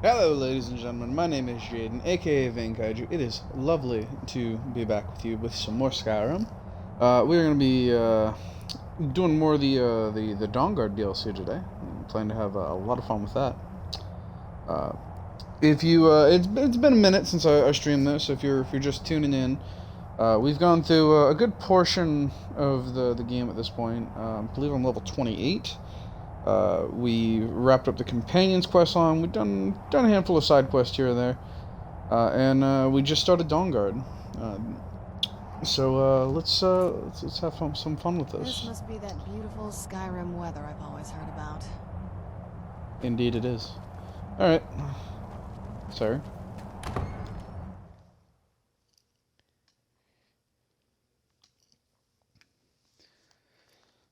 Hello, ladies and gentlemen. My name is Jaden, aka Vankaiju. It is lovely to be back with you with some more Skyrim. We're going to be doing more of the Dawnguard DLC today. I'm planning to have a lot of fun with that. If you, it's been a minute since I streamed this. So if you're just tuning in, we've gone through a good portion of the game at this point. I believe I'm level 28. We wrapped up the Companions quest line. We've done a handful of side quests here and there, and we just started Dawnguard. So let's have some fun with this. This must be that beautiful Skyrim weather I've always heard about. Indeed, it is. All right, sir.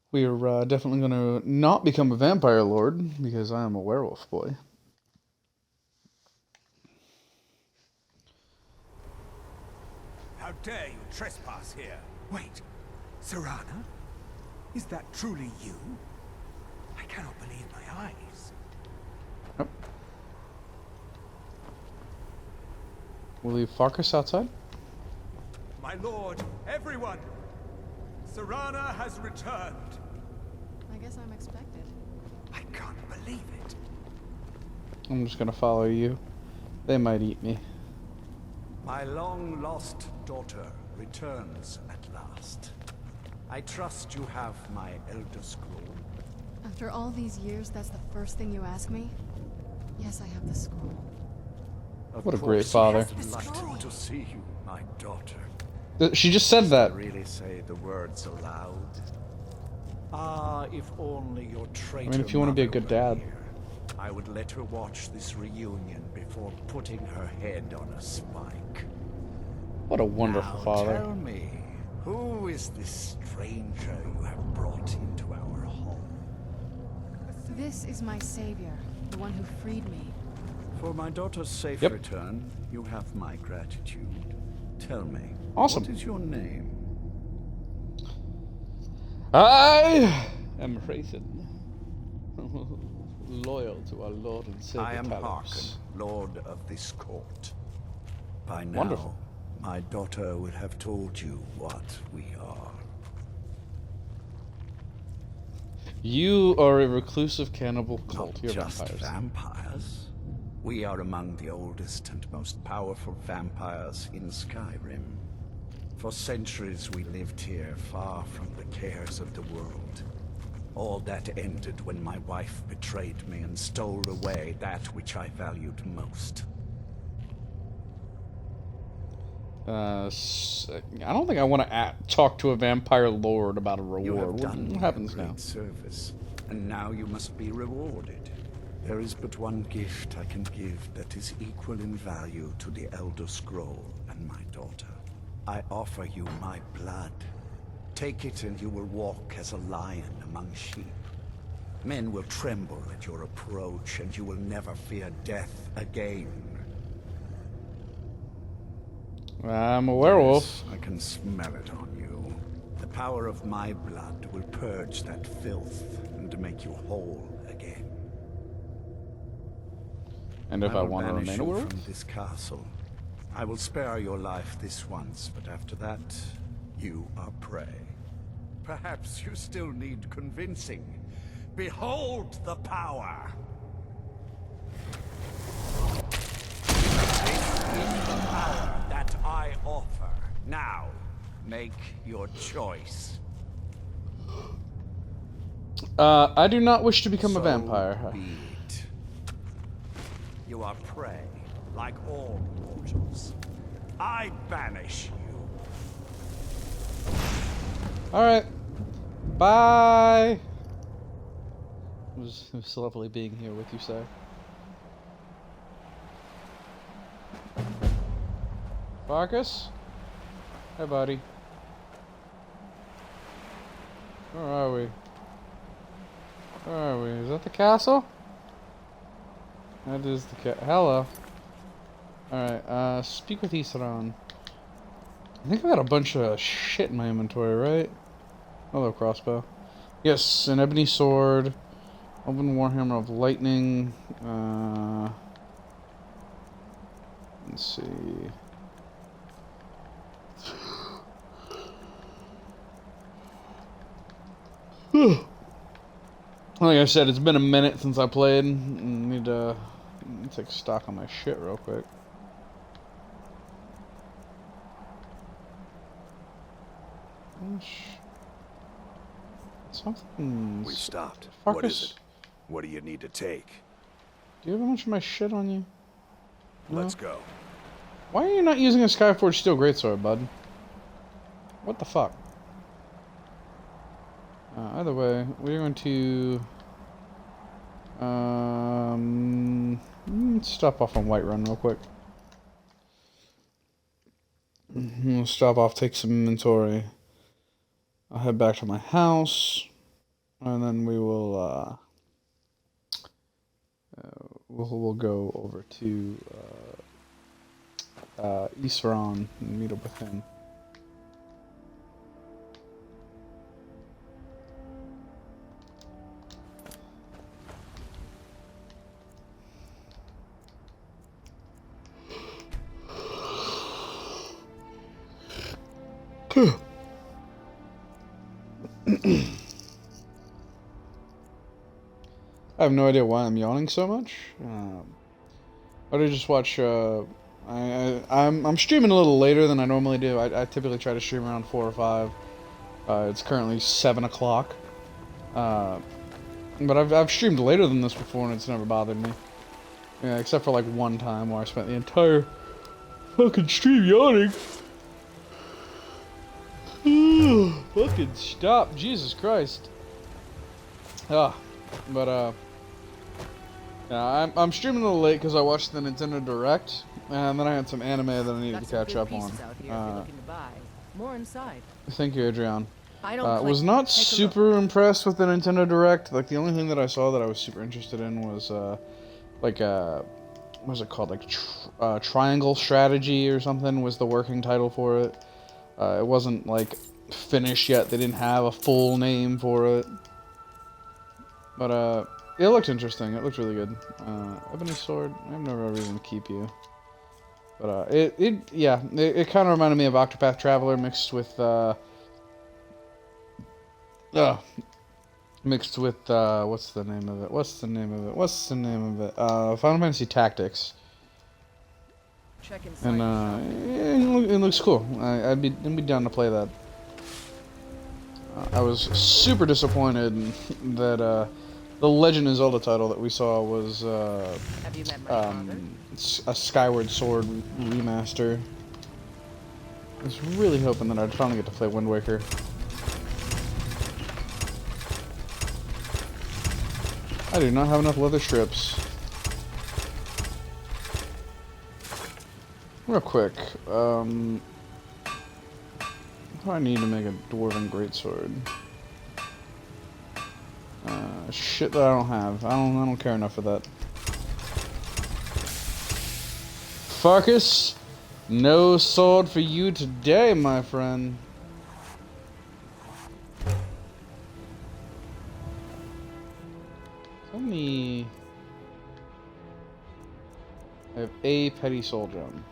We are definitely going to not become a vampire lord, because I am a werewolf boy. How dare you trespass here? Wait, Serana? Is that truly you? I cannot believe my eyes. Yep. We'll leave Farkas outside. My lord, everyone! Serana has returned. I guess I'm expected. I can't believe it. I'm just going to follow you. They might eat me. My long-lost daughter returns at last. I trust you have my Elder Scroll. After all these years, that's the first thing you ask me? Yes, I have the scroll. What a great father. Delighted to see you, my daughter. She just said that. Really say the words aloud. Ah, if only your traitor. I mean, if you want to be a good dad. Here, I would let her watch this reunion before putting her head on a spike. What a wonderful Now, father. tell me, who is this stranger you have brought into our home? This is my savior, the one who freed me. For my daughter's safe Yep. return, you have my gratitude. Tell me, Awesome. what is your name? I am Raythan. Loyal to our Lord and Savior I am Talos. Harkin, Lord of this court. By now, Wonderful. my daughter will have told you what we are. You are a reclusive cannibal cult. Not You're just vampires. vampires. We are among the oldest and most powerful vampires in Skyrim. For centuries we lived here, far from the cares of the world. All that ended when my wife betrayed me and stole away that which I valued most. I don't think I want to talk to a vampire lord about a You reward. have What done me happens a great now? service, and now you must be rewarded. There is but one gift I can give that is equal in value to the Elder Scroll and my daughter. I offer you my blood. Take it and you will walk as a lion among sheep. Men will tremble at your approach, and you will never fear death again. I'm a werewolf. Yes, I can smell it on you. The power of my blood will purge that filth and make you whole again. And if I will want to banish remain a you werewolf? from this castle. I will spare your life this once, but after that, you are prey. Perhaps you still need convincing. Behold the power! This is the power that I offer. Now, make your choice. I do not wish to become a So vampire. be it. You are prey, like all mortals. I banish you. Alright. Bye. It was lovely being here with you, sir. Farkas? Hey, buddy. Where are we? Where are we? Is that the castle? That is the hello. Alright, speak with Isran. I think I got a bunch of shit in my inventory, right? Hello, crossbow. Yes, an ebony sword, open warhammer of lightning, 2 Let's see. Like I said, it's been a minute since I played. Need to take stock on my shit real quick. Something. We stopped. Fuck What is is- it? What do you need to take? Do you have a bunch of my shit on you? No? Let's go. Why are you not using a Skyforged Steel Greatsword, bud? What the fuck? Either way, we're going to stop off on Whiterun real quick. We'll stop off, take some inventory. I'll head back to my house, and then we will we'll go over to Isran and meet up with him. I have no idea why I'm yawning so much. I did just watch. I'm streaming a little later than I normally do. I typically try to stream around 4 or 5. It's currently 7 o'clock. But I've streamed later than this before, and it's never bothered me. Yeah, except for like one time where I spent the entire fucking stream yawning. Fucking stop, Jesus Christ. Yeah, I'm streaming a little late because I watched the Nintendo Direct, and then I had some anime that I needed to catch up on. More inside. Thank you, Adrian. I don't Was not super impressed with the Nintendo Direct. Like, the only thing that I saw that I was super interested in was, what was it called? Like, Triangle Strategy or something was the working title for it. It wasn't, like, finished yet. They didn't have a full name for it. But, it looked interesting. It looked really good. Ebony Sword. I have no real reason to keep you. But, it kind of reminded me of Octopath Traveler mixed with, what's the name of it? Final Fantasy Tactics. Check inside. And it looks cool. I'd be down to play that. I was super disappointed that the Legend of Zelda title that we saw was Have you met my father? a Skyward Sword remaster. I was really hoping that I'd finally get to play Wind Waker. I do not have enough leather strips. Real quick, what do I need to make a dwarven greatsword? Shit that I don't have. I don't care enough for that. Farkas, no sword for you today, my friend. I have a petty soul gem.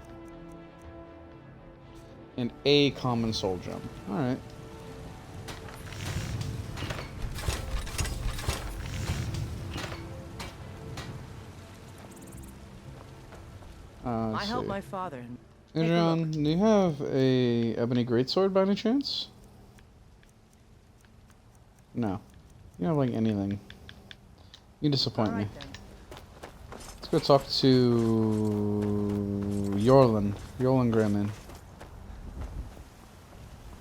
And a common soul gem. Alright. I helped my father. Adrian, do you have a ebony greatsword by any chance? No. You don't have like anything. You disappoint me. Then. Let's go talk to Yorlin Grayman.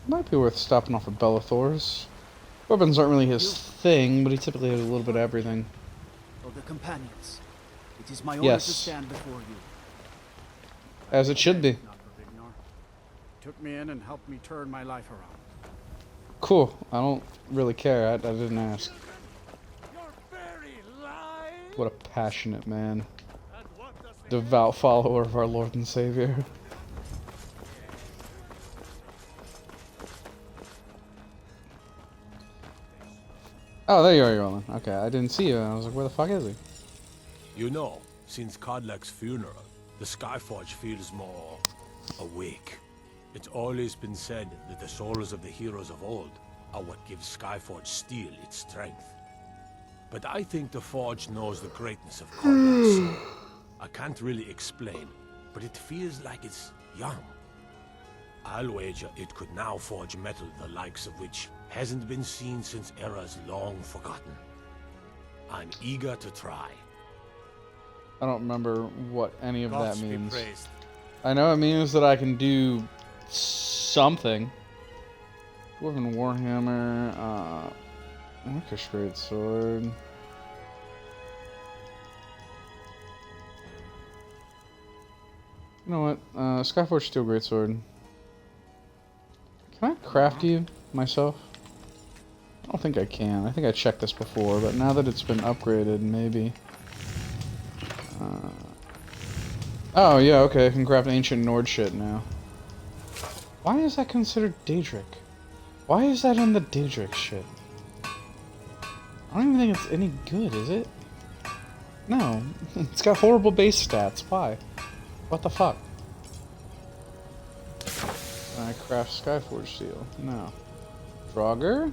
Might be worth stopping off at Bellathor's. Weapons aren't really his thing, but he typically has a little bit of everything. Of the companions, it is my honor Yes. to stand before you. As it should be. Not for Vignar. Took me in and helped me turn my life around. Cool. I don't really care. I didn't ask. What a passionate man. Devout follower of our Lord and Savior. Oh, there you are, Roland. Okay, I didn't see you. I was like, where the fuck is he? You know, since Kodlak's funeral, the Skyforge feels more awake. It's always been said that the souls of the heroes of old are what gives Skyforge steel its strength. But I think the Forge knows the greatness of Conrad's soul. I can't really explain, but it feels like it's young. I'll wager it could now forge metal the likes of which hasn't been seen since eras long forgotten. I'm eager to try. I don't remember what any of Gods that be means. praised. I know it means that I can do something. Dwarven Warhammer, Orcish Greatsword. You know what? Skyforge Steel Greatsword. Can I craft you myself? I don't think I can. I think I checked this before, but now that it's been upgraded, maybe. Oh, yeah, okay. I can craft ancient Nord shit now. Why is that considered Daedric? Why is that in the Daedric shit? I don't even think it's any good, is it? No. It's got horrible base stats. Why? What the fuck? I craft Skyforge Steel. No. Draugr?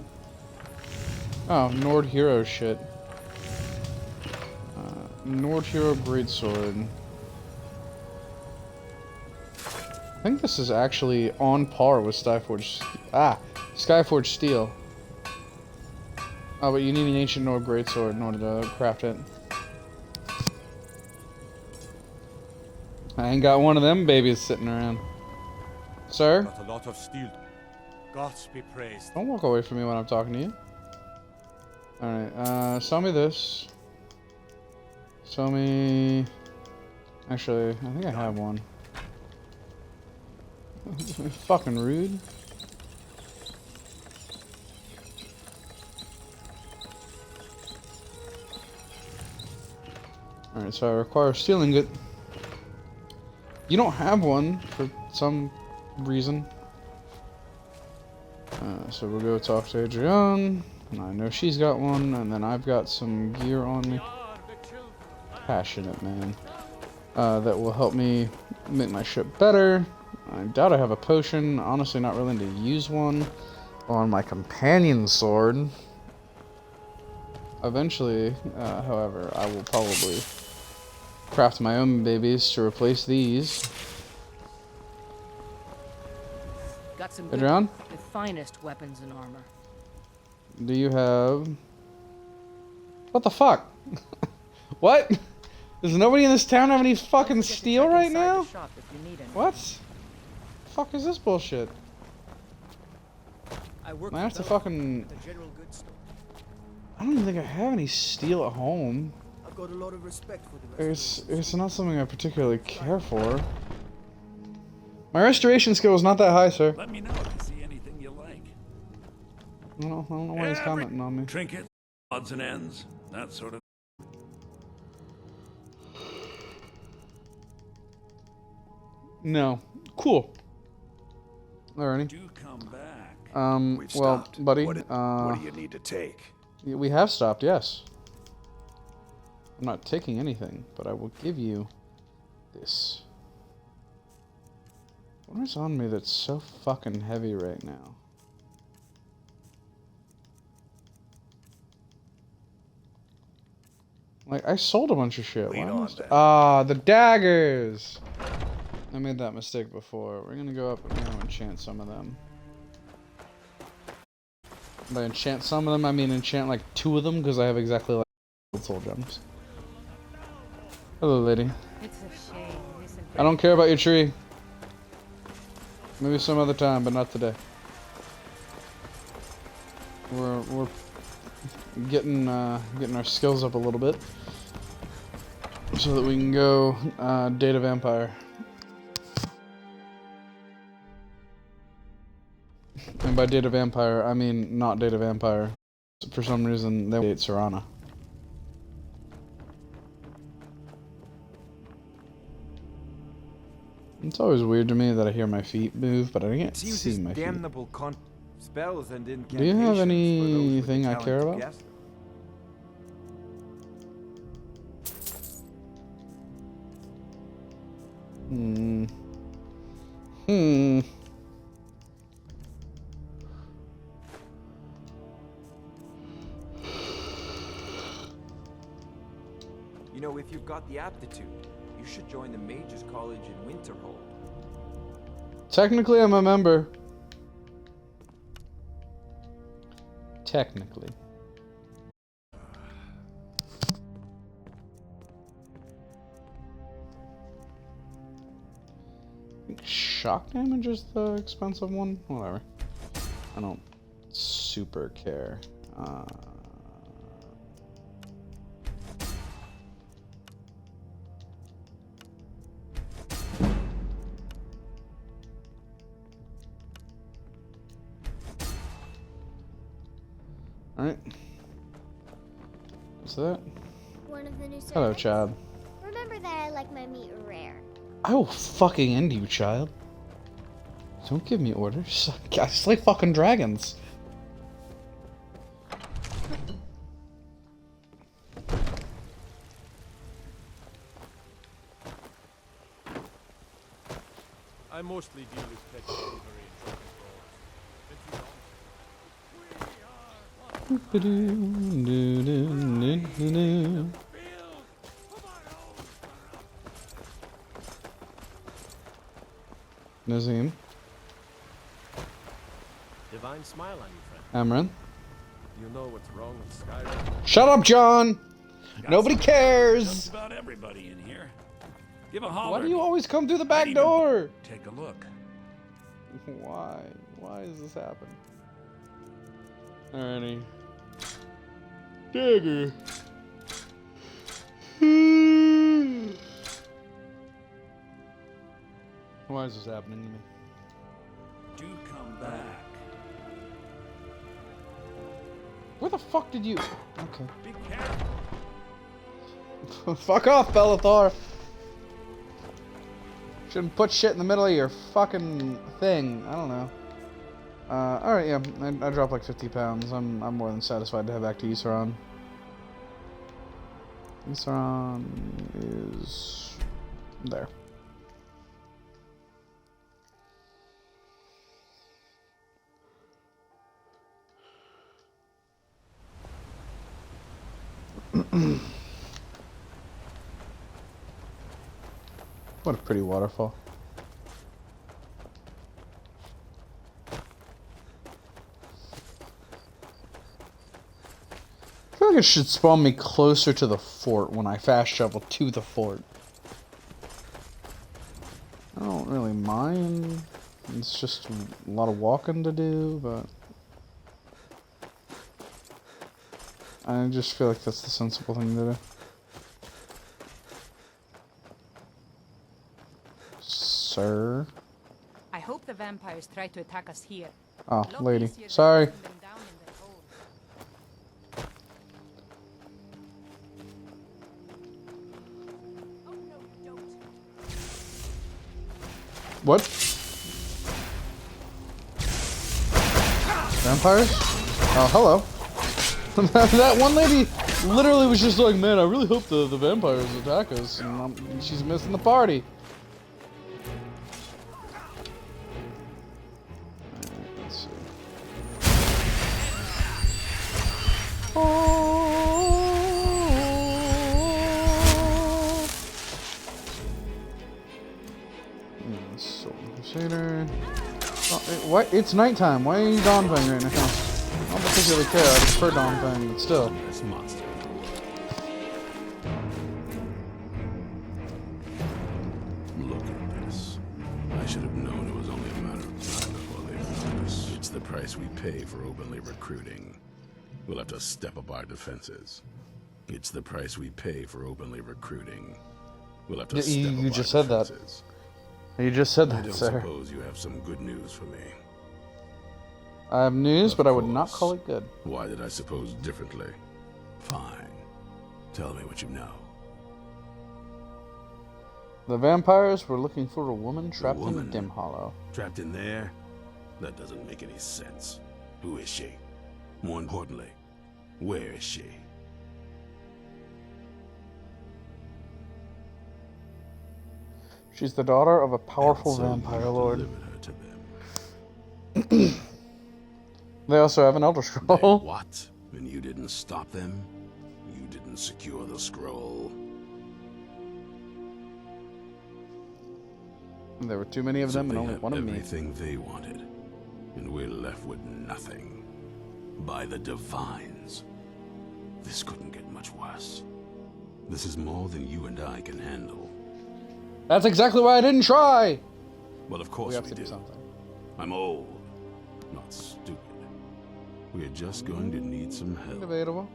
Oh, Nord Hero shit. Nord Hero Greatsword. I think this is actually on par with Skyforge Steel. Oh, but you need an ancient Nord Greatsword in order to craft it. I ain't got one of them babies sitting around. Sir? Got a lot of steel. Gods be praised. Don't walk away from me when I'm talking to you. Alright, sell me this. Sell me... Actually, I think I have one. Fucking rude. Alright, so I require steel ingot. You don't have one for some reason. So we'll go talk to Adrienne. And I know she's got one, and then I've got some gear on me. Passionate, man. That will help me make my ship better. I doubt I have a potion. Honestly, not willing to use one on my companion sword. Eventually, however, I will probably craft my own babies to replace these. Got some Adrian? the finest weapons and armor. Do you have... What the fuck? What? Does nobody in this town have any fucking steel right now? What? The fuck is this bullshit? I have to fucking... I don't even think I have any steel at home. I've got a lot of respect for the It's not something I particularly care for. My restoration skill is not that high, sir. Let me know if you see anything you like. I don't know why he's commenting on me. Trinkets, odds and ends, that sort of. No. Cool. Alrighty. Do come back. We've Well, stopped. buddy, What do you need to take? we have stopped, yes. I'm not taking anything, but I will give you this. What is on me that's so fucking heavy right now? Like, I sold a bunch of shit. Lean Why on must then. Ah, the daggers! I made that mistake before. We're gonna go up and enchant some of them. By enchant some of them, I mean enchant like 2 of them, because I have exactly like soul gems. Hello, lady. It's a shame. I don't care about your tree. Maybe some other time, but not today. We're getting our skills up a little bit, so that we can go Data Vampire. And by Data Vampire, I mean not Data Vampire. For some reason, they date Serana. It's always weird to me that I hear my feet move, but I can't see my feet. Damnable spells and Do you have anything I care about? Hmm. Hmm. You know, if you've got the aptitude, you should join the Mages College in Winterhold. Technically, I'm a member. Technically. I think shock damage is the expensive one. Whatever. I don't super care. Alright. What's that? One of the new servants. Hello, Chad. Remember that I like my meat rare. I will fucking end you, child. Don't give me orders. I slay fucking dragons. I mostly deal with petty thievery and drunken Nazim. Divine smile on you, friend. Amran. You know what's wrong with Skyrim? Shut up, John! Nobody Just cares! about everybody in here. Give a holler. Why do you always come through the back door? Take a look. Why? Why does this happen? Alrighty. Dagger. Why is this happening to me? Do come back. Where the fuck did you... Okay. Be careful. Fuck off, Bellathor! Shouldn't put shit in the middle of your fucking thing. I don't know. Alright, yeah. I dropped like 50 pounds. I'm more than satisfied to head back to Issaron. Issaron is... there. What a pretty waterfall. I feel like it should spawn me closer to the fort when I fast travel to the fort. I don't really mind. It's just a lot of walking to do, but... I just feel like that's the sensible thing to do. Sir? I hope the vampires try to attack us here. Oh, lady. Sorry. What? Vampires? Oh, hello. That one lady literally was just like, man, I really hope the vampires attack us. And she's missing the party. Alright, let's see. Soul Crusader. Oh, what? It's nighttime. Why are you Dawn Fang right now? I don't particularly care. I prefer Dawn Fang, but still. Look at this. I should have known it was only a matter of time before they found us. It's the price we pay for openly recruiting. We'll have to step up our defenses. It's the price we pay for openly recruiting. We'll have to step up You our just said that. defenses. You just said I that, don't sir. suppose you have some good news for me. I have news, Of but I would not course. call it good. Why did I suppose differently? Fine. Tell me what you know. The vampires were looking for a woman trapped in woman? Dim Hollow. Trapped in there? That doesn't make any sense. Who is she? More importantly, where is she? She's the daughter of a powerful And so you vampire lord. delivered her to them. They also have an Elder They Scroll. what? And you didn't stop them? You didn't secure the scroll? There were too many of So them and they only have one of me. everything they wanted, and we're left with nothing. By the Divines. This couldn't get much worse. This is more than you and I can handle. That's exactly why I didn't try! Well, of course We have we to do. do something. I'm old, not stupid. We're just going to need some help. Debatable.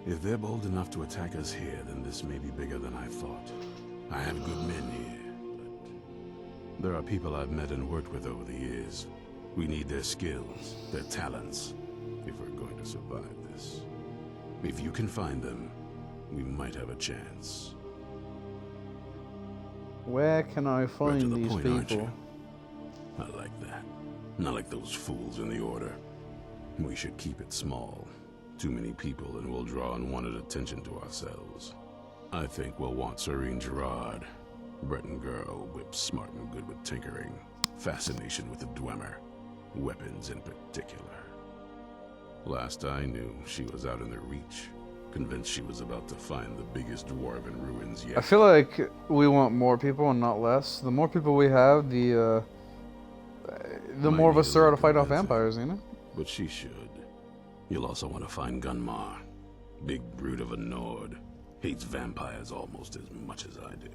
If they're bold enough to attack us here, then this may be bigger than I thought. I have good men here, but there are people I've met and worked with over the years. We need their skills, their talents, if we're going to survive this. If you can find them, we might have a chance. Where can I Right find to the these point, aren't people? you? I like that. Not like those fools in the Order. We should keep it small. Too many people and we'll draw unwanted attention to ourselves. I think we'll want Serene Gerard. Breton girl, whip smart and good with tinkering. Fascination with the Dwemer. Weapons in particular. Last I knew, she was out in the Reach. Convinced she was about to find the biggest dwarven ruins yet. I feel like we want more people and not less. The more people we have, the Might more of need us a there are to little fight off convincing. vampires, you know? But she should. You'll also want to find Gunmar. Big brute of a Nord. Hates vampires almost as much as I do.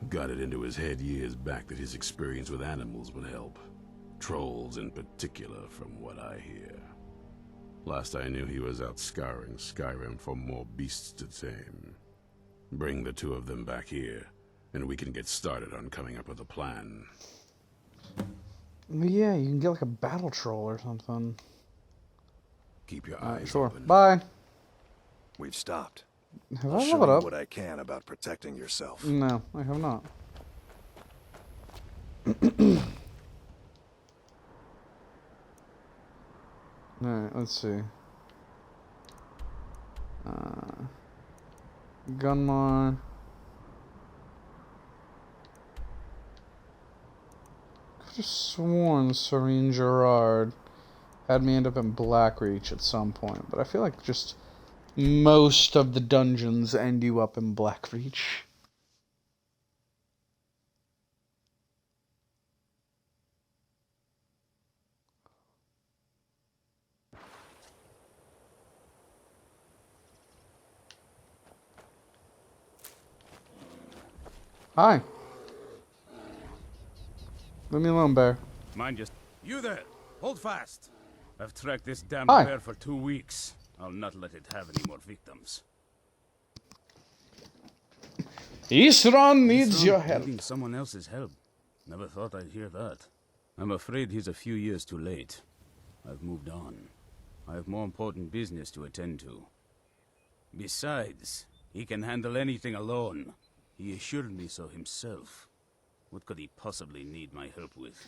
Got it into his head years back that his experience with animals would help. Trolls in particular, from what I hear. Last I knew, he was out scouring Skyrim for more beasts to tame. Bring the two of them back here, and we can get started on coming up with a plan. Yeah, you can get like a battle troll or something. Keep your eyes Sure. open. Bye. We've stopped. Have I'll I show leveled you up? what I can about protecting yourself. No, I have not. Alright, let's see. Gunmar. Could have sworn Serene Gerard had me end up in Blackreach at some point, but I feel like just most of the dungeons end you up in Blackreach. Hi. Leave me alone, bear. Mind just. You there! Hold fast! I've tracked this damn Hi. bear for 2 weeks. I'll not let it have any more victims. Isran needs Isran your help. needing someone else's help. Never thought I'd hear that. I'm afraid he's a few years too late. I've moved on. I have more important business to attend to. Besides, he can handle anything alone. He assured me so himself. What could he possibly need my help with?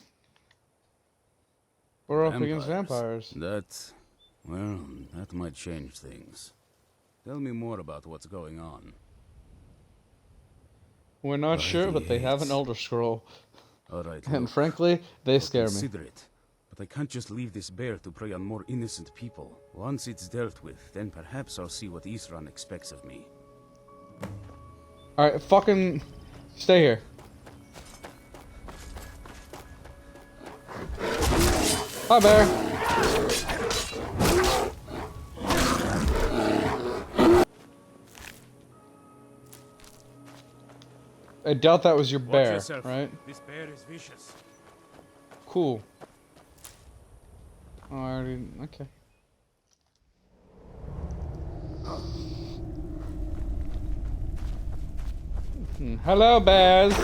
We're up against vampires. That might change things. Tell me more about what's going on. We're not sure, but they have an Elder Scroll. All right. And look, frankly, they I'll scare me. consider it. But I can't just leave this bear to prey on more innocent people. Once it's dealt with, then perhaps I'll see what Isran expects of me. Alright, fucking stay here. Hi, bear. I doubt that was your Watch bear, yourself. right? This bear is vicious. Cool. Oh, I already... Okay. Hello, bears.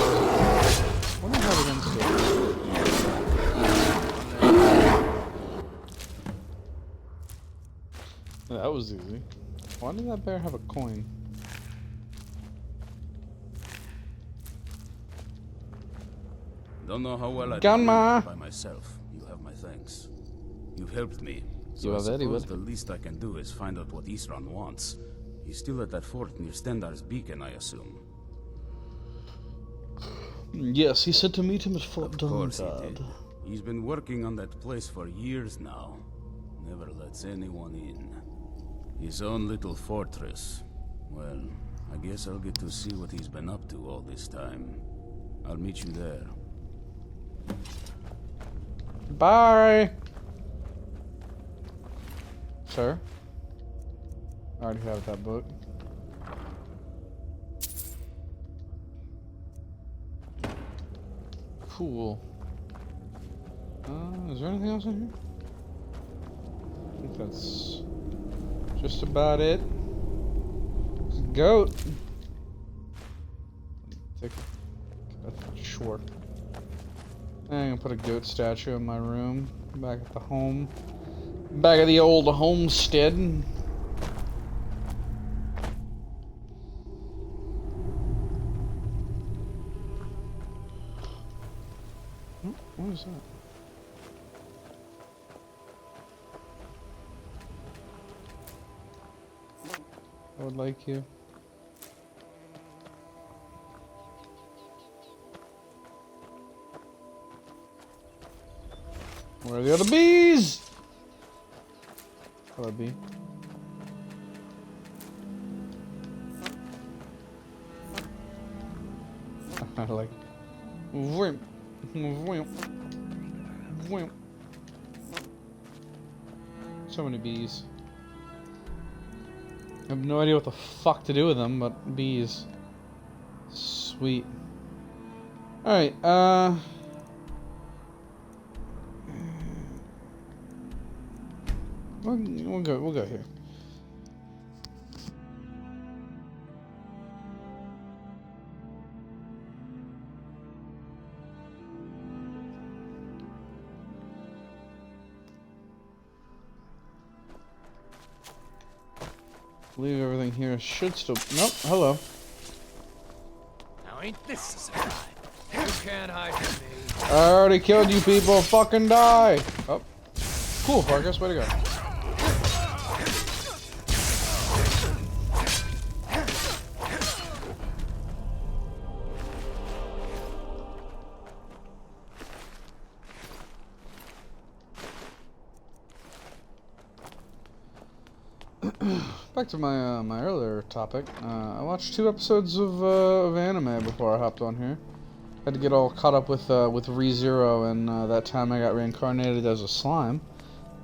What do I have against it? That was easy. Why did that bear have a coin? Don't know how well I Gunma. by myself. You have my thanks. You've helped me. So You I are very suppose welcome. the least I can do is find out what Isran wants. He's still at that fort near Stendar's Beacon, I assume. Yes, he said to meet him at Fort Of course he Dungard. did. He's been working on that place for years now. Never lets anyone in. His own little fortress. Well, I guess I'll get to see what he's been up to all this time. I'll meet you there. Bye! Sir? I already have that book. Cool. Is there anything else in here? I think that's just about it. There's a goat. That's short. I'm gonna put a goat statue in my room, back at the home. Back at the old homestead. What is that? I would like you. Where are the other bees? Hello, bee. I like. Wimp. Wimp. Wimp. So many bees. I have no idea what the fuck to do with them, but bees. Sweet. Alright, we'll go here. Leave everything here. Should still. Nope. Hello. Now ain't this a ride? You can't hide from me. I already killed you people. Fucking die. Oh. Cool, Farkas. Way to go. Back to my my earlier topic. I watched 2 episodes of anime before I hopped on here. Had to get all caught up with ReZero, and that time I got reincarnated as a slime.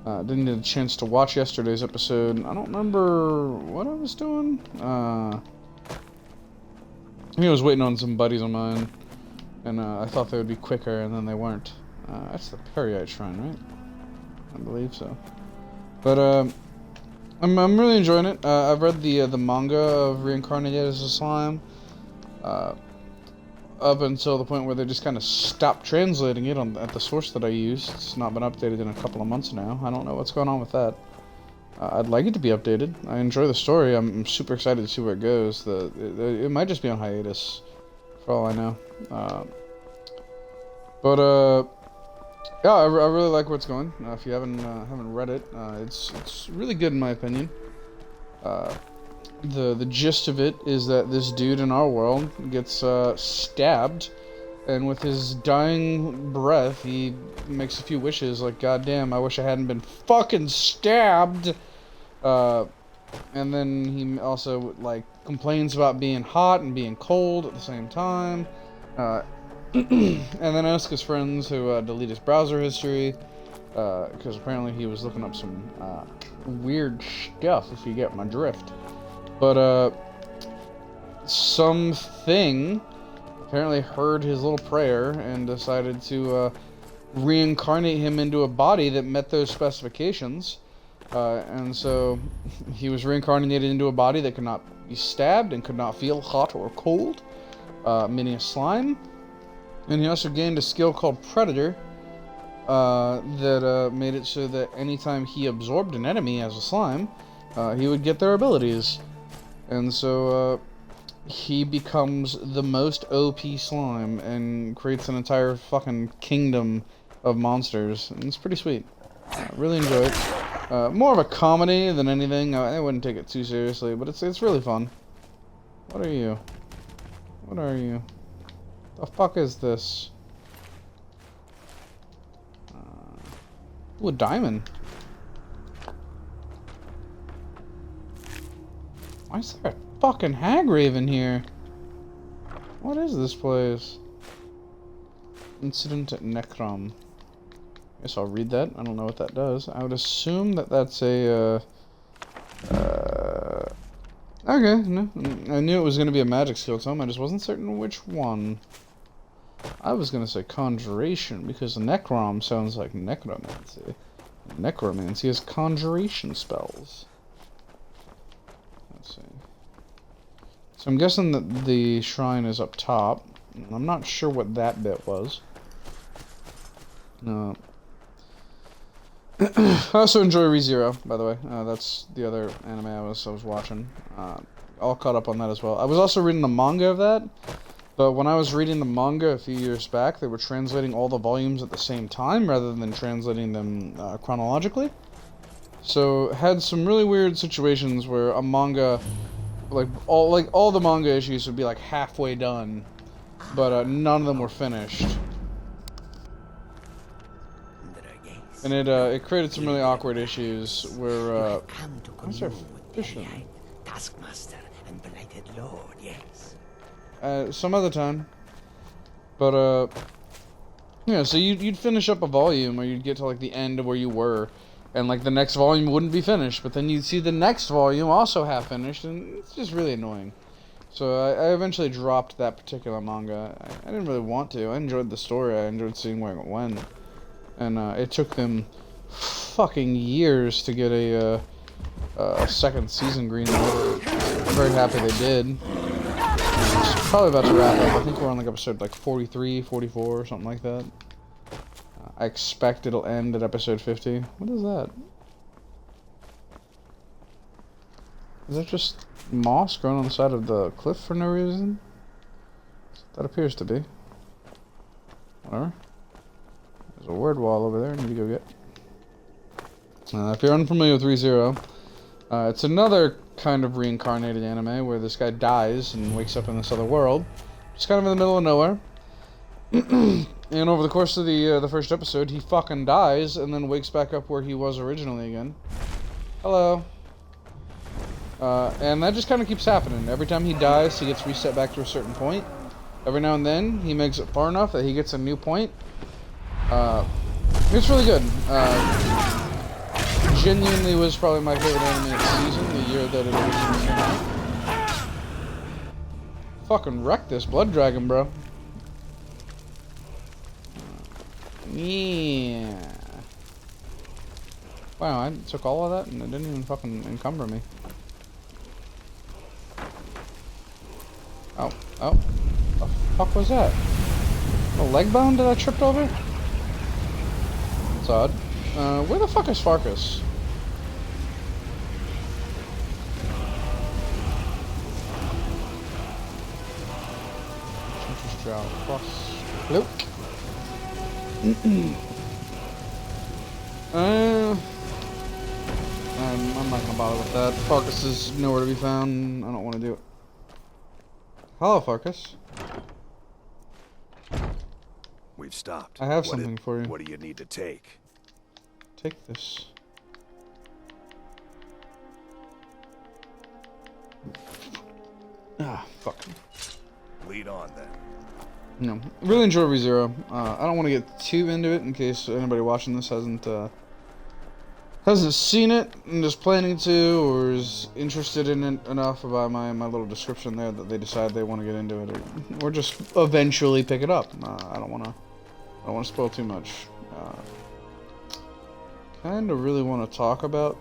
Didn't get a chance to watch yesterday's episode. I don't remember what I was doing. I think I was waiting on some buddies of mine, and I thought they would be quicker, and then they weren't. That's the Periite Shrine, right? I believe so. But I'm really enjoying it. I've read the manga of Reincarnated as a Slime, up until the point where they just kind of stopped translating it at the source that I used. It's not been updated in a couple of months now. I don't know what's going on with that. I'd like it to be updated. I enjoy the story. I'm super excited to see where it goes. It might just be on hiatus, for all I know. Yeah, I really like where it's going. If you haven't read it, it's really good in my opinion. The gist of it is that this dude in our world gets stabbed, and with his dying breath, he makes a few wishes like, "God damn, I wish I hadn't been fucking stabbed." And then he also like complains about being hot and being cold at the same time. And then asks his friends to delete his browser history, because apparently he was looking up some weird stuff, if you get my drift. But something apparently heard his little prayer and decided to reincarnate him into a body that met those specifications. And so he was reincarnated into a body that could not be stabbed and could not feel hot or cold, meaning a slime. And he also gained a skill called Predator that made it so that anytime he absorbed an enemy as a slime, he would get their abilities. And so he becomes the most OP slime and creates an entire fucking kingdom of monsters. And it's pretty sweet. Really enjoy it. More of a comedy than anything. I wouldn't take it too seriously, but it's really fun. What are you? What are you? The fuck is this? Ooh, a diamond. Why is there a fucking hag raven here? What is this place? Incident at Necrom. Guess I'll read that. I don't know what that does. I would assume that that's a, okay, no. I knew it was going to be a magic skill tome. I just wasn't certain which one. I was going to say conjuration, because Necrom sounds like necromancy. Necromancy is conjuration spells. Let's see. So I'm guessing that the shrine is up top. I'm not sure what that bit was. No. I also enjoy ReZero, by the way. That's the other anime I was watching. All caught up on that as well. I was also reading the manga of that, but when I was reading the manga a few years back, they were translating all the volumes at the same time rather than translating them chronologically. So had some really weird situations where a manga, all the manga issues would be like halfway done, but none of them were finished. And it created some really awkward issues where, what's there fishing? Taskmaster and benighted lord, yes. Some other time. But, yeah, so you'd finish up a volume, or you'd get to, like, the end of where you were, and, like, the next volume wouldn't be finished, but then you'd see the next volume also half finished, and it's just really annoying. So I eventually dropped that particular manga. I didn't really want to. I enjoyed the story. I enjoyed seeing where it went. And it took them fucking years to get a second season greenlit. I'm very happy they did. It's probably about to wrap up. I think we're on like episode like 43, 44 or something like that. I expect it'll end at episode 50. What is that? Is that just moss growing on the side of the cliff for no reason? That appears to be. Whatever. There's a word wall over there I need to go get. If you're unfamiliar with ReZero, it's another kind of reincarnated anime where this guy dies and wakes up in this other world. Just kind of in the middle of nowhere. And over the course of the first episode, he fucking dies and then wakes back up where he was originally again. Hello. And that just kind of keeps happening. Every time he dies, he gets reset back to a certain point. Every now and then, he makes it far enough that he gets a new point. It's really good. Genuinely was probably my favorite anime of the season, the year that it originally came out. Fucking wreck this blood dragon, bro. Yeah. Wow, I took all of that and it didn't even fucking encumber me. Oh, oh. The fuck was that? A leg bone that I tripped over? That's odd. Where the fuck is Farkas? Luke. I'm not gonna bother with that. Farkas is nowhere to be found. I don't want to do it. Hello, Farkas. We've stopped. I have something for you. What do you need to take? Take this. Ah, fuck. Lead on then. No, really enjoy ReZero. I don't want to get too into it in case anybody watching this hasn't seen it and is planning to, or is interested in it enough about my little description there that they decide they want to get into it, or just eventually pick it up. I don't want to spoil too much. Kind of really want to talk about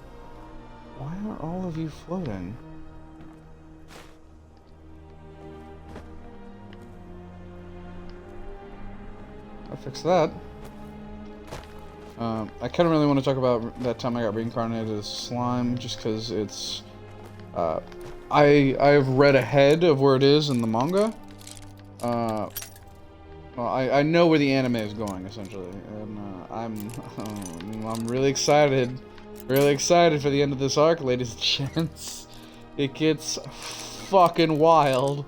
why are all of you floating? I'll fix that. I kind of really want to talk about that time I got reincarnated as slime, just because it's... I've read ahead of where it is in the manga. Well, Well, I know where the anime is going, essentially, and I'm really excited. Really excited for the end of this arc, ladies and gents. It gets fucking wild.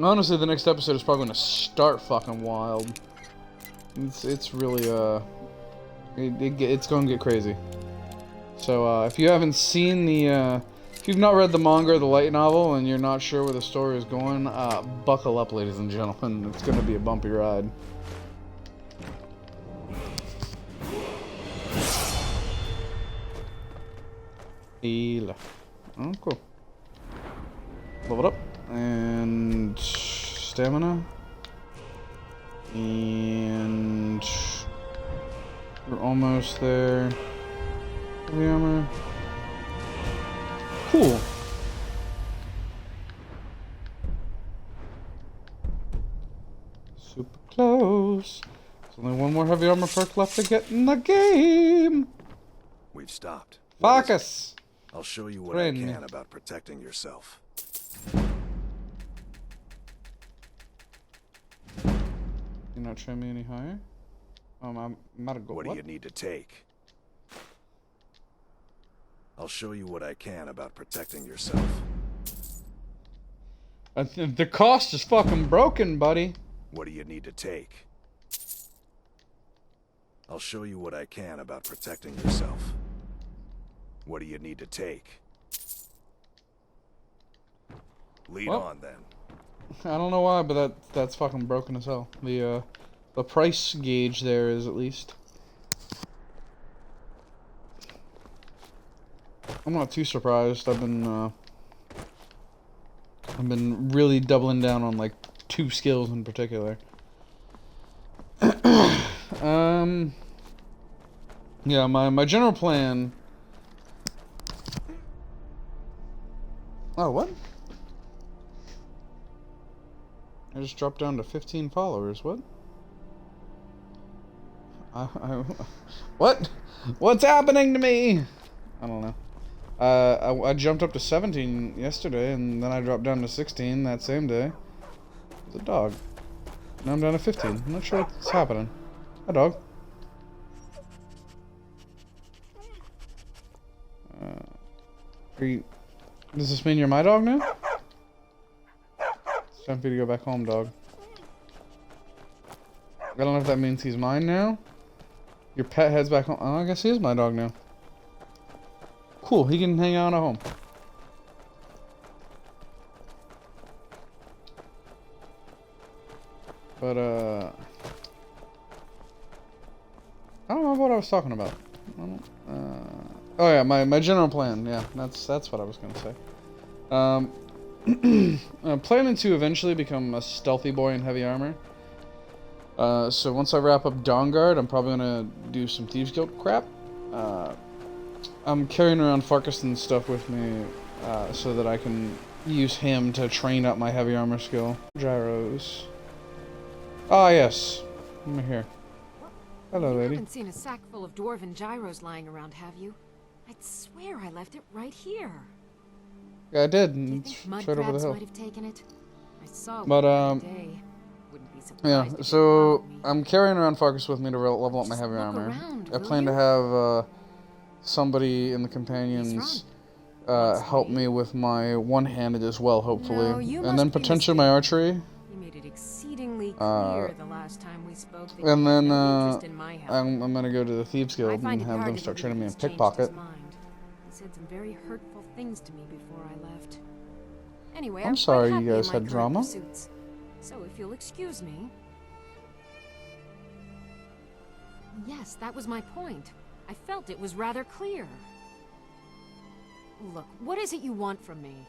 Honestly, the next episode is probably going to start fucking wild. It's really, it's going to get crazy. So, if you haven't seen the, if you've not read the manga or the light novel and you're not sure where the story is going, buckle up, ladies and gentlemen. It's going to be a bumpy ride. Oh, cool. Level up. And stamina. And we're almost there. Heavy armor. Cool. Super close. There's only one more heavy armor perk left to get in the game. We've stopped. Focus. I'll show you what I can about protecting yourself. You're not showing me any higher? I'm about to go. What do you need to take? I'll show you what I can about protecting yourself. The cost is fucking broken, buddy. What do you need to take? I'll show you what I can about protecting yourself. What do you need to take? Lead on then. I don't know why, but that's fucking broken as hell. The price gauge there is, at least. I'm not too surprised. I've been really doubling down on like 2 skills in particular. Yeah, my general plan. Oh, what? I just dropped down to 15 followers. What? What? What's happening to me? I don't know. I jumped up to 17 yesterday, and then I dropped down to 16 that same day. It's a dog. Now I'm down to 15. I'm not sure what's happening. Hi, dog. Does this mean you're my dog now? It's time for you to go back home, dog. I don't know if that means he's mine now. Your pet heads back home. Oh, I guess he is my dog now. Cool, he can hang out at home. But, I don't know what I was talking about. Oh yeah, my general plan. Yeah, that's what I was gonna say. Planning to eventually become a stealthy boy in heavy armor. So once I wrap up Dawnguard, I'm probably gonna do some Thieves Guild crap. I'm carrying around Farkas and stuff with me, so that I can use him to train up my heavy armor skill. Gyros. Ah, yes. I'm here. Hello, lady. You haven't seen a sack full of dwarven gyros lying around, have you? I'd swear I left it right here. Yeah, I did. It's right over the hill. Might have taken it. I saw but day. Wouldn't be yeah. So I'm carrying around Farkas with me to level up my heavy armor. I plan to have somebody in the companions help me with my one-handed as well, hopefully, and then potentially my archery. You made it exceedingly clear the last time we spoke. That and then I'm gonna go to the Thieves Guild and have them start training me in pickpocket. He said some very hurtful things to me before I left. Anyway, I'm sorry you guys had drama. Pursuits. So if you'll excuse me. Yes, that was my point. I felt it was rather clear. Look, what is it you want from me?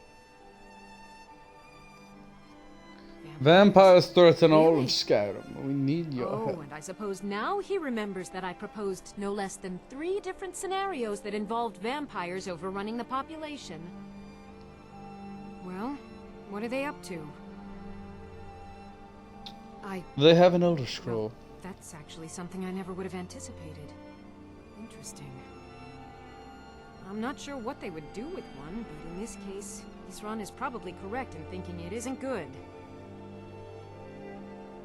Vampires threaten all of Skyrim. We need your help. Oh, and I suppose now he remembers that I proposed no less than 3 different scenarios that involved vampires overrunning the population. Well, what are they up to? They have an Elder Scroll. Well, that's actually something I never would have anticipated. Interesting. I'm not sure what they would do with one, but in this case, Isran is probably correct in thinking it isn't good.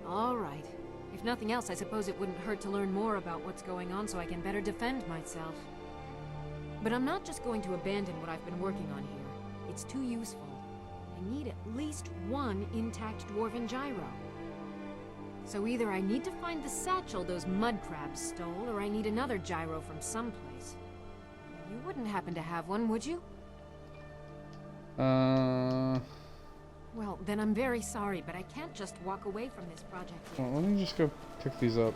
All right. If nothing else, I suppose it wouldn't hurt to learn more about what's going on so I can better defend myself. But I'm not just going to abandon what I've been working on here. It's too useful. I need at least one intact dwarven gyro. So either I need to find the satchel those mud crabs stole, or I need another gyro from someplace. You wouldn't happen to have one, would you? Well, then I'm very sorry, but I can't just walk away from this project. Well, let me just go pick these up.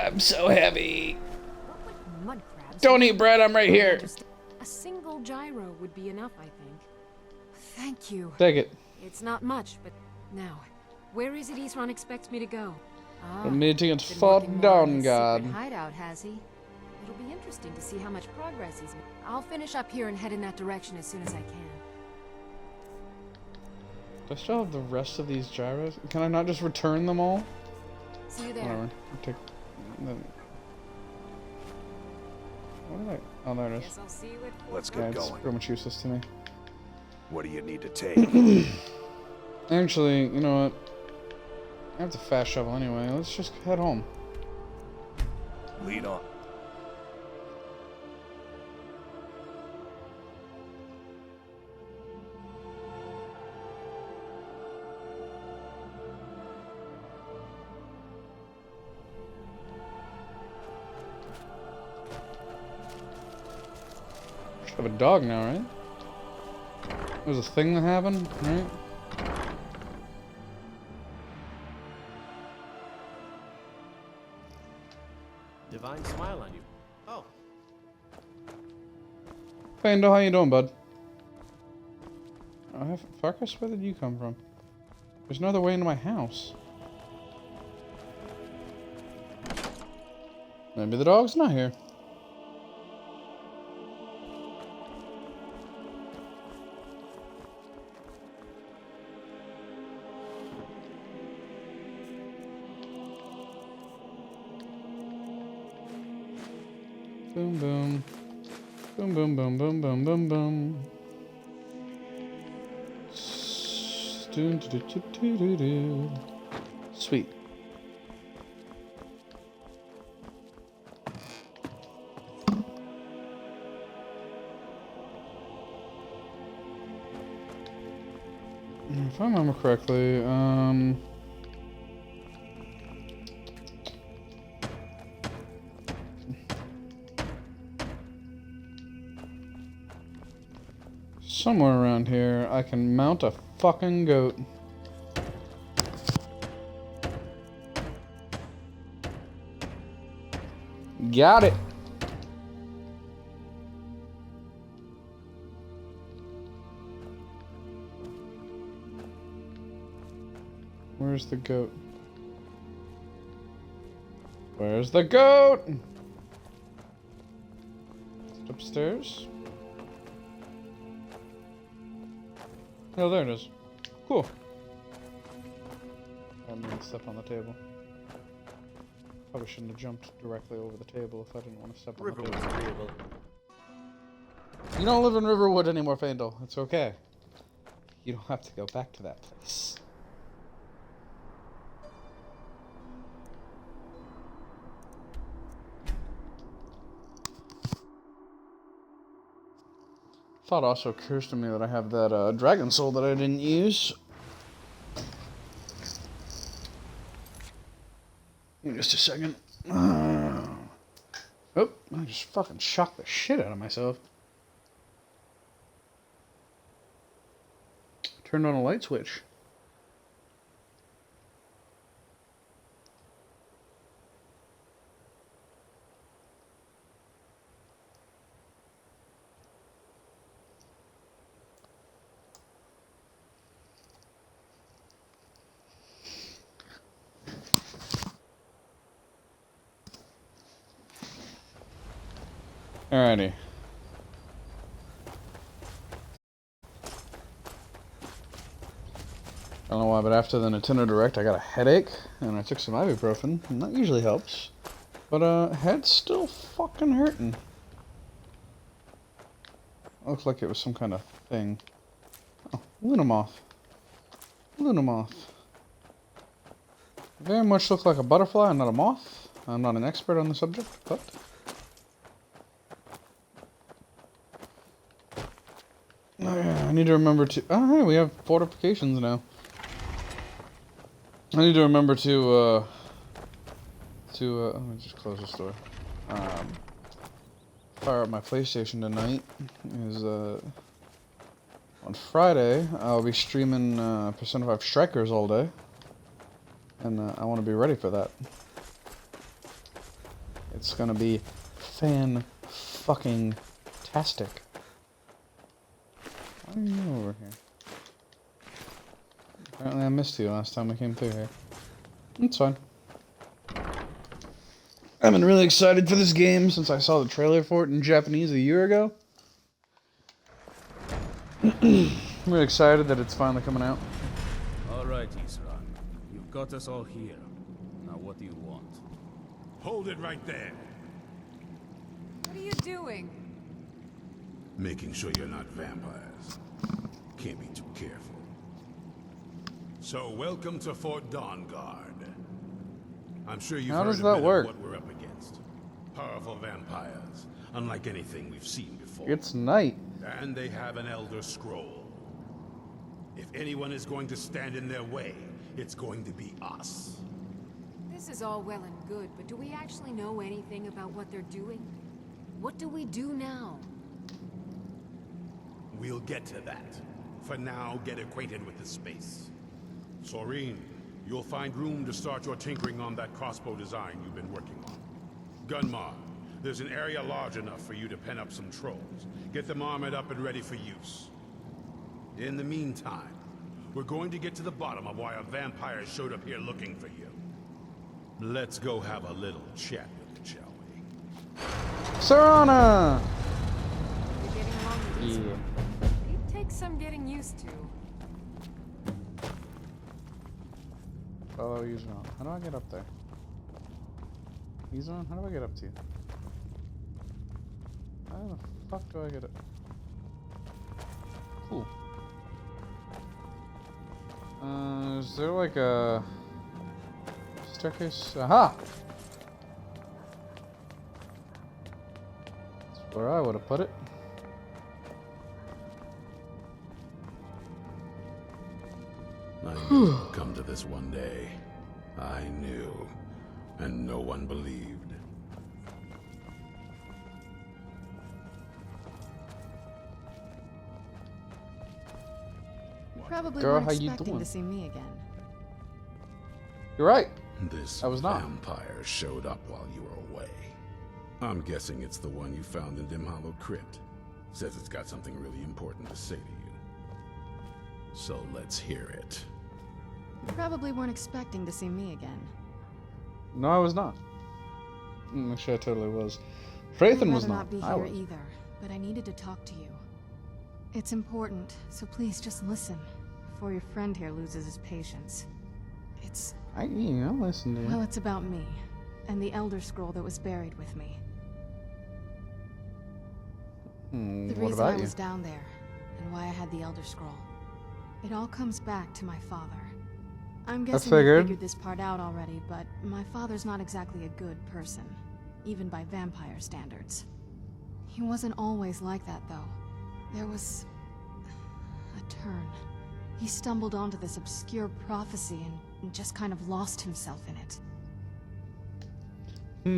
I'm so heavy. Mud crabs. Don't eat bread, I'm right here. A single gyro would be enough, I think. Thank you. Take it. It's not much, but now, where is it Isran expects me to go? The meeting has been fought working more down, on his God. secret hideout, has he? It'll be interesting to see how much progress he's made. I'll finish up here and head in that direction as soon as I can. Do I still have the rest of these gyros? Can I not just return them all? See you there. Whatever. I'll take what did I? Oh, there it is. Guess I'll see you at Let's Yeah, get it's going. pretty much useless to me. What do you need to take? Actually, you know what? I have the fast shovel anyway. Let's just head home. Lead on. Should have a dog now, right? There's a thing that happened, right? Divine smile on you. Oh. Fando, how you doing, bud? I have Farkas, where did you come from? There's no other way into my house. Maybe the dog's not here. Boom boom. Boom boom boom boom boom boom boom. Sweet. If I remember correctly, somewhere around here, I can mount a fucking goat. Got it. Where's the goat? Where's the goat? Is it upstairs? Oh, there it is. Cool. I didn't even step on the table. Probably shouldn't have jumped directly over the table if I didn't want to step on the table. Agreeable. You don't live in Riverwood anymore, Fandel. It's okay. You don't have to go back to that place. Thought also occurs to me that I have that dragon soul that I didn't use. Give me just a second. Oh, I just fucking shocked the shit out of myself. Turned on a light switch. Alrighty. I don't know why, but after the Nintendo Direct, I got a headache, and I took some ibuprofen, and that usually helps. But, head's still fucking hurting. Looks like it was some kind of thing. Oh, Lunamoth. Lunamoth. Very much look like a butterfly and not a moth. I'm not an expert on the subject, but... Oh yeah, I need to remember to... Oh, hey, we have fortifications now. I need to remember to, let me just close this door. Fire up my PlayStation tonight. On Friday, I'll be streaming Persona 5 Strikers all day. And I want to be ready for that. It's gonna be fan-fucking-tastic. Why are you over here? Apparently I missed you last time I came through here. It's fine. I've been really excited for this game since I saw the trailer for it in Japanese a year ago. I'm really excited that it's finally coming out. Alright, Isran. You've got us all here. Now what do you want? Hold it right there. What are you doing? Making sure you're not vampires. Can't be too careful. So, welcome to Fort Dawnguard. I'm sure you've How heard does a that bit work? of what we're up against. Powerful vampires, unlike anything we've seen before. It's night. And they have an Elder Scroll. If anyone is going to stand in their way, it's going to be us. This is all well and good, but do we actually know anything about what they're doing? What do we do now? We'll get to that. For now, get acquainted with the space. Soreen, you'll find room to start your tinkering on that crossbow design you've been working on. Gunmar, there's an area large enough for you to pen up some trolls. Get them armored up and ready for use. In the meantime, we're going to get to the bottom of why a vampire showed up here looking for you. Let's go have a little chat with it, shall we? Sarana! You're getting along with this Yeah. one. It takes some getting used to. Follow Isran. How do I get up there? Isran, how do I get up to you? How the fuck do I get up? Cool. Is there like a staircase? Aha! That's where I would have put it. I knew it'd come to this one day. I knew. And no one believed. You probably Girl, weren't how you expecting doing? to see me again. You're right. This I was not. vampire showed up while you were away. I'm guessing it's the one you found in Dim Hollow Crypt. Says it's got something really important to say to you. So let's hear it. You probably weren't expecting to see me again. No, I was not. Actually, I totally was. Prathan was I'd rather not. be I here was. either, but I needed to talk to you. It's important, so please just listen before your friend here loses his patience. It's I'll listen to you. well, it's about me and the Elder Scroll that was buried with me. The What reason I about you? was down there and why I had the Elder Scroll. It all comes back to my father. I'm guessing you figured. figured this part out already, but my father's not exactly a good person, even by vampire standards. He wasn't always like that, though. There was a turn. He stumbled onto this obscure prophecy and just kind of lost himself in it.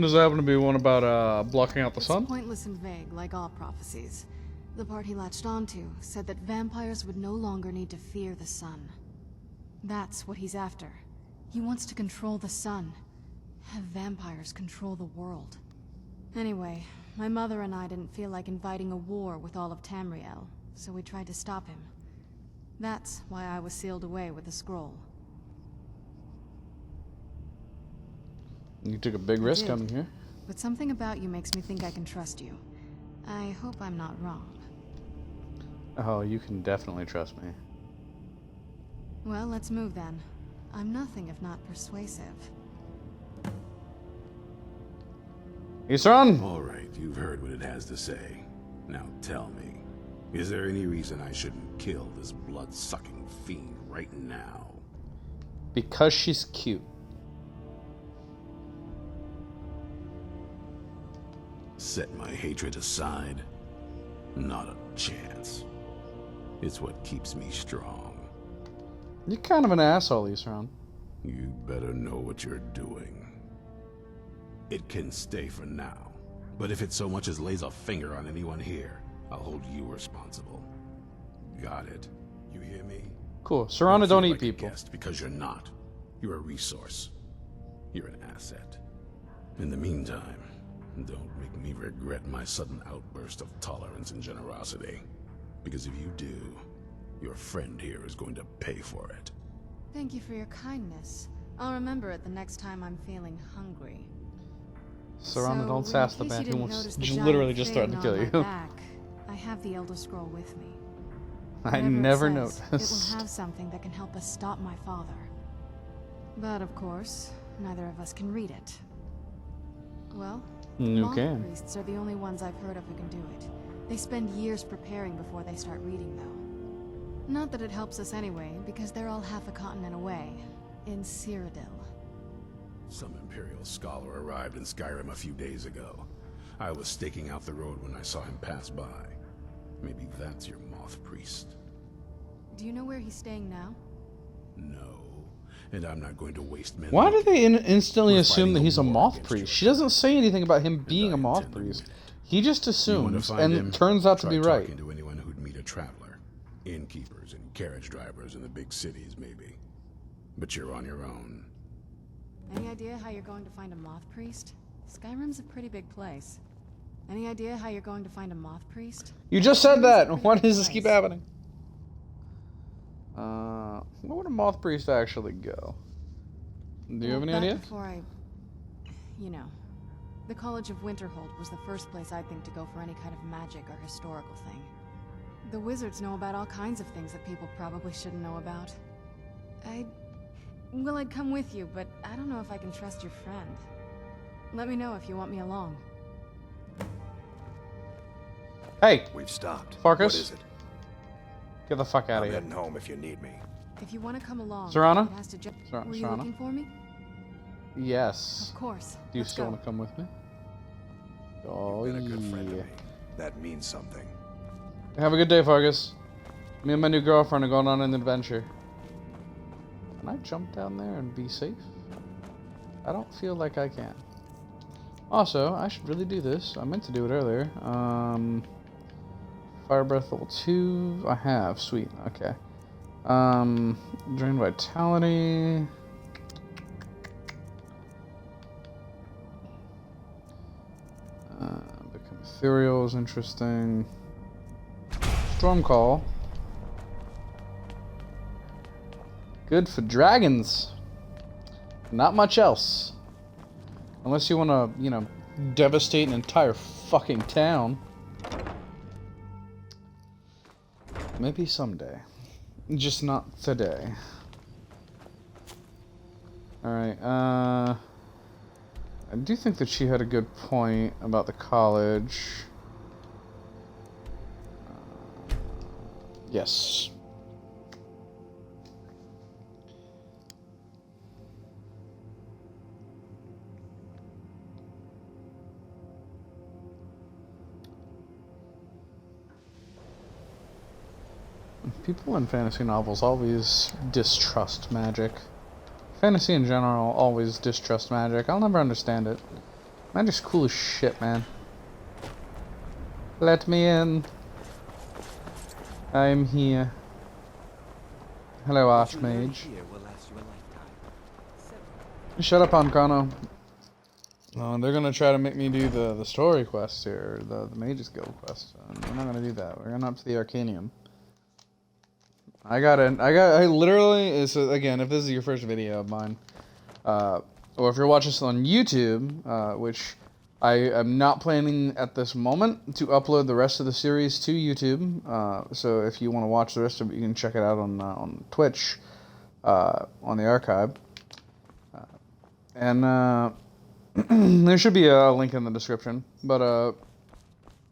Does that happen to be one about blocking out the It's sun? pointless and vague, like all prophecies. The part he latched onto said that vampires would no longer need to fear the sun. That's what he's after. He wants to control the sun. Have vampires control the world. Anyway, my mother and I didn't feel like inviting a war with all of Tamriel, so we tried to stop him. That's why I was sealed away with the scroll. You took a big risk did. coming here. But something about you makes me think I can trust you. I hope I'm not wrong. Oh, you can definitely trust me. Well, let's move then. I'm nothing if not persuasive. Isran! Alright, you've heard what it has to say. Now tell me, is there any reason I shouldn't kill this blood-sucking fiend right now? Because she's cute. Set my hatred aside? Not a chance. It's what keeps me strong. You're kind of an asshole, Isran. You better know what you're doing. It can stay for now, but if it so much as lays a finger on anyone here, I'll hold you responsible. Got it? You hear me? Cool. Serana don't eat like people. A guest because you're not. You're a resource. You're an asset. In the meantime, don't make me regret my sudden outburst of tolerance and generosity. Because if you do, your friend here is going to pay for it. Thank you for your kindness. I'll remember it the next time I'm feeling hungry. Serana, don't So, sass in the case man you who didn't wants notice the literally giant just thing threatened to kill on you. my back, I have the Elder Scroll with me. I Whatever it never says, noticed. It will have something that can help us stop my father. But of course, neither of us can read it. Well, You Moth can. Priests are the only ones I've heard of who can do it. They spend years preparing before they start reading, though. Not that it helps us anyway, because they're all half a continent away, in Cyrodiil. Some Imperial scholar arrived in Skyrim a few days ago. I was staking out the road when I saw him pass by. Maybe that's your Moth Priest. Do you know where he's staying now? No, and I'm not going to waste men. Why do they instantly We're assume fighting that a he's a war Moth against Priest? your She doesn't say anything about him being a Moth intend to Priest. win it. He just You want to assumes, find and him? it turns out to Try be right. talking to anyone who'd meet a traveler. Innkeepers and carriage drivers in the big cities, maybe. But you're on your own. Any idea how you're going to find a Moth Priest? Skyrim's a pretty big place. Any idea how you're going to find a Moth Priest? You just said that! Why does this keep happening? Where would a Moth Priest actually go? Do you have any Back idea? Before I... You know. The College of Winterhold was the first place I'd think to go for any kind of magic or historical thing. The wizards know about all kinds of things that people probably shouldn't know about. Well, I'd come with you, but I don't know if I can trust your friend. Let me know if you want me along. Hey! We've stopped. Farkas? What is it? Get the fuck out I'm of here. heading home if you need me. If you want to come along, Serana? it has to Were you Serana? looking for me? Yes. Of course. Do you Let's still go. want to come with me? Oh, You've been a good friend to yeah. me. That means something. Have a good day, Fargus. Me and my new girlfriend are going on an adventure. Can I jump down there and be safe? I don't feel like I can. Also, I should really do this. I meant to do it earlier. Fire Breath level 2. I have. Sweet. Okay. Drain Vitality. Become Ethereal is interesting. Storm Call. Good for dragons. Not much else. Unless you want to, you know, devastate an entire fucking town. Maybe someday. Just not today. Alright, I do think that she had a good point about the college. Yes. People in fantasy novels always distrust magic. Fantasy in general always distrust magic. I'll never understand it. Magic's cool as shit, man. Let me in. I'm here. Hello, Archmage. Shut up, Ancano. They're gonna try to make me do the story quest here, the Mages Guild quest. We're not gonna do that. We're going up to the Arcanium. I literally, is again, if this is your first video of mine, or if you're watching this on YouTube, which I am not planning at this moment to upload the rest of the series to YouTube, so if you want to watch the rest of it, you can check it out on Twitch. on the archive. And there should be a link in the description. But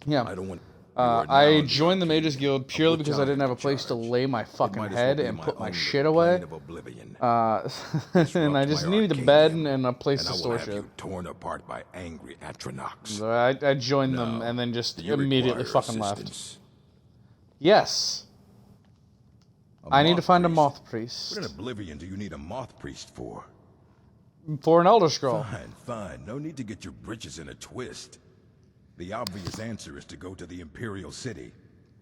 yeah. I don't want. I joined the Mages Guild purely because I didn't have a place to lay my fucking head and put my shit away. And I just needed a bed and a place to store shit. Torn apart by angry Atronachs. So I joined them and then just immediately fucking left. Yes. I need to find a Moth Priest. What in Oblivion do you need a Moth Priest for? For an Elder Scroll. Fine. No need to get your britches in a twist. The obvious answer is to go to the Imperial City.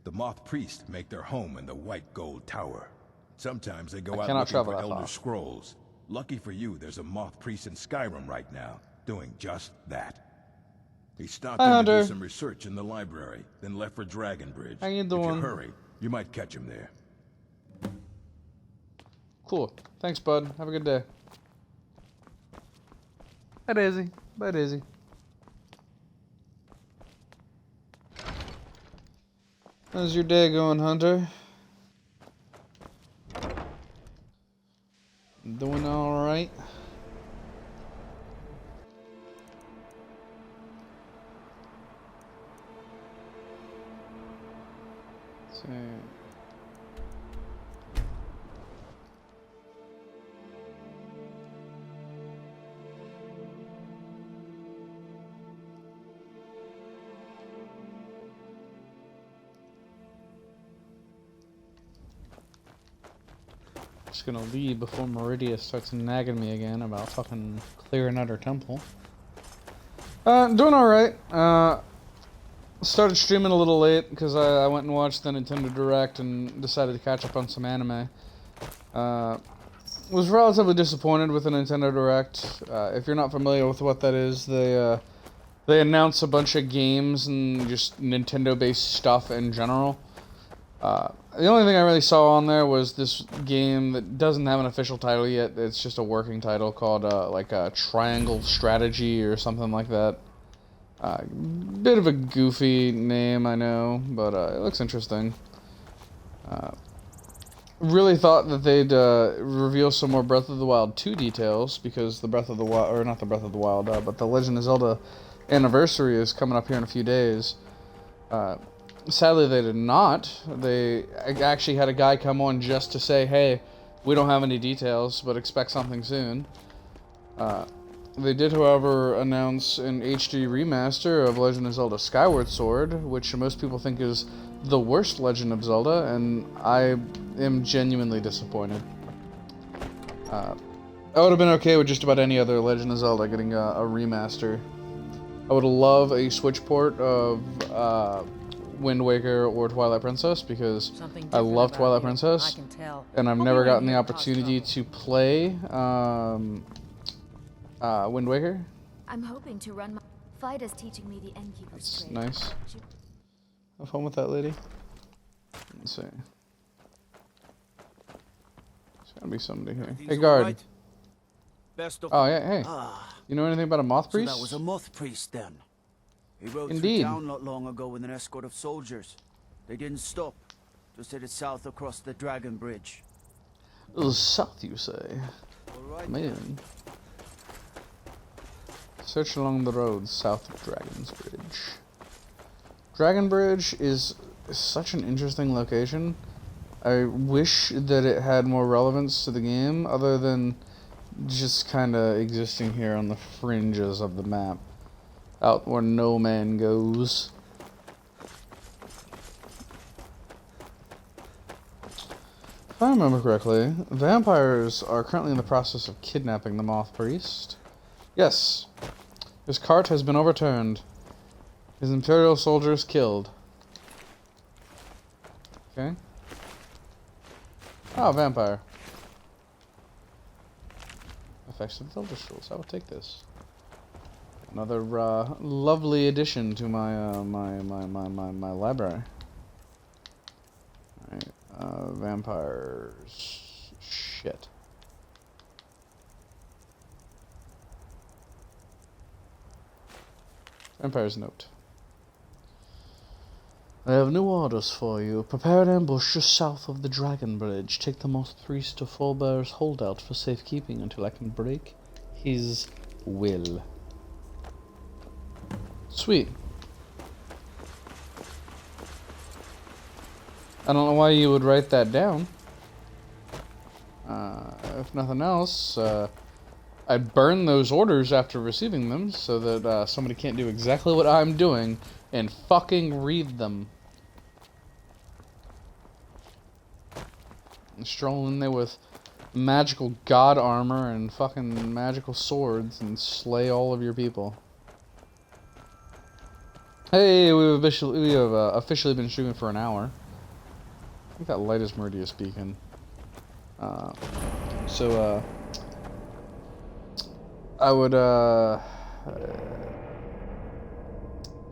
The Moth Priest make their home in the White Gold Tower. Sometimes they go out looking for Elder Scrolls. Lucky for you, there's a Moth Priest in Skyrim right now, doing just that. He stopped in to do some research in the library, then left for Dragonbridge. I need the one. If you hurry, you might catch him there. Cool. Thanks, bud. Have a good day. Bye, Daisy. Bye, Daisy. How's your day going, Hunter? Doing all right? Let's see. Just gonna leave before Meridia starts nagging me again about fucking clearing out her temple. Doing alright. Started streaming a little late because I went and watched the Nintendo Direct and decided to catch up on some anime. Was relatively disappointed with the Nintendo Direct. If you're not familiar with what that is, they announce a bunch of games and just Nintendo-based stuff in general. The only thing I really saw on there was this game that doesn't have an official title yet. It's just a working title called like a Triangle Strategy or something like that. Bit of a goofy name, I know, but it looks interesting. Really thought that they'd reveal some more Breath of the Wild 2 details because the Breath of the Wild, or not the Breath of the Wild, but the Legend of Zelda Anniversary is coming up here in a few days. Sadly, they did not. They actually had a guy come on just to say, hey, we don't have any details, but expect something soon. They did, however, announce an HD remaster of Legend of Zelda Skyward Sword, which most people think is the worst Legend of Zelda, and I am genuinely disappointed. I would have been okay with just about any other Legend of Zelda getting a remaster. I would love a Switch port of Wind Waker or Twilight Princess because I love Twilight Princess, and I've never gotten the opportunity to play Wind Waker. I'm hoping to run my Fida's teaching me the Innkeeper's trade. Nice. Have fun with that, lady. Let's see. There's gotta be somebody here. Hey, guard. Oh, yeah, hey. You know anything about a Moth Priest? So that was a Moth Priest then. He rode Indeed. through town not long ago with an escort of soldiers. They didn't stop. Just headed south across the Dragon Bridge. South, you say? Right. Man. Search along the road south of Dragon's Bridge. Dragon Bridge is such an interesting location. I wish that it had more relevance to the game other than just kind of existing here on the fringes of the map. Out where no man goes. If I remember correctly, vampires are currently in the process of kidnapping the Moth Priest. Yes. His cart has been overturned. His Imperial soldiers killed. Okay. Oh, vampire. Effects of the Elder Scrolls. I will take this. Another lovely addition to my my library. Alright, vampires. Shit. Vampire's note. I have new orders for you. Prepare an ambush just south of the Dragon Bridge. Take the Moth Priest to Fulbear's holdout for safekeeping until I can break his will. Sweet. I don't know why you would write that down. If nothing else, I'd burn those orders after receiving them so that somebody can't do exactly what I'm doing and fucking read them. And stroll in there with magical god armor and fucking magical swords and slay all of your people. Hey, we have officially been streaming for an hour. I think that light is Meridius Beacon. I would, I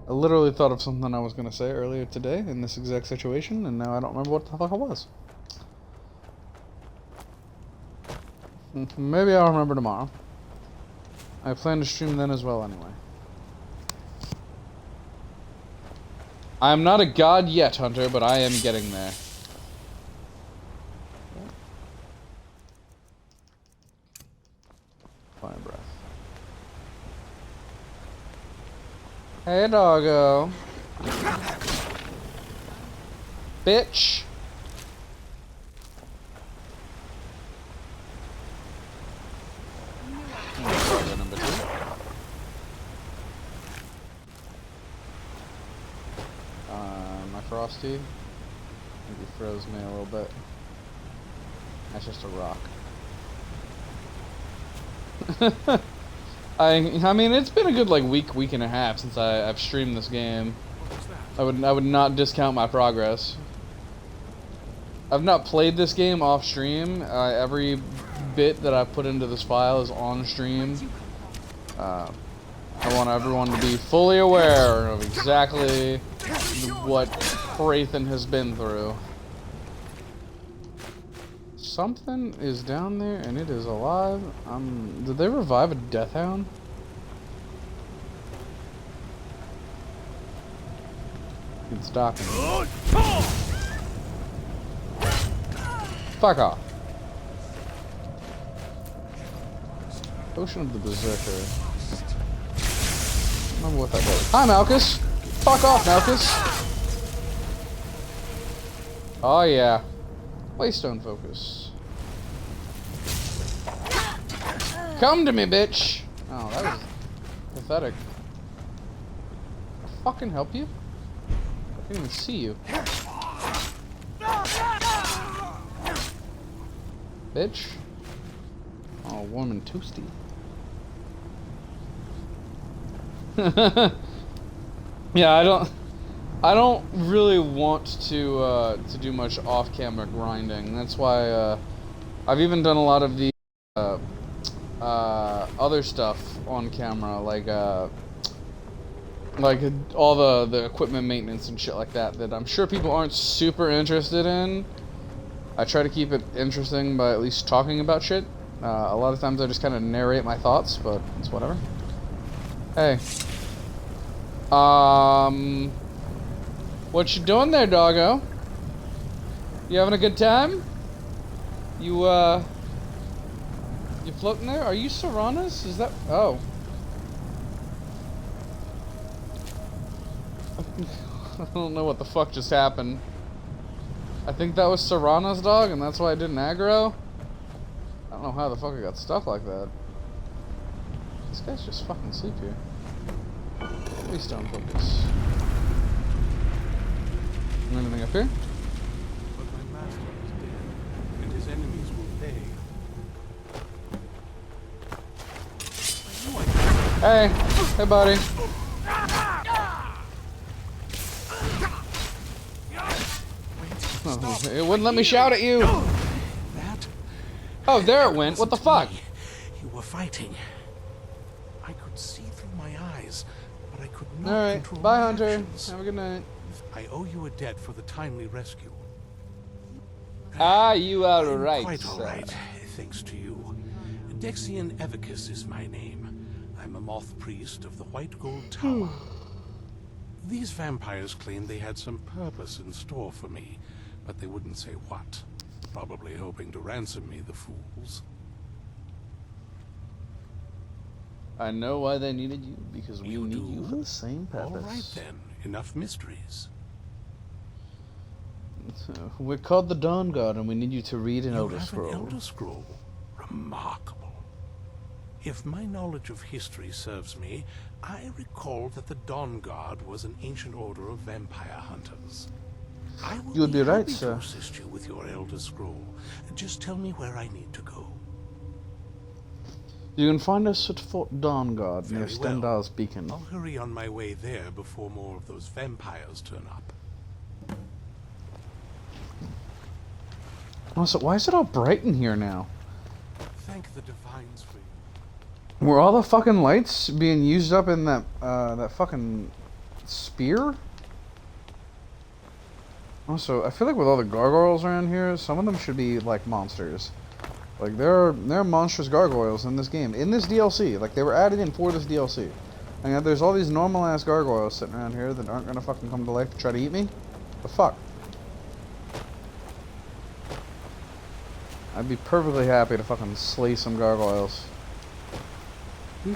literally thought of something I was going to say earlier today in this exact situation, and now I don't remember what the fuck it was. Maybe I'll remember tomorrow. I plan to stream then as well anyway. I am not a god yet, Hunter, but I am getting there. Fire breath. Hey, doggo. Bitch. Number 2. My Frosty. Maybe froze me a little bit. That's just a rock. I mean, it's been a good like week and a half since I've streamed this game. I would not discount my progress. I've not played this game off stream. Every bit that I put into this file is on stream. I want everyone to be fully aware of exactly what Prathan has been through. Something is down there and it is alive. Did they revive a Death Hound? It's docking. Fuck off. Ocean of the Berserker. Remember what that was. Hi, Malchus! Fuck off, Malchus! Oh, yeah. Waystone focus. Come to me, bitch! Oh, that was pathetic. I'll fucking help you? I can't even see you. Bitch. Oh, warm and toasty. Yeah, I don't really want to do much off-camera grinding. That's why I've even done a lot of the other stuff on camera, like all the equipment maintenance and shit like that I'm sure people aren't super interested in. I try to keep it interesting by at least talking about shit. A lot of times I just kind of narrate my thoughts, but it's whatever. Hey. What you doing there, doggo? You having a good time? You floating there? Are you Serranas? Is that... Oh. I don't know what the fuck just happened. I think that was Serrana's dog, and that's why I didn't aggro. I don't know how the fuck I got stuck like that. This guy's just fucking asleep here. Please don't focus. Anything up here? But my master is dead, and his enemies will pay. Hey! Hey, buddy. Oh, it wouldn't let me shout at you! That? Oh, there it went. What the fuck? You were fighting. I could see through my eyes, but I could not Alright, control bye, my Hunter. actions. Have a good night. I owe you a debt for the timely rescue. Ah, you are right, Quite sir. all right, thanks to you. Dexian Evicus is my name. I'm a Moth Priest of the White Gold Tower. These vampires claimed they had some purpose in store for me, but they wouldn't say what. Probably hoping to ransom me, the fools. I know why they needed you, because we need you for the same purpose. All right then, enough mysteries. We're called the Dawn Guard, and we need you to read an Elder Scroll. An Elder Scroll? Remarkable. If my knowledge of history serves me, I recall that the Dawn Guard was an ancient order of vampire hunters. I will You would be right, happy sir. to assist you with your Elder Scroll. Just tell me where I need to go. You can find us at Fort Dawn Guard near Very well. Stendar's Beacon. I'll hurry on my way there before more of those vampires turn up. Also, why is it all bright in here now? Thank the Divines for you. Were all the fucking lights being used up in that that fucking spear? Also, I feel like with all the gargoyles around here, some of them should be like monsters. Like there are monstrous gargoyles in this game, in this DLC. Like they were added in for this DLC. And yet there's all these normal ass gargoyles sitting around here that aren't gonna fucking come to life to try to eat me. The fuck? I'd be perfectly happy to fucking slay some gargoyles. I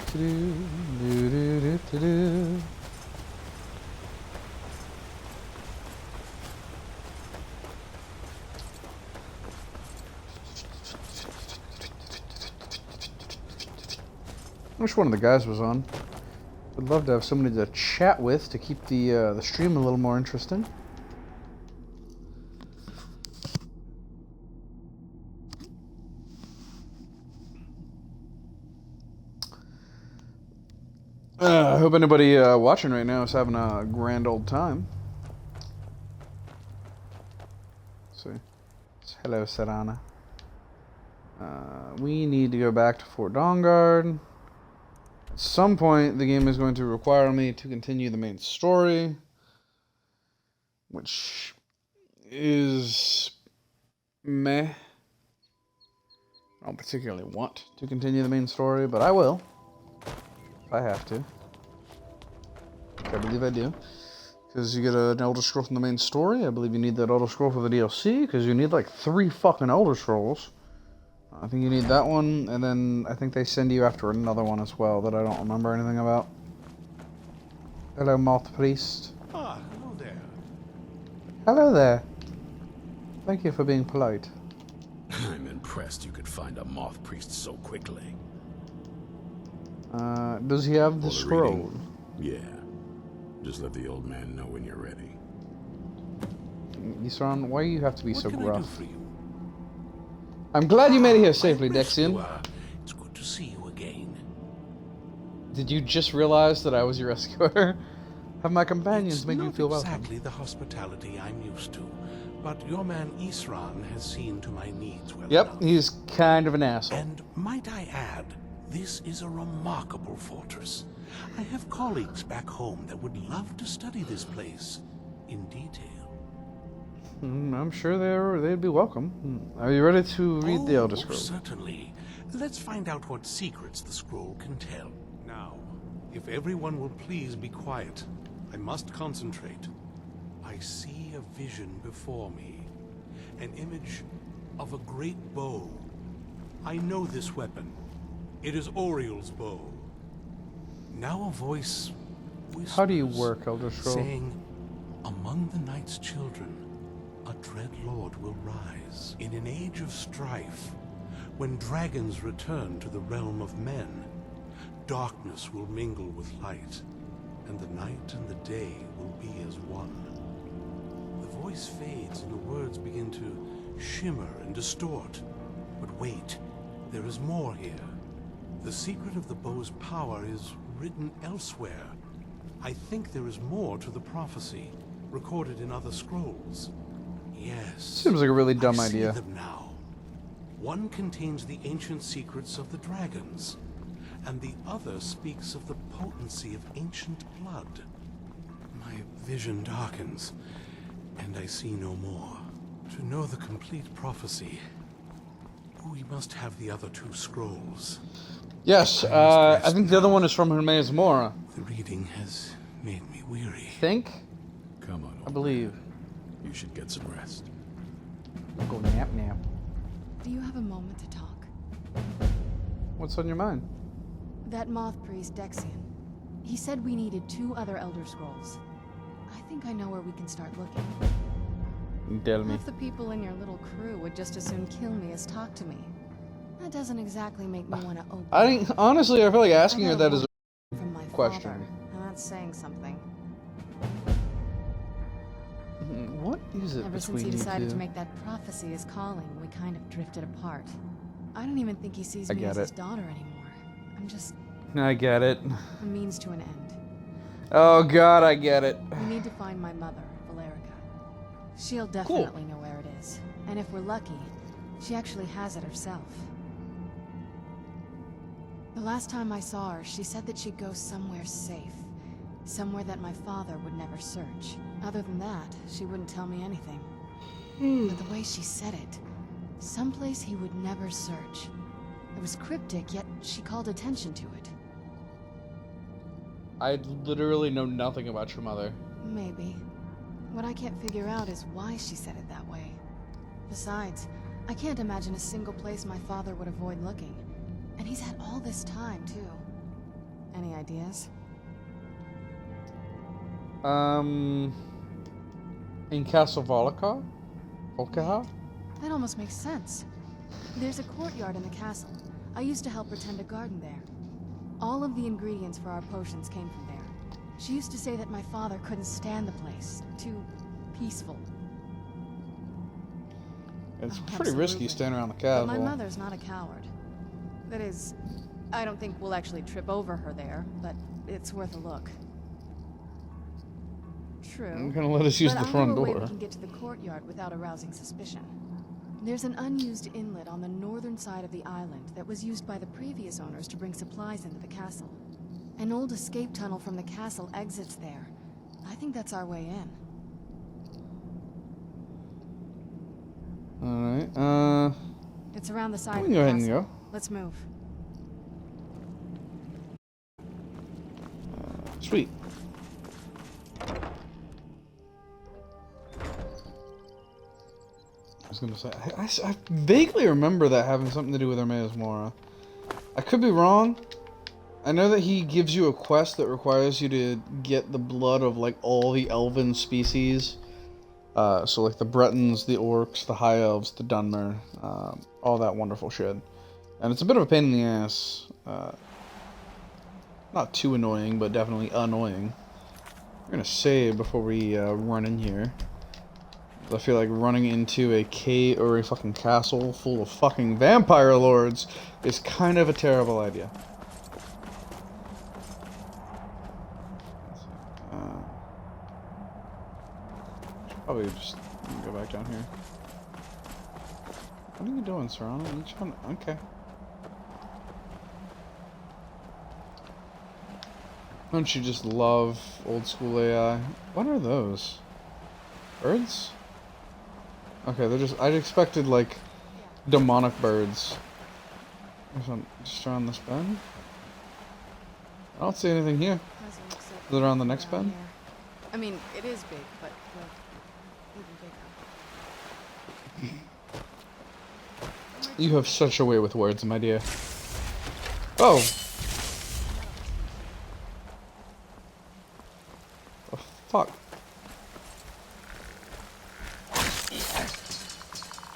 wish one of the guys was on. Would love to have somebody to chat with to keep the stream a little more interesting. I hope anybody watching right now is having a grand old time. Let's see. Hello, Serana. We need to go back to Fort Dawn Guard. At some point, the game is going to require me to continue the main story, which is meh. I don't particularly want to continue the main story, but I will. If I have to. I believe I do. Because you get an Elder Scroll from the main story. I believe you need that Elder Scroll for the DLC, because you need like 3 fucking Elder Scrolls. I think you need that one, and then I think they send you after another one as well that I don't remember anything about. Hello, Moth Priest. Ah, hello there. Hello there. Thank you for being polite. I'm impressed you could find a Moth Priest so quickly. Does he have the All scroll? reading? Yeah. Just let the old man know when you're ready. Isran, why do you have to be so What can I gruff? do for you? I'm glad you made it here safely, Dexian. It's good to see you again. Did you just realize that I was your rescuer? Have my companions made you feel welcome? Exactly the hospitality I'm used to, but your man Isran has seen to my needs well Yep, enough. he's kind of an asshole. And might I add, this is a remarkable fortress. I have colleagues back home that would love to study this place in detail. I'm sure they'd be welcome. Are you ready to read the Elder Scroll? Certainly. Let's find out what secrets the scroll can tell. Now, if everyone will please be quiet, I must concentrate. I see a vision before me. An image of a great bow. I know this weapon. It is Oriel's bow. Now a voice whispers, How do you work, Elder Scroll? saying, among the night's children, a dread lord will rise. In an age of strife, when dragons return to the realm of men, darkness will mingle with light, and the night and the day will be as one. The voice fades and the words begin to shimmer and distort. But wait, there is more here. The secret of the bow's power is written elsewhere. I think there is more to the prophecy, recorded in other scrolls. Yes. Seems like a really dumb I see idea. them now. One contains the ancient secrets of the dragons, and the other speaks of the potency of ancient blood. My vision darkens, and I see no more. To know the complete prophecy, we must have the other 2 scrolls. Yes, I think the other one is from Hermes Mora. The reading has made me weary. Think? Come on, I believe. You should get some rest. Go nap. Do you have a moment to talk? What's on your mind? That Moth Priest, Dexian. He said we needed 2 other Elder Scrolls. I think I know where we can start looking. Tell me. Half the people in your little crew would just as soon kill me as talk to me. That doesn't exactly make me want to open. Honestly, I feel like asking her that is from my question. father, and that's saying something. What is it Ever since between he you decided two? to make that prophecy his calling, we kind of drifted apart. I don't even think he sees I me get as his it. daughter anymore. I'm just I get it. a means to an end. Oh god, I get it. We need to find my mother, Valerica. She'll definitely know where it is. And if we're lucky, she actually has it herself. The last time I saw her, she said that she'd go somewhere safe. Somewhere that my father would never search. Other than that, she wouldn't tell me anything. But the way she said it, someplace he would never search. It was cryptic, yet she called attention to it. I literally know nothing about your mother. Maybe. What I can't figure out is why she said it that way. Besides, I can't imagine a single place my father would avoid looking. And he's had all this time, too. Any ideas? In Castle Volca? Volcaha? That almost makes sense. There's a courtyard in the castle. I used to help her tend a garden there. All of the ingredients for our potions came from there. She used to say that my father couldn't stand the place. Too peaceful. It's Oh, pretty risky absolutely. staying around the But castle. my mother's not a coward. That is, I don't think we'll actually trip over her there, but it's worth a look. True. I'm gonna let us use but the I front know a way door. we can get to the courtyard without arousing suspicion. There's an unused inlet on the northern side of the island that was used by the previous owners to bring supplies into the castle. An old escape tunnel from the castle exits there. I think that's our way in. Alright, It's around the side we of can the go castle. ahead and go. Let's move. Sweet. I was gonna say, I vaguely remember that having something to do with Hermaeus Mora. I could be wrong. I know that he gives you a quest that requires you to get the blood of like all the elven species. So like the Bretons, the Orcs, the High Elves, the Dunmer, all that wonderful shit. And it's a bit of a pain in the ass. Not too annoying, but definitely annoying. We're gonna save before we run in here. I feel like running into a cave or a fucking castle full of fucking vampire lords is kind of a terrible idea. Should probably just go back down here. What are you doing, Serrano? Each one? Okay. Don't you just love old school AI? What are those? Birds? Okay, they're just... I expected, like, demonic birds. There's one just around this bend? I don't see anything here. Is it around the next bend? I mean, it is big, but even bigger. You have such a way with words, my dear. Oh! The fuck?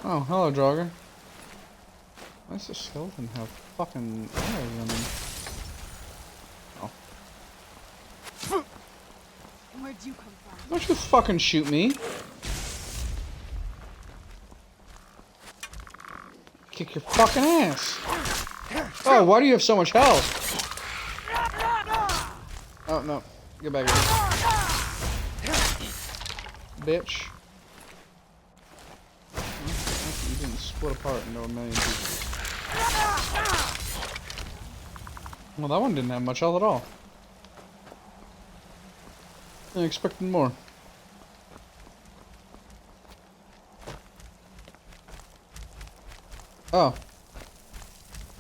Oh, hello, Jogger. Why does the skeleton have fucking arrows in him? Oh. Where'd you come from? Don't you fucking shoot me! Kick your fucking ass! Oh, why do you have so much health? Oh, no. Get back here. Bitch. You didn't split apart into a million pieces. Well, that one didn't have much health at all. I expected more. Oh.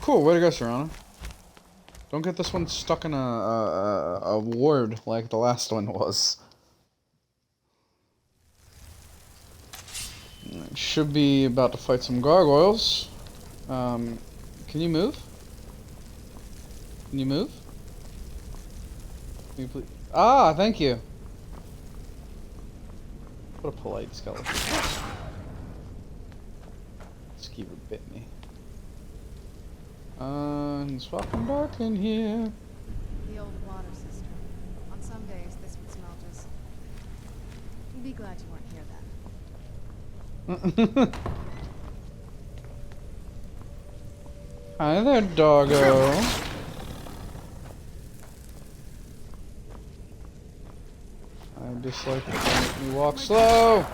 Cool, way to go, Serrano. Don't get this one stuck in a ward like the last one was. Should be about to fight some gargoyles. Can you move? Can you move? Can you please? Ah, thank you. What a polite skeleton. Skeever bit me. It's fucking dark in here. The old water system. On some days, this would smell just... You'd be glad you weren't here then. Hi there, doggo. I dislike it when you make me walk slow.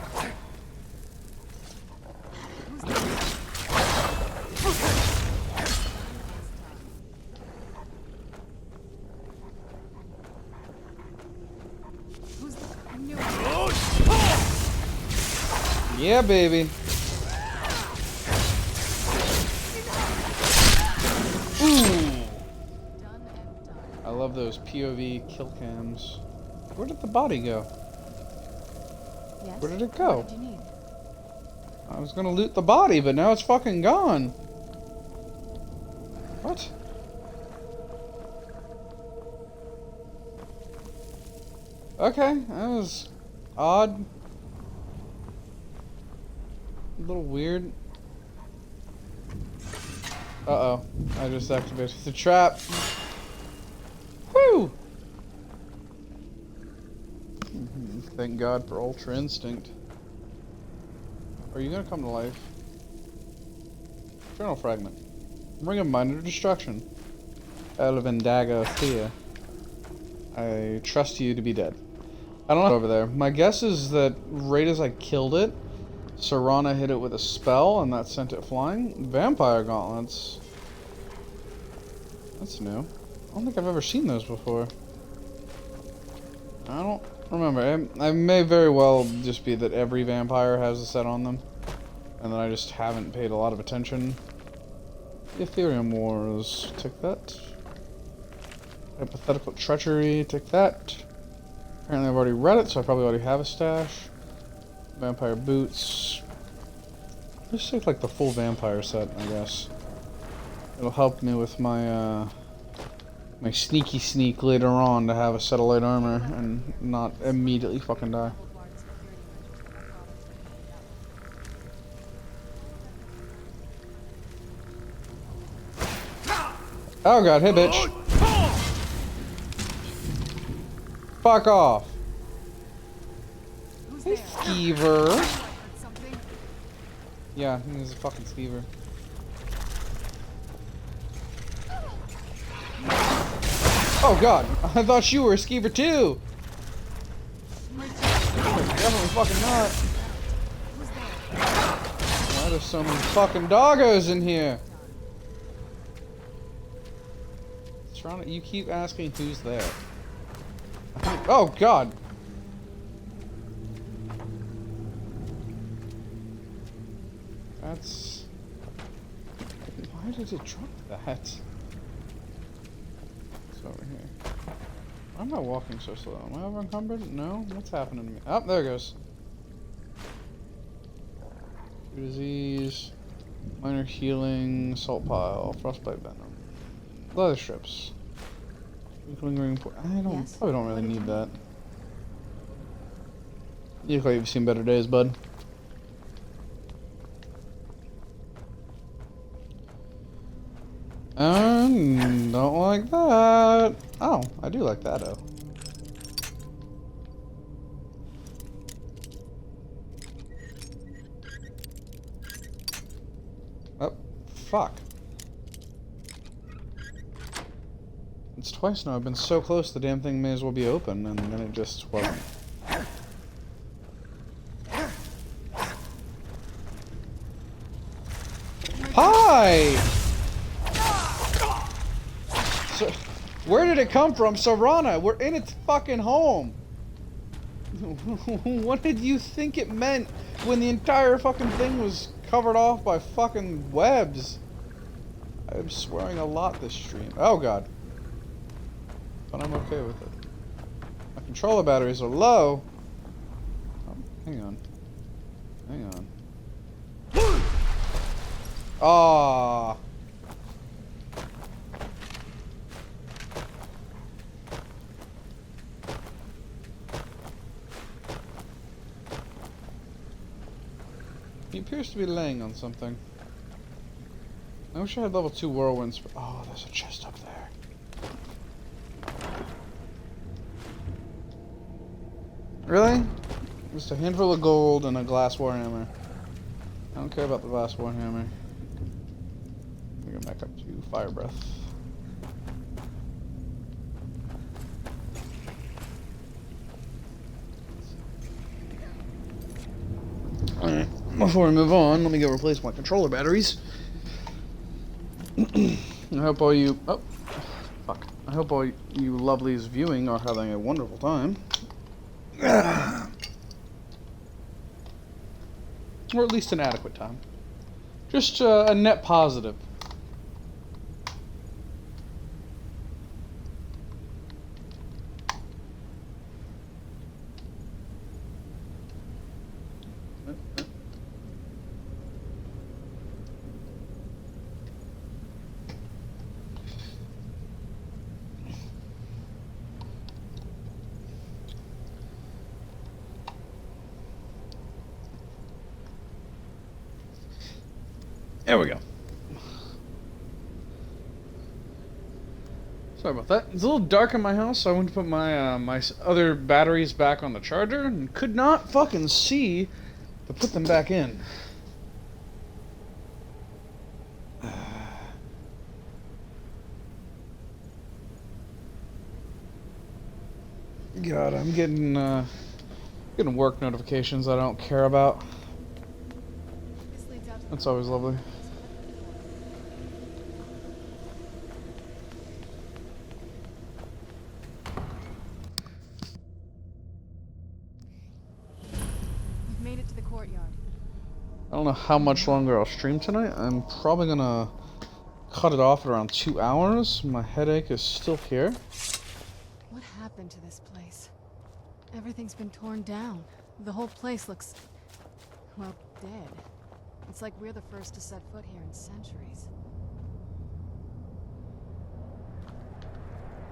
Yeah, baby. Ooh. I love those POV kill cams. Where did the body go? Yes? Where did it go? What did you need? I was gonna loot the body, but now it's fucking gone. What? Okay, that was odd. A little weird. Uh-oh. I just activated the trap. Whew! Thank God for Ultra Instinct. Are you gonna come to life? Journal fragment. Ring of minor destruction. Elven dagger fear. I trust you to be dead. I don't know over there. My guess is that right as I killed it, Serana hit it with a spell and that sent it flying. Vampire gauntlets. That's new. I don't think I've ever seen those before. I don't remember. I may very well just be that every vampire has a set on them. And then I just haven't paid a lot of attention. The Ethereum Wars. Take that. Hypothetical treachery. Take that. Apparently I've already read it, so I probably already have a stash. Vampire boots. Just take like the full vampire set, I guess. It'll help me with my my sneaky sneak later on to have a set of light armor and not immediately fucking die. Oh god, hey bitch. Fuck off. Hey Skeever. Yeah, he's a fucking Skeever. Oh god, I thought you were a Skeever too! Definitely fucking not. Why are there so many fucking doggos in here? You keep asking who's there. Oh god! That's... Why did it drop that? It's over here. Why am I walking so slow? Am I over encumbered? No? What's happening to me? Oh, there it goes. Disease. Minor healing. Salt pile. Frostbite venom. Leather strips. Lingering probably don't really need that. You look like you've seen better days, bud. Don't like that. Oh, I do like that, though. Oh, fuck. It's twice now. I've been so close, the damn thing may as well be open, and then it just wasn't. Hi! So, where did it come from? Serana, we're in its fucking home! What did you think it meant when the entire fucking thing was covered off by fucking webs? I'm swearing a lot this stream. Oh god. but I'm okay with it. My controller batteries are low. Oh, hang on. Hang on. Ah. He appears to be laying on something. I wish I had level 2 whirlwinds. But oh, there's a chest up there. Really? Just a handful of gold and a glass warhammer. I don't care about the glass warhammer. We're going back up to fire breath. Alright, before we move on, let me go replace my controller batteries. I hope all you... Oh, fuck. I hope all you lovelies viewing are having a wonderful time. Or at least an adequate time. Just a net positive. There we go. Sorry about that. It's a little dark in my house, so I went to put my my other batteries back on the charger and could not fucking see to put them back in. God, I'm getting work notifications I don't care about. That's always lovely. You've made it to the courtyard. I don't know how much longer I'll stream tonight. I'm probably gonna cut it off at around 2 hours. My headache is still here. What happened to this place? Everything's been torn down. The whole place looks, well, dead. It's like we're the first to set foot here in centuries.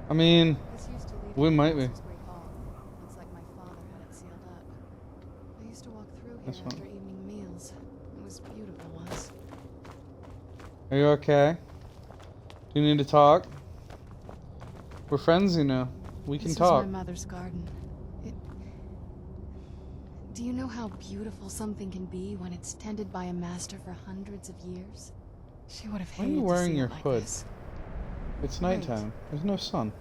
I mean, This used to lead we to might be. Great Hall. Looks like my father had it sealed up. I used to walk through here That's after fine. evening meals. It was beautiful once. Are you okay? Do you need to talk? We're friends, you know. We can This talk. was my mother's garden. Do you know how beautiful something can be when it's tended by a master for hundreds of years? She would have Why are hated you to wearing see your it like hood? this. It's nighttime. There's no sun.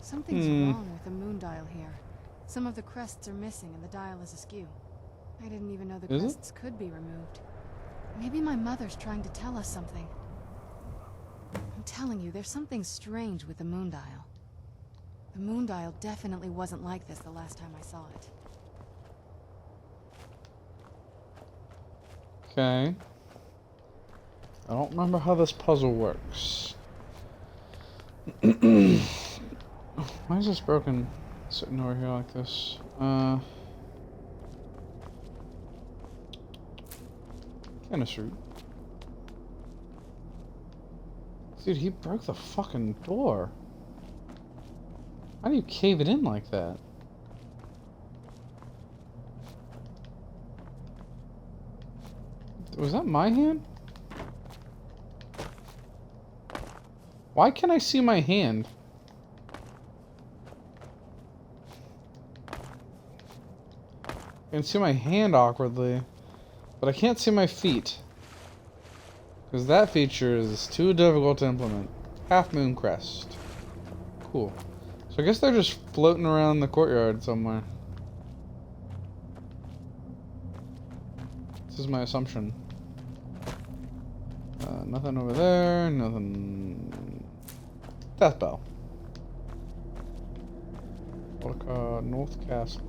Something's wrong with the moon dial here. Some of the crests are missing and the dial is askew. I didn't even know the Is it? crests could be removed. Maybe my mother's trying to tell us something. I'm telling you, there's something strange with the moon dial. The moon dial definitely wasn't like this the last time I saw it. Okay. I don't remember how this puzzle works. Why is this broken sitting over here like this? Canister. Dude, he broke the fucking door. How do you cave it in like that? Was that my hand? Why can't I see my hand? I can see my hand awkwardly, but I can't see my feet. Because that feature is too difficult to implement. Half moon crest. Cool. So I guess they're just floating around the courtyard somewhere. This is my assumption. Nothing over there, nothing Death Bell. North Castle.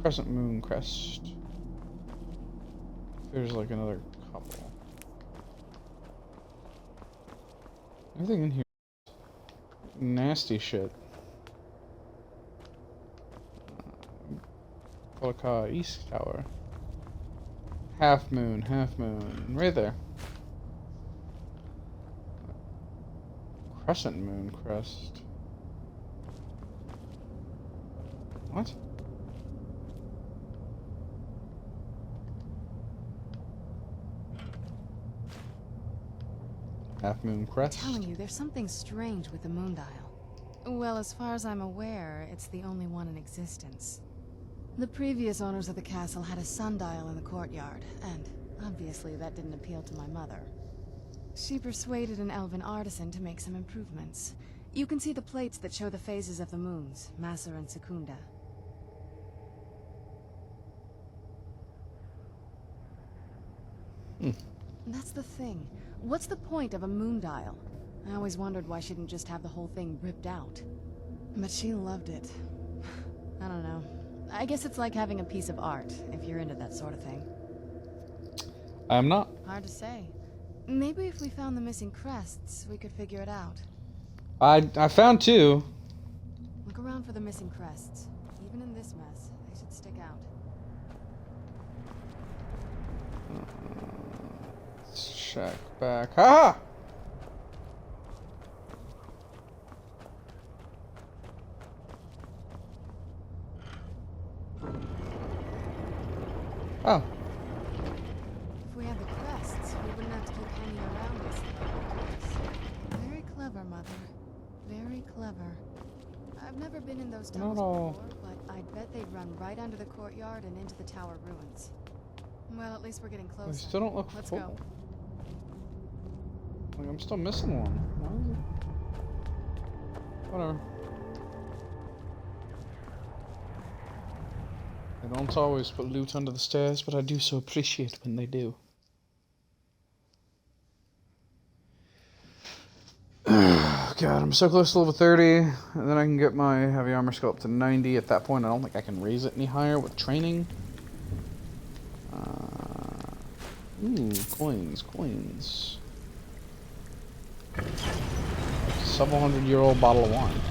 Crescent Moon Crest. There's like another couple. Everything in here. Nasty shit. East Tower. Half Moon. Right there. Crescent Moon Crest. What? Half Moon Crest. I'm telling you, there's something strange with the moon dial. Well, as far as I'm aware, it's the only one in existence. The previous owners of the castle had a sundial in the courtyard, and obviously that didn't appeal to my mother. She persuaded an elven artisan to make some improvements. You can see the plates that show the phases of the moons, Maser and Secunda. That's the thing. What's the point of a moon dial? I always wondered why she didn't just have the whole thing ripped out. But she loved it. I don't know. I guess it's like having a piece of art, if you're into that sort of thing. I'm not. Hard to say. Maybe if we found the missing crests, we could figure it out. I found two. Look around for the missing crests. Even in this mess, they should stick out. Let's check back. Ha! Oh. If we had the crests, we wouldn't have to keep hanging around this place. Very clever, Mother. Very clever. I've never been in those tunnels before, but I'd bet they'd run right under the courtyard and into the tower ruins. Well, at least we're getting closer. They still don't look Let's full. go. Like, I'm still missing one. Why is it? Whatever. I don't always put loot under the stairs, but I do so appreciate when they do. God, I'm so close to level 30, and then I can get my heavy armor skill up to 90. At that point, I don't think I can raise it any higher with training. Ooh, coins. Several 100-year-old bottle of wine.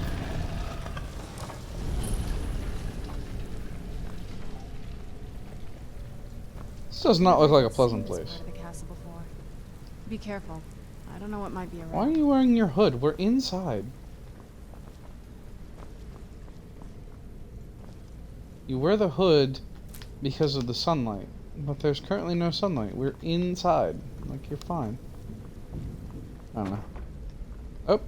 This does not look like a pleasant place. The castle before. Be careful. I don't know what might be around. Why are you wearing your hood? We're inside. You wear the hood because of the sunlight, but there's currently no sunlight. We're inside. Like, you're fine. I don't know. Oh.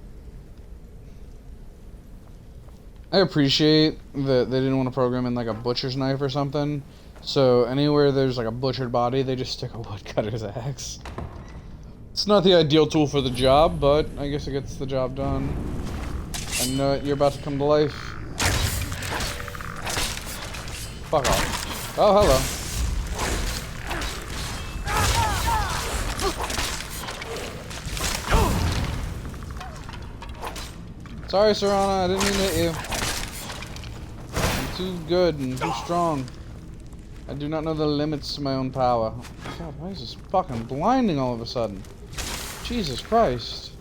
I appreciate that they didn't want to program in like a butcher's knife or something. So anywhere there's like a butchered body, they just stick a woodcutter's axe. It's not the ideal tool for the job, but I guess it gets the job done. I know you're about to come to life. Fuck off. Oh, hello. Sorry, Serana, I didn't mean to hit you. I'm too good and too strong. I do not know the limits to my own power. God, why is this fucking blinding all of a sudden? Jesus Christ.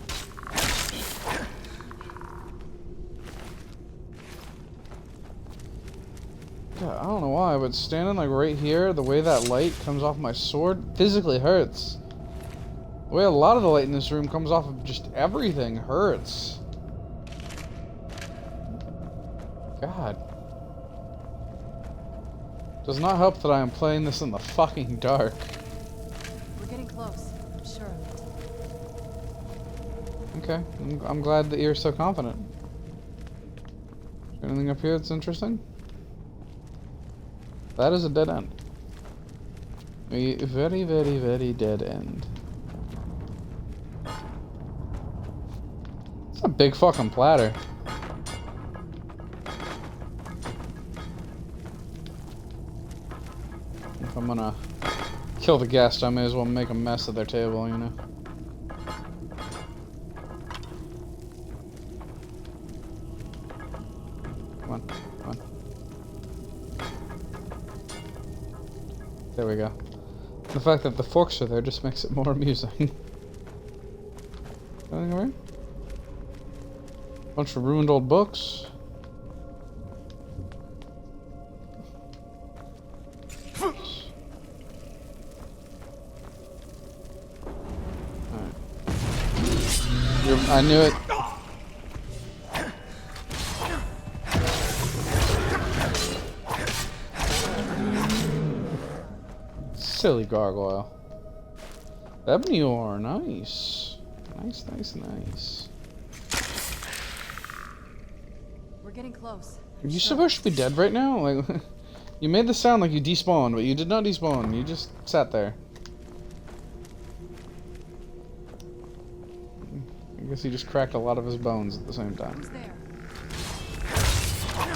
God, I don't know why, but standing like right here, the way that light comes off my sword physically hurts. The way a lot of the light in this room comes off of just everything hurts. God. Does not help that I am playing this in the fucking dark. We're getting close. I'm sure of it. Okay, I'm glad that you're so confident. Anything up here that's interesting? That is a dead end. A very, very, very dead end. It's a big fucking platter. If I'm gonna kill the guest, I may as well make a mess of their table, you know? on, come on. There we go. The fact that the forks are there just makes it more amusing. Anything over here? Bunch of ruined old books. Alright. I knew it. Silly gargoyle. Ebony ore, nice. Nice, nice, nice. We're getting close. Are you supposed to be dead right now? Like, you made the sound like you despawned, but you did not despawn. You just sat there. I guess he just cracked a lot of his bones at the same time. Who's there?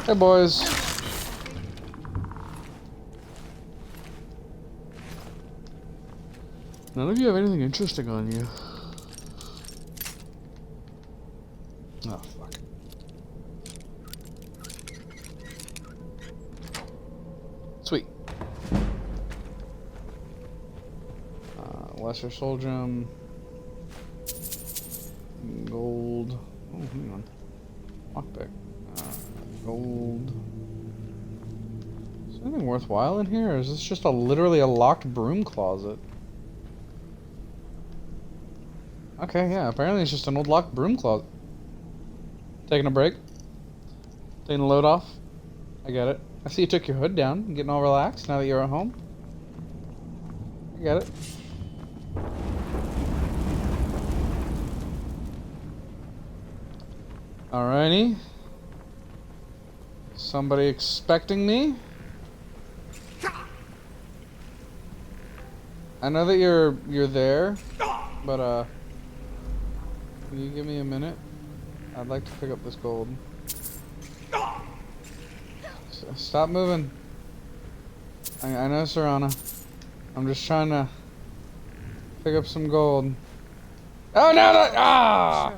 Hey, boys. None of you have anything interesting on you. Oh, fuck. Sweet. Lesser soul gem. Gold. Oh, hang on. Lockpick. Gold. Is there anything worthwhile in here, or is this just literally a locked broom closet? Okay, yeah, apparently it's just an old locked broom closet. Taking a break? Taking a load off? I get it. I see you took your hood down, getting all relaxed now that you're at home. I get it. Alrighty. Somebody expecting me? I know that you're there, but can you give me a minute? I'd like to pick up this gold. Stop moving. I know, Serana. I'm just trying to pick up some gold. Oh no! Ah!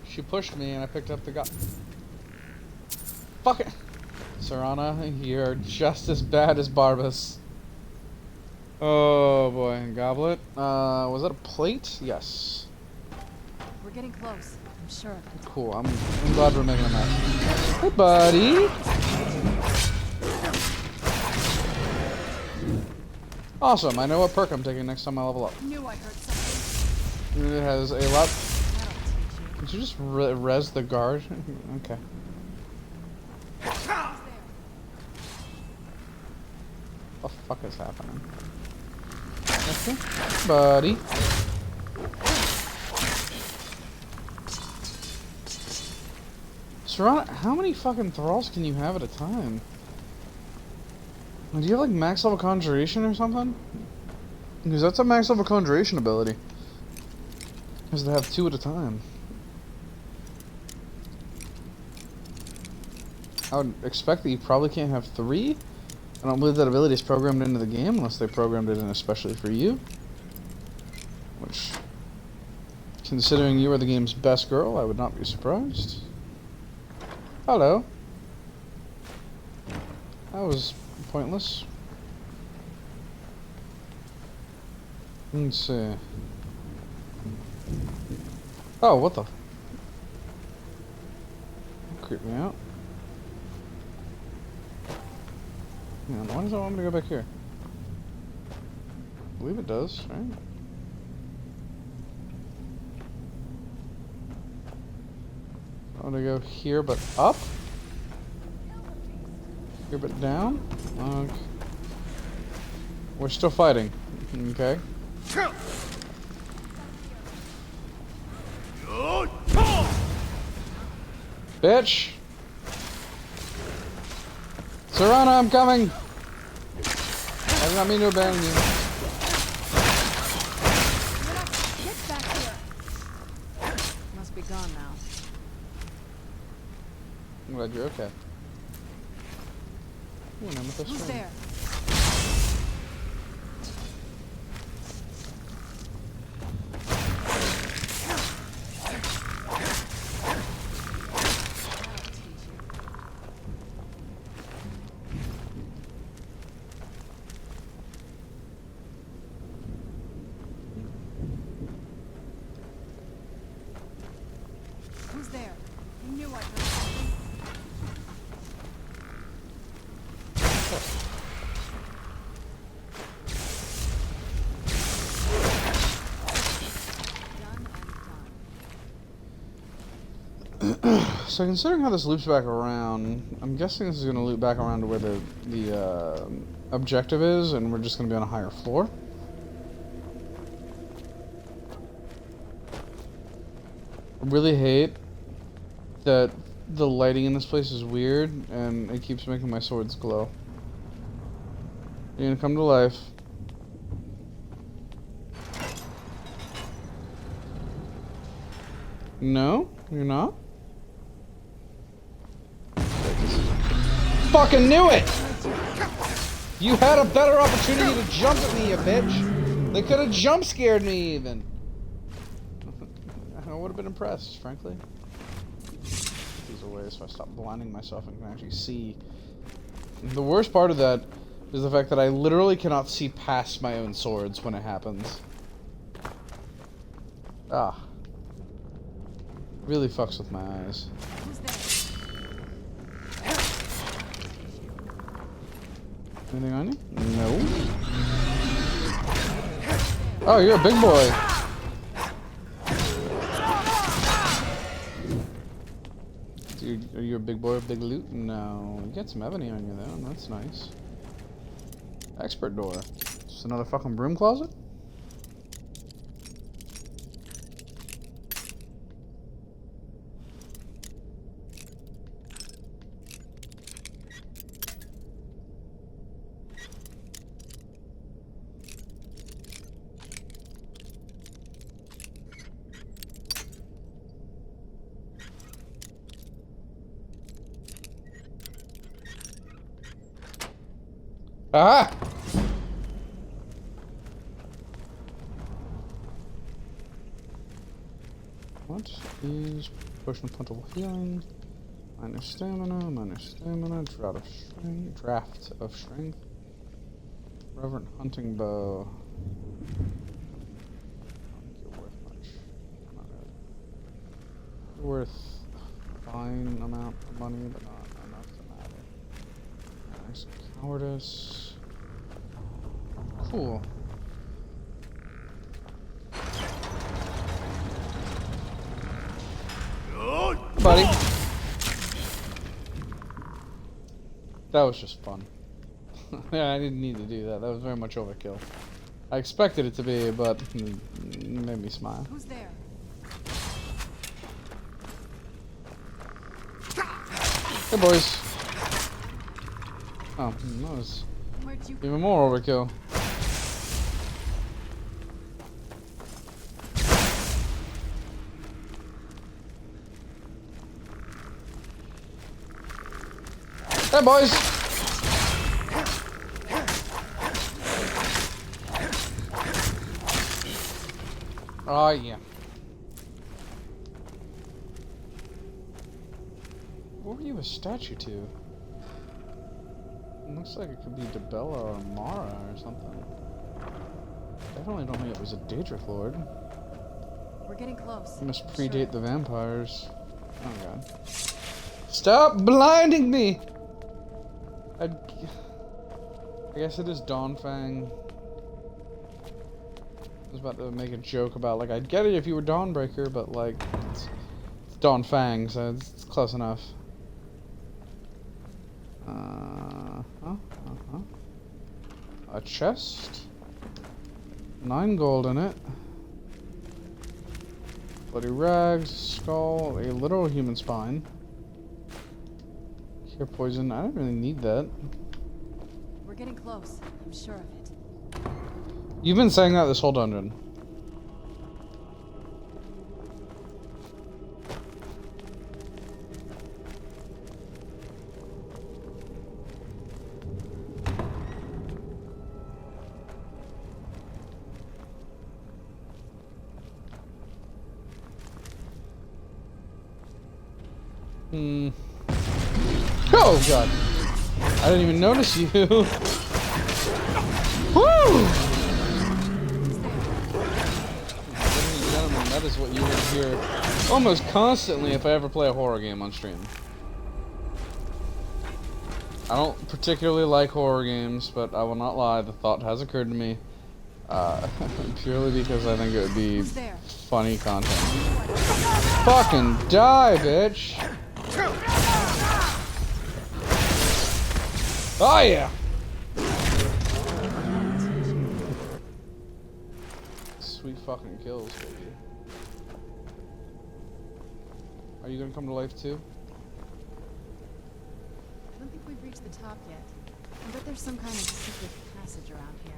She pushed me and I picked up the Fuck it! Serana, you're just as bad as Barbas. Oh boy, goblet. Was that a plate? Yes. We're getting close. I'm sure of it. Cool. I'm glad we're making a mess. Hey, buddy. Awesome. I know what perk I'm taking next time I level up. Knew I heard something. It has a lot. Did you just res the guard? Okay. What the fuck is happening? Okay, buddy. Serana, how many fucking thralls can you have at a time? Do you have like max level conjuration or something? Because that's a max level conjuration ability. Because they have 2 at a time. I would expect that you probably can't have 3. I don't believe that ability is programmed into the game unless they programmed it in especially for you. Which, considering you are the game's best girl, I would not be surprised. Hello. That was pointless. Let's see. Oh, what the? Creep me out. Man, why does it want me to go back here? I believe it does, right? I want to go here but up? Here but down? Okay. We're still fighting. Okay. Bitch! Serana, I'm coming! I did not mean to abandon you. Get back here. Must be gone now. I'm glad you're okay. Ooh, Who's there? So considering how this loops back around, I'm guessing this is going to loop back around to where the objective is, and we're just going to be on a higher floor. I really hate that the lighting in this place is weird, and it keeps making my swords glow. You're gonna come to life. No, you're not. Fucking knew it! You had a better opportunity to jump at me, you bitch. They could have jump scared me even. I would have been impressed, frankly. These are ways so I stop blinding myself and can actually see. The worst part of that is the fact that I literally cannot see past my own swords when it happens. Ah. Really fucks with my eyes. Anything on you? No. Oh, you're a big boy. Are you a big boy with big loot? No. You got some ebony on you though, that's nice. Expert door. Just another fucking broom closet? Ah! What is potion of plentiful healing? Minus stamina, draft of strength. Reverent hunting bow. I don't think you're worth much. Not really. You're worth a fine amount of money, but not enough to matter. Nice cowardice. Cool. Buddy. That was just fun. Yeah, I didn't need to do that. That was very much overkill. I expected it to be, but it made me smile. Who's there? Hey, boys. Oh, that was even more overkill. Hey, boys! Oh, yeah. What were you a statue to? It looks like it could be Debella or Mara or something. Definitely don't think it was a Daedric Lord. We're getting close. It must predate the vampires. Oh, God. Stop blinding me! I guess it is Dawnfang. I was about to make a joke about, like, I'd get it if you were Dawnbreaker, but, like, it's Dawnfang, so it's close enough. A chest. 9 gold in it. Bloody rags, skull, a literal human spine. Cure poison. I don't really need that. We're getting close. I'm sure of it. You've been saying that this whole dungeon. Oh, God. I didn't even notice you. Woo! Ladies and gentlemen, that is what you would hear almost constantly if I ever play a horror game on stream. I don't particularly like horror games, but I will not lie, the thought has occurred to me. Purely because I think it would be funny content. Fucking die, bitch! Oh yeah! Sweet fucking kills, baby. Are you gonna come to life too? I don't think we've reached the top yet. I bet there's some kind of secret passage around here.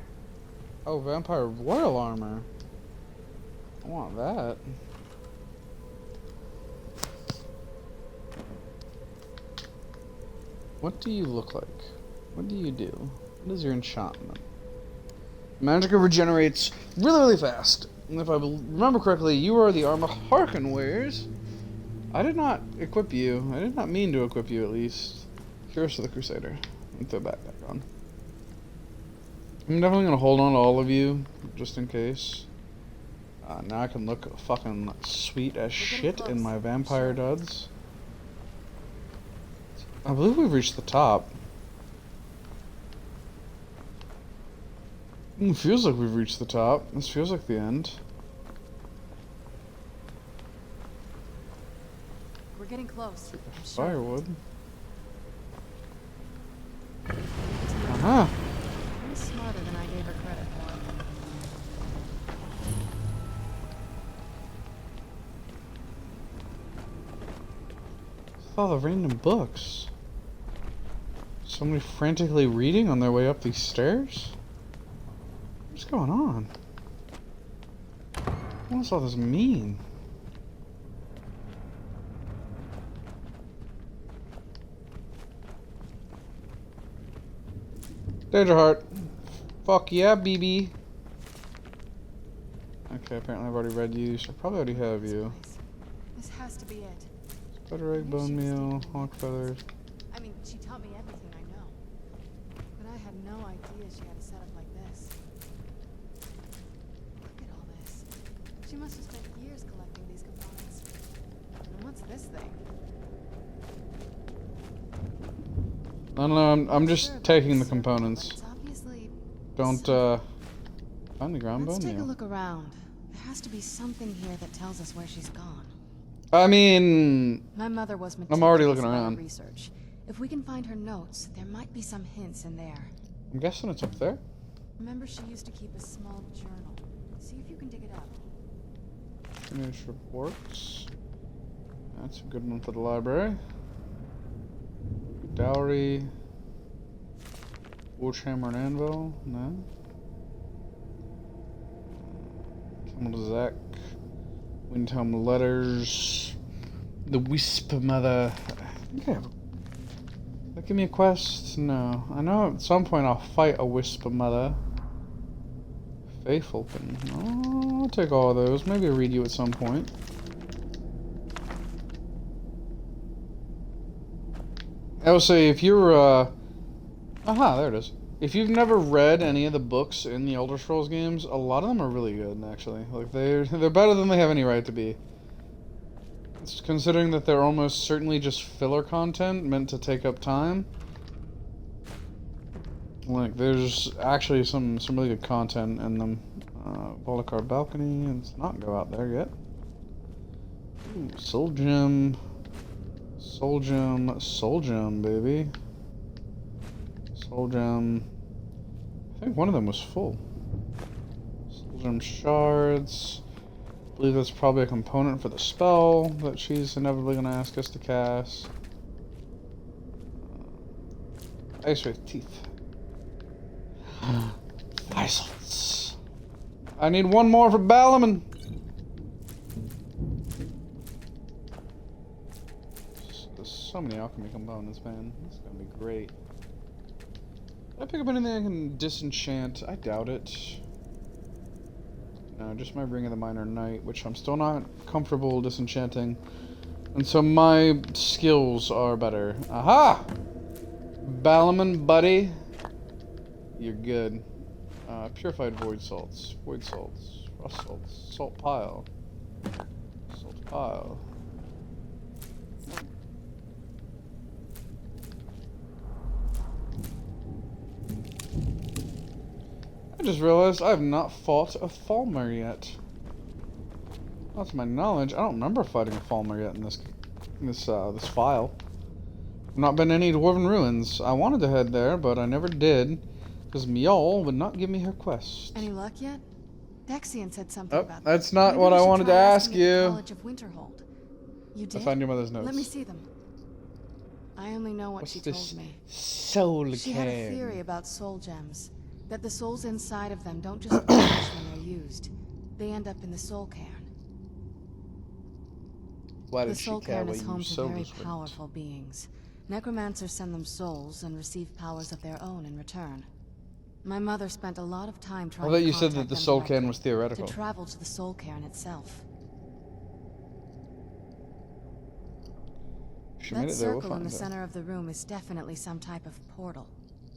Oh, vampire royal armor. I want that. What do you look like? What do you do? What is your enchantment? Magicka regenerates really, really fast. And if I remember correctly, you are the armor Harkin wears. I did not equip you. I did not mean to equip you, at least. Curse of the Crusader. Let me throw that back on. I'm definitely gonna hold on to all of you, just in case. Now I can look fucking sweet as shit in my vampire duds. I believe we've reached the top. It feels like we've reached the top. This feels like the end. We're getting close. I'm sure. Firewood. Uh-huh. You're smarter than I gave her credit for. All the random books. Somebody frantically reading on their way up these stairs? What's going on? What does all this mean? Dangerheart. Fuck yeah, BB. Okay, apparently I've already read you, so I probably already have you. This has to be it. Butter egg, bone meal, hawk feathers. I mean, she taught me everything I know. But I had no idea she had a setup like this. Look at all this. She must have spent years collecting these components. And what's this thing? I don't know, I'm just taking the components. Don't, find the ground bone Let's take meal. a look around. There has to be something here that tells us where she's gone. I mean, My mother was I'm already meticulous looking about her around. research. If we can find her notes, there might be some hints in there. I'm guessing it's up there. Remember, she used to keep a small journal. See if you can dig it up. Finish reports. That's a good one for the library. Dowry. Warhammer and Anvil. No. Camel Zack. Windhelm letters. The Wisp Mother. Yeah. Give me a quest? No. I know at some point I'll fight a Wisp Mother. Faithful Pin. Oh, I'll take all of those. Maybe I'll read you at some point. I will say if you're aha, there it is. If you've never read any of the books in the Elder Scrolls games, a lot of them are really good actually. Like they're better than they have any right to be. It's considering that they're almost certainly just filler content meant to take up time. Like there's actually some really good content in them. Volokar Balcony, let's not go out there yet. Ooh, Soul Gem. Soul Gem, baby. Soul Gem. I think one of them was full. Soul Gem shards. I believe that's probably a component for the spell that she's inevitably going to ask us to cast. Ice Wraith Teeth. Visals. I need one more for Balaman. There's so many alchemy components, man. This is gonna be great. Did I pick up anything I can disenchant? I doubt it. No, just my Ring of the Minor Knight, which I'm still not comfortable disenchanting. And so my skills are better. Aha! Balaman, buddy. You're good. Purified Void Salts. Void Salts. Rust Salts. Salt Pile. Salt Pile. I just realized I have not fought a Falmer yet. Not to my knowledge, I don't remember fighting a Falmer yet in this file. I've not been to any Dwarven Ruins. I wanted to head there, but I never did, because Mjol would not give me her quest. Any luck yet? Dexian said something about that. That's not Maybe what we I should wanted to try ask asking at the you. College of Winterhold. You did? I found your mother's notes. Let me see them. I only know what What's she this told me. soul She had a cairn? theory about soul gems. That the souls inside of them don't just vanish when they're used. They end up in the soul cairn. Why The did she soul care cairn what is you home to very souls were? powerful beings. Necromancers send them souls and receive powers of their own in return. My mother spent a lot of time trying I thought to you said that contact the them soul directly, cairn was theoretical. to travel to the soul cairn itself. She made That it there, we'll circle in find the out. center of the room is definitely some type of portal.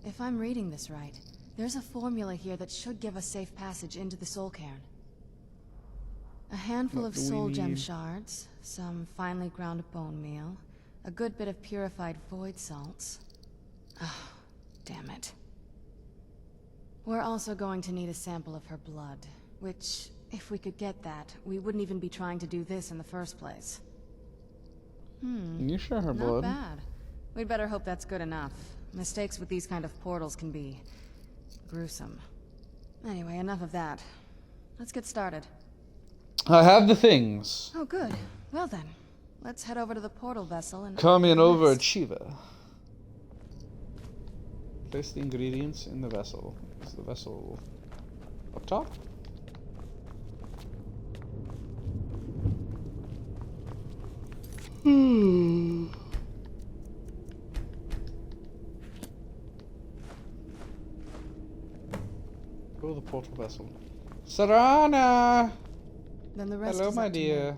If I'm reading this right, there's a formula here that should give us safe passage into the soul cairn. A handful What of do we soul gem need? shards, some finely ground bone meal, a good bit of purified void salts. Oh, damn it. We're also going to need a sample of her blood, which, if we could get that, we wouldn't even be trying to do this in the first place. Can you share her Not blood? bad. We'd better hope that's good enough. Mistakes with these kind of portals can be gruesome. Anyway, enough of that. Let's get started. I have the things. Oh, good. Well then, let's head over to the portal vessel and... Come in rest. overachiever. Place the ingredients in the vessel. Is the vessel up top? Go the portal vessel. Sarana! Then the rest Hello, is my up to you. dear.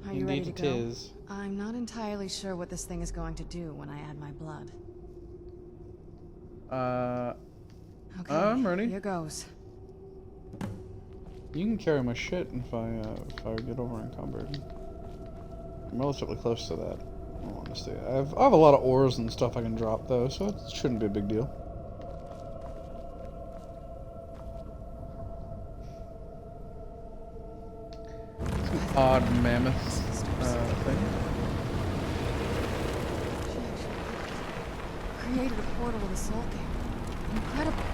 Are you ready Indeed to it go? is. I'm not entirely sure what this thing is going to do when I add my blood. Okay, I'm ready. Here goes. You can carry my shit if I get over encumbered. I'm relatively close to that, in all honesty. I have a lot of ores and stuff I can drop though, so it shouldn't be a big deal. It's an odd mammoth thing. Created a portal to the soul cairn. Incredible.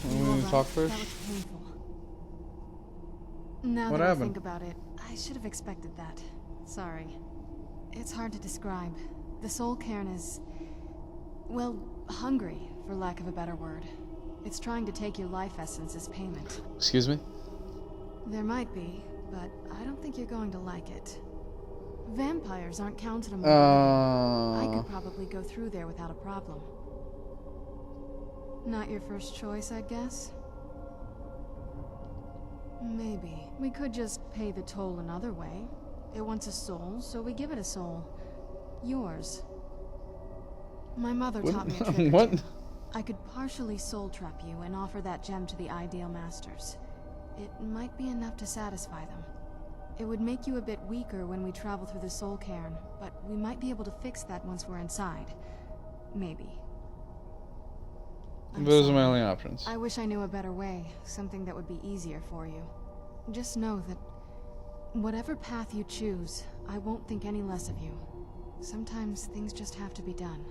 We need to talk first. That was painful. Now What that I happened? think about it, I should have expected that. Sorry. It's hard to describe. The soul cairn is... well, hungry, for lack of a better word. It's trying to take your life essence as payment. Excuse me? There might be, but I don't think you're going to like it. Vampires aren't counted among the living. I could probably go through there without a problem. Not your first choice, I'd guess? Maybe. We could just pay the toll another way. It wants a soul, so we give it a soul. Yours. My mother taught me a trick or What? two. I could partially soul trap you and offer that gem to the ideal masters. It might be enough to satisfy them. It would make you a bit weaker when we travel through the soul cairn, but we might be able to fix that once we're inside. Maybe. I'm Those are my sorry. only options. I wish I knew a better way, something that would be easier for you. Just know that whatever path you choose, I won't think any less of you. Sometimes things just have to be done.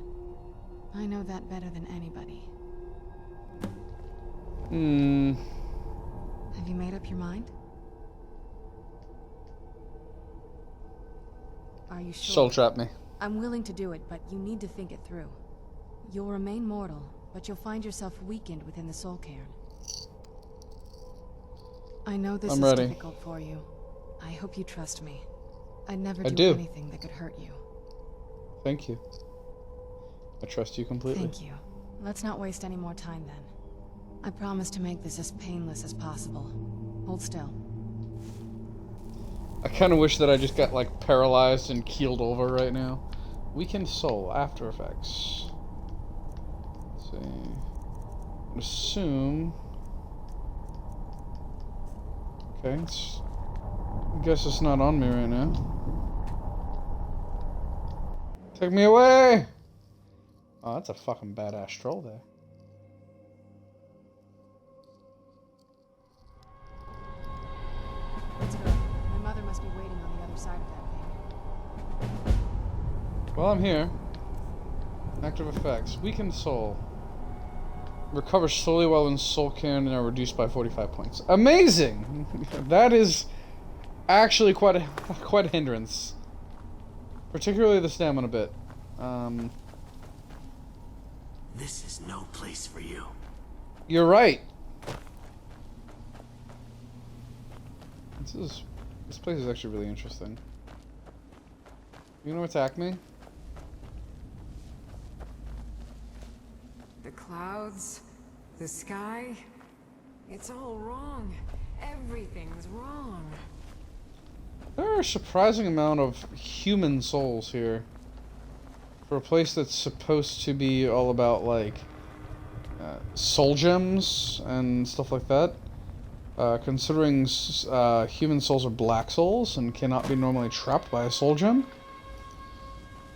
I know that better than anybody. Have you made up your mind? Are you sure? Soul trap me. I'm willing to do it, but you need to think it through. You'll remain mortal, but you'll find yourself weakened within the soul cairn. I know this I'm is ready. difficult for you. I hope you trust me. I'd never I do do. anything that could hurt you. Thank you. I trust you completely. Thank you. Let's not waste any more time then. I promise to make this as painless as possible. Hold still. I kind of wish that I just got like paralyzed and keeled over right now. Weakened soul, After Effects. Let's see. Assume. Okay, I guess it's not on me right now. Take me away! Oh, that's a fucking badass troll there. Let's go. My mother must be waiting on the other side of that thing. Well, I'm here. Active effects. Weakened soul. Recovers slowly while in soul cairn and are reduced by 45 points. Amazing! That is actually quite a hindrance. Particularly the stamina bit. This is no place for you. You're right. This place is actually really interesting. You gonna attack me? The clouds, the sky, it's all wrong. Everything's wrong. There are a surprising amount of human souls here. For a place that's supposed to be all about, like, soul gems and stuff like that. Considering human souls are black souls and cannot be normally trapped by a soul gem.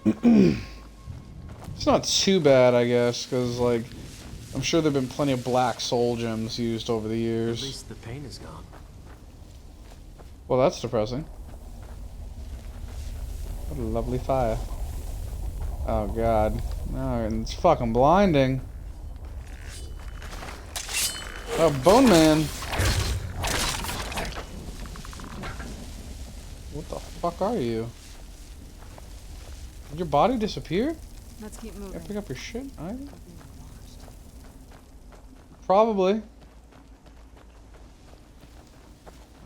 It's not too bad, I guess, because, like, I'm sure there have been plenty of black soul gems used over the years. At least the pain is gone. Well, that's depressing. What a lovely fire. Oh, God. No, it's fucking blinding. Oh, Bone Man. What the fuck are you? Did your body disappear? Let's keep moving. Can I pick up your shit? Probably.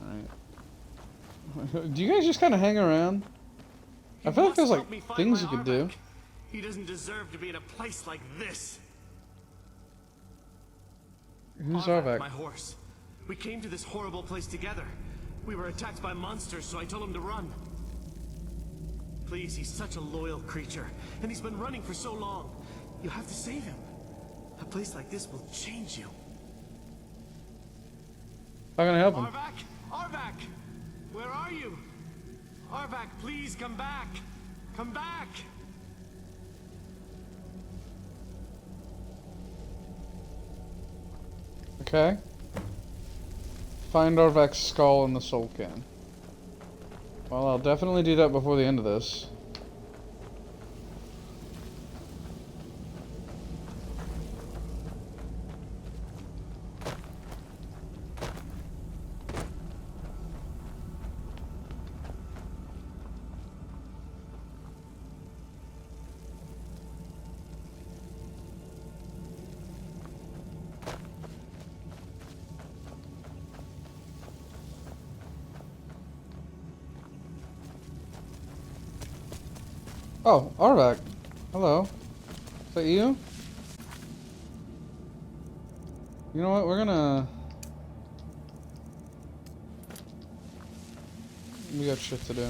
Alright. Do you guys just kind of hang around? I feel like there's like things you could do. He doesn't deserve to be in a place like this. Who's Arvak? My horse. We came to this horrible place together. We were attacked by monsters, so I told him to run. Please, he's such a loyal creature, and he's been running for so long. You have to save him. A place like this will change you. How can I help him? Arvak! Arvak! Where are you? Arvak, please come back! Come back! Okay. Find Arvak's skull in the soul can. Well, I'll definitely do that before the end of this. Oh, Arvak. Hello. Is that you? You know what, we're gonna... We got shit to do.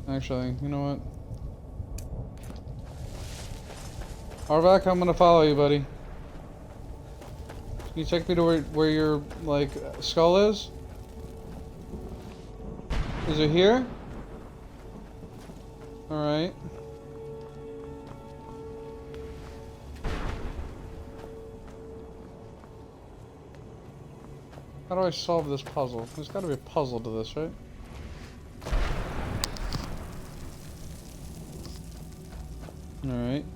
Actually, you know what? Arvak, I'm gonna follow you, buddy. Can you take me to where your, like, skull is? Is it here? Alright. How do I solve this puzzle? There's gotta be a puzzle to this, right? Alright,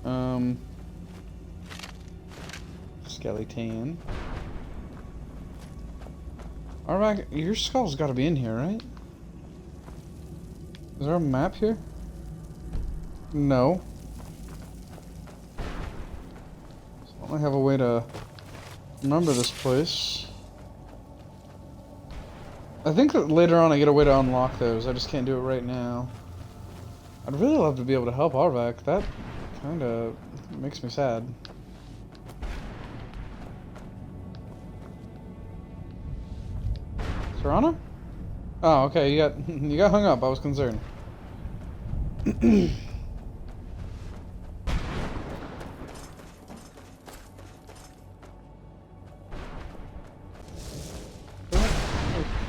skeleton. Arvak, your skull's gotta be in here, right? Is there a map here? No. So I have a way to remember this place. I think that later on I get a way to unlock those. I just can't do it right now. I'd really love to be able to help Arvak. That kind of makes me sad. Serana? Oh, okay. You got hung up. I was concerned.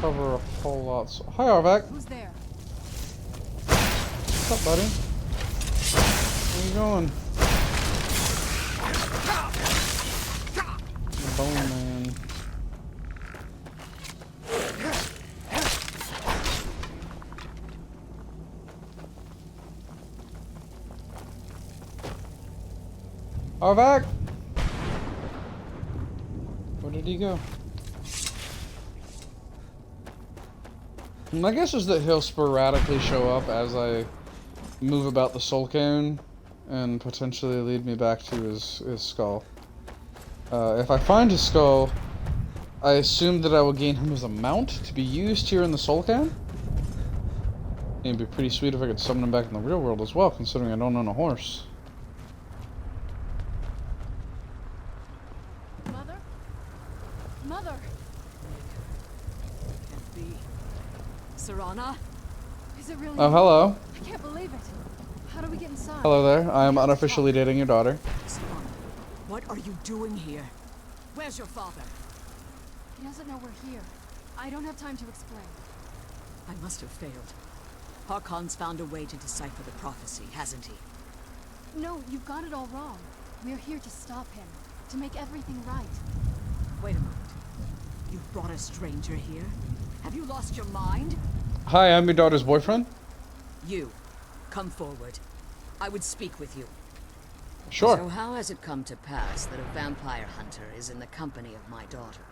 cover a whole lot. So, hi, Arvak. Who's there? What's up, buddy? Where you going? Bone man. Arvak! Where did he go? My guess is that he'll sporadically show up as I move about the soul cone and potentially lead me back to his skull. If I find his skull, I assume that I will gain him as a mount to be used here in the soul cone. It'd be pretty sweet if I could summon him back in the real world as well, considering I don't own a horse. Mother? Mother! Can't be. Serana? Is it really? Oh, hello. I can't believe it. How do we get inside? Hello there. I am unofficially dating your daughter. Serana, what are you doing here? Where's your father? He doesn't know we're here. I don't have time to explain. I must have failed. Harkon's found a way to decipher the prophecy, hasn't he? No, you got it all wrong. We're here to stop him. To make everything right. Wait a moment. You've brought a stranger here? Have you lost your mind? Hi, I'm your daughter's boyfriend. You. Come forward. I would speak with you. Sure. So how has it come to pass that a vampire hunter is in the company of my daughter?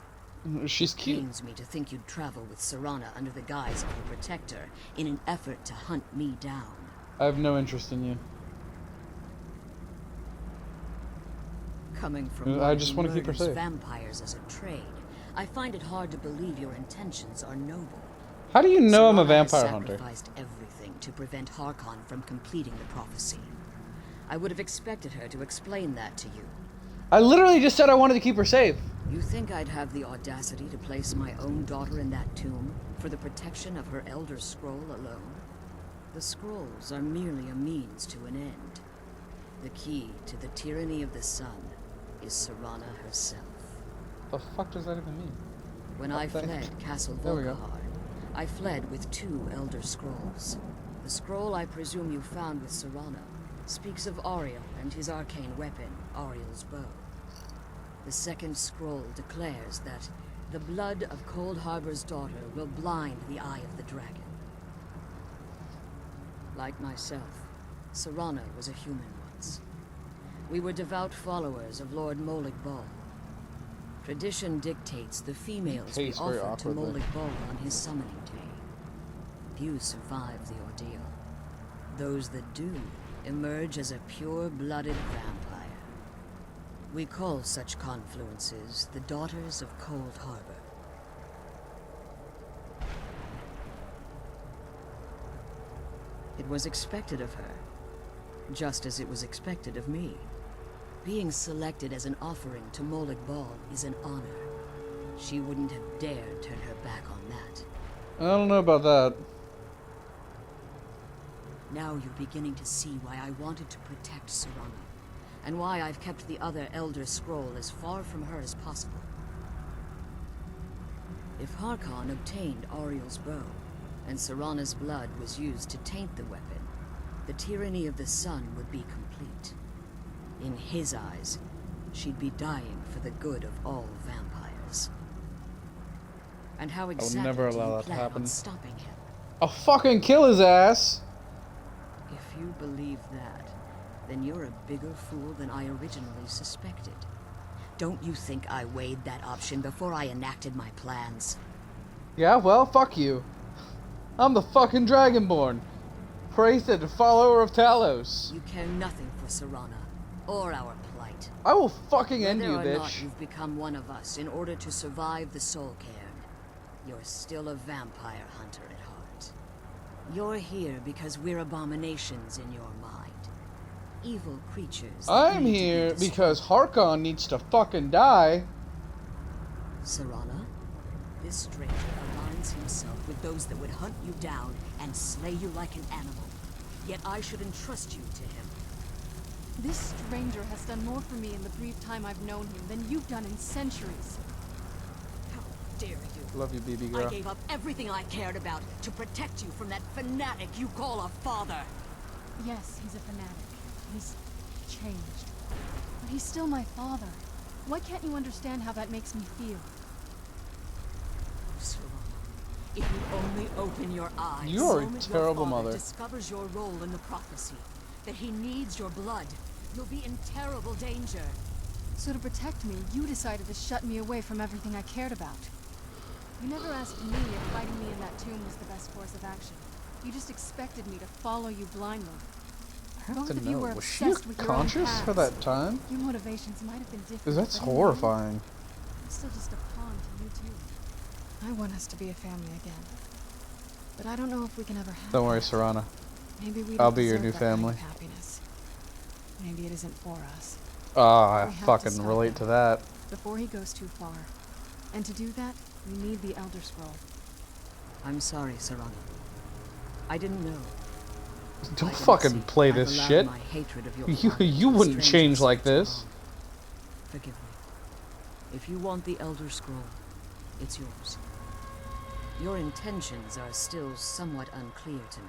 She's cute. Pains me to think you'd travel with Serana under the guise of her protector in an effort to hunt me down. I have no interest in you. Coming from I just want to keep her safe. Vampires as a trade, I find it hard to believe your intentions are noble. How do you know I'm a Serana vampire has hunter? sacrificed everything to prevent Harkon from completing the prophecy. I would have expected her to explain that to you. I literally just said I wanted to keep her safe. You think I'd have the audacity to place my own daughter in that tomb for the protection of her Elder Scroll alone? The scrolls are merely a means to an end. The key to the tyranny of the sun is Serana herself. The fuck does that even mean? When I fled Castle There we go. Volkihar, I fled with 2 Elder Scrolls. The scroll I presume you found with Serana speaks of Ariel and his arcane weapon, Ariel's bow. The second scroll declares that the blood of Cold Harbor's daughter will blind the eye of the dragon. Like myself, Serana was a human once. We were devout followers of Lord Molig Bal. Tradition dictates the females be offered to Molig Bal on his summoning day. Few survive the ordeal. Those that do emerge as a pure-blooded vampire. We call such confluences the Daughters of Cold Harbor. It was expected of her, just as it was expected of me. Being selected as an offering to Molig Bal is an honor. She wouldn't have dared turn her back on that. I don't know about that. Now you're beginning to see why I wanted to protect Serana, and why I've kept the other Elder Scroll as far from her as possible. If Harkon obtained Ariel's bow, and Serana's blood was used to taint the weapon, the tyranny of the sun would be complete. In his eyes, she'd be dying for the good of all vampires. And how exactly never do you allow that to plan happen. on stopping him? I'll fucking kill his ass. If you believe that, then you're a bigger fool than I originally suspected. Don't you think I weighed that option before I enacted my plans? Yeah, well, fuck you. I'm the fucking Dragonborn. Praeted follower of Talos. You care nothing for Serana, or our plight. I will fucking end you, Whether or bitch. not you've become one of us in order to survive the Soul Cairn, you're still a vampire hunter at heart. You're here because we're abominations in your mind. Evil creatures. that I'm need to be here destroyed. because Harkon needs to fucking die. Serana, this stranger aligns himself with those that would hunt you down and slay you like an animal. Yet I should entrust you to him. This stranger has done more for me in the brief time I've known him than you've done in centuries. dare you? Love you, BB girl. I gave up everything I cared about to protect you from that fanatic you call a father. Yes, he's a fanatic. He's changed. But he's still my father. Why can't you understand how that makes me feel? Serana, if you only open your eyes, You're a the terrible moment your father mother. discovers your role in the prophecy, that he needs your blood, you'll be in terrible danger. So to protect me, you decided to shut me away from everything I cared about. You never asked me if fighting me in that tomb was the best course of action. You just expected me to follow you blindly. I have Both to of you know, were was she obsessed with your own conscious for paths. that time? Your motivations might have been different. Because that's but in the end, horrifying. I'm still just a pawn to you too. I want us to be a family again. But I don't know if we can ever have Don't worry, that. Serana. Maybe we I'll don't be your deserve new that kind of family. happiness. Maybe it isn't for us. Ah, I We have to fucking stop relate him to that. before he goes too far. And to do that, we need the Elder Scroll. I'm sorry, Serana. I didn't know. Don't fucking play this shit. My hatred of your You father you to wouldn't estrange change us like too this. long. Forgive me. If you want the Elder Scroll, it's yours. Your intentions are still somewhat unclear to me.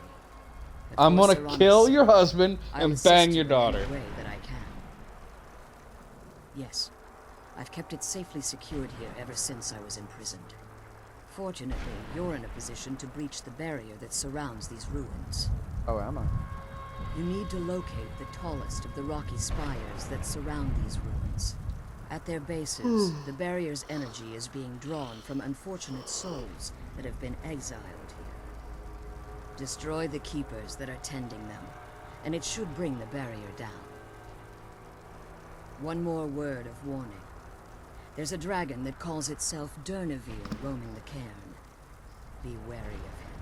But I'm for gonna Serana's kill sake, your husband I'll and assist bang you your in daughter. any way that I can. Yes, I've kept it safely secured here ever since I was imprisoned. Fortunately, you're in a position to breach the barrier that surrounds these ruins. Oh, am I? You need to locate the tallest of the rocky spires that surround these ruins. At their bases, the barrier's energy is being drawn from unfortunate souls that have been exiled here. Destroy the keepers that are tending them, and it should bring the barrier down. One more word of warning. There's a dragon that calls itself Durneville roaming the cairn. Be wary of him.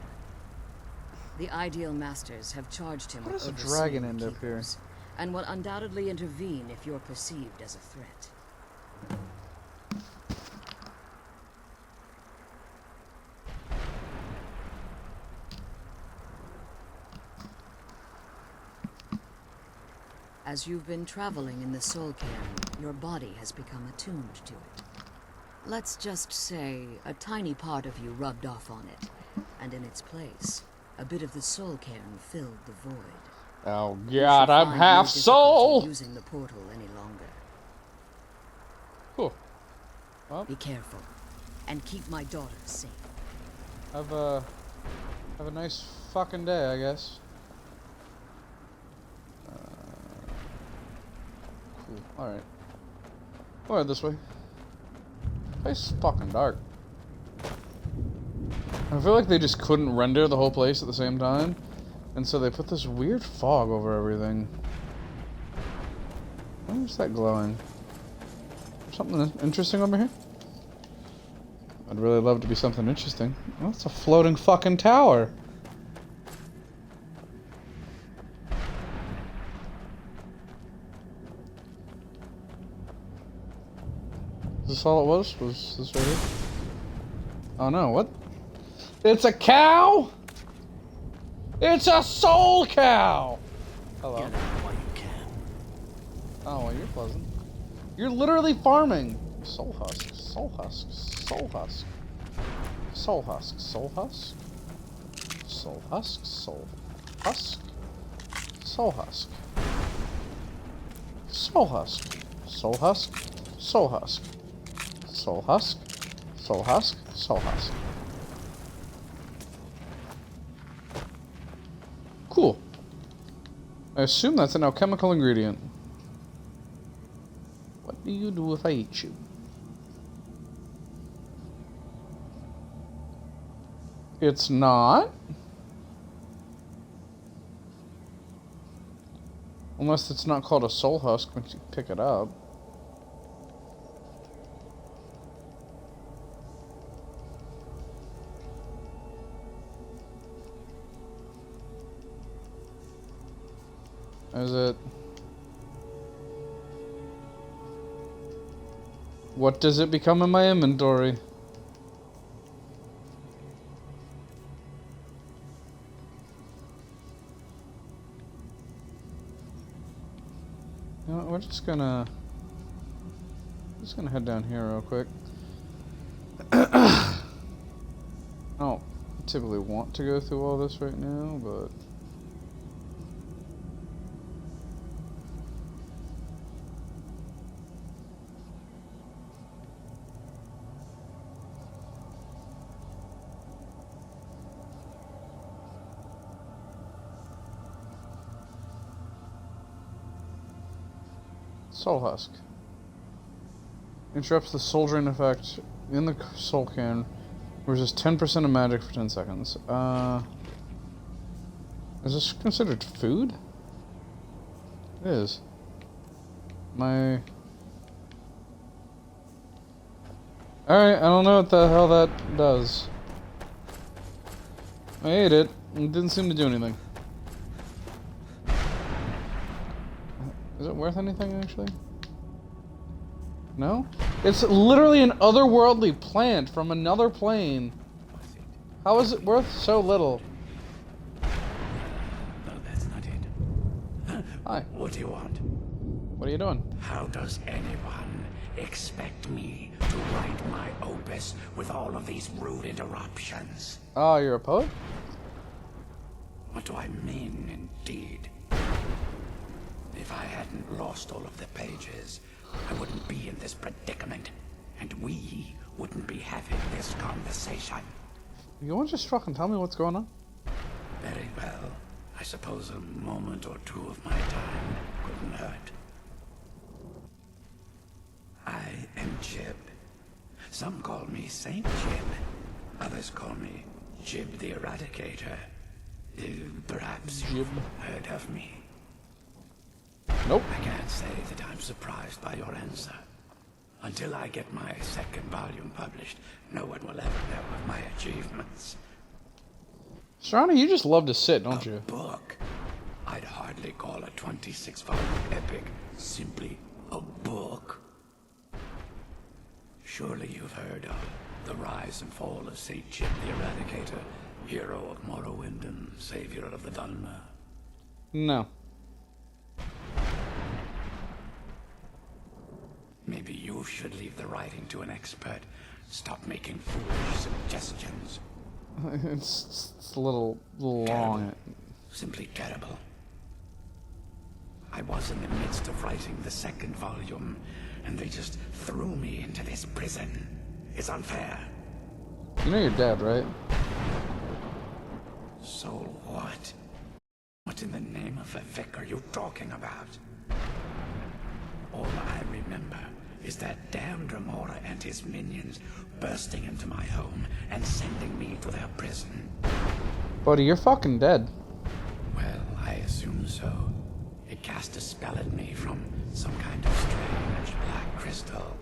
The Ideal Masters have charged him How with does a overseeing dragon the end up here? keepers, and will undoubtedly intervene if you're perceived as a threat. As you've been traveling in the Soul Cairn, your body has become attuned to it. Let's just say a tiny part of you rubbed off on it, and in its place, a bit of the Soul Cairn filled the void. Oh You god, should I'm find half no difficulty soul! using the portal any longer. Cool. Well, Be careful, and keep my daughter safe. have a nice fucking day, I guess. Cool. Alright. Go ahead this way. Place is fucking dark. I feel like they just couldn't render the whole place at the same time, and so they put this weird fog over everything. Why is that glowing? Something interesting over here? I'd really love to be something interesting. Oh, it's a floating fucking tower. Is this all it was? Was this right here? Oh no, what? It's a cow? It's a soul cow! Hello. Get out while you can. Oh, well, you're pleasant. You're literally farming. Soul husk, soul husk, soul husk. Soul husk, soul husk. Soul husk, soul husk. Soul husk. Soul husk. Soul husk. Soul husk. Soul husk. Soul husk. Soul husk. Cool. I assume that's an alchemical ingredient. What do you do if I eat you? It's not. Unless it's not called a soul husk once you pick it up. Is it? What does it become in my inventory? You know what, we're just gonna head down here real quick. typically want to go through all this right now, but... Soul Husk. Interrupts the soldiering effect in the soul can. Resists 10% of magic for 10 seconds. Is this considered food? It is. Alright, I don't know what the hell that does. I ate it. It didn't seem to do anything. Is it worth anything, actually? No? It's literally an otherworldly plant from another plane. How is it worth so little? No, that's not it. Hi. What do you want? What are you doing? How does anyone expect me to write my opus with all of these rude interruptions? Oh, you're a poet? What do I mean, indeed? If I hadn't lost all of the pages, I wouldn't be in this predicament, and we wouldn't be having this conversation. You want to just fucking tell me what's going on? Very well. I suppose a moment or two of my time couldn't hurt. I am Jib. Some call me Saint Jib. Others call me Jib the Eradicator. Perhaps you've heard of me. Nope. I can't say that I'm surprised by your answer. Until I get my second volume published, no one will ever know of my achievements. Serrano, you just love to sit, don't you? Book? I'd hardly call a 26-volume epic simply a book. Surely you've heard of the rise and fall of Saint Jib the Eradicator, hero of Morrowind and savior of the Dhalma. No. Maybe you should leave the writing to an expert. Stop making foolish suggestions. It's a little long. Simply terrible. I was in the midst of writing the second volume, and they just threw me into this prison. It's unfair. You know you're dead, right? So what? What in the name of a vic are you talking about? All I remember is that damned Remora and his minions bursting into my home and sending me to their prison. Buddy, you're fucking dead. Well, I assume so. It cast a spell at me from some kind of strange black crystal.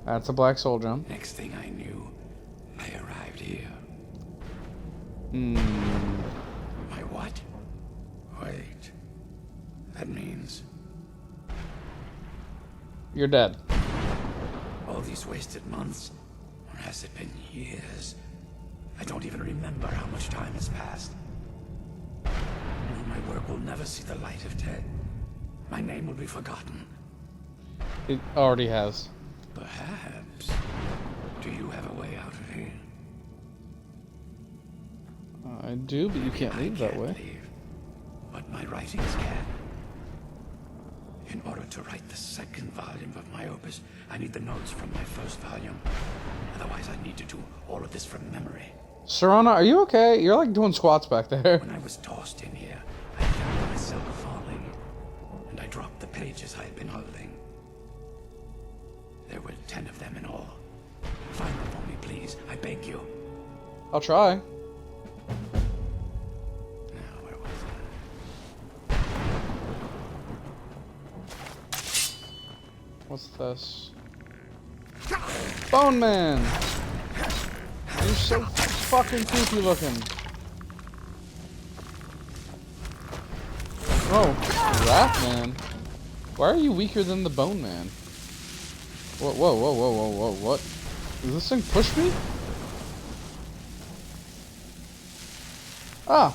That's a black soul gem. Next thing I knew, I arrived here. My what? Wait. That means... You're dead. All these wasted months? Or has it been years? I don't even remember how much time has passed. My work will never see the light of day. My name will be forgotten. It already has. Perhaps. Do you have a way out of here? I do, but you can't leave that way. Leave, but my writings can. In order to write the second volume of my opus, I need the notes from my first volume. Otherwise, I need to do all of this from memory. Serrano, are you okay? You're like doing squats back there. When I was tossed in here, I found myself falling, and I dropped the pages I had been holding. There were 10 of them in all. Find them for me, please. I beg you. I'll try. Now, where was I? What's this? Bone Man! You're so fucking creepy looking. Oh, Rat Man. Why are you weaker than the Bone Man? Whoa, whoa, whoa, whoa, whoa, whoa, what? Does this thing push me? Ah!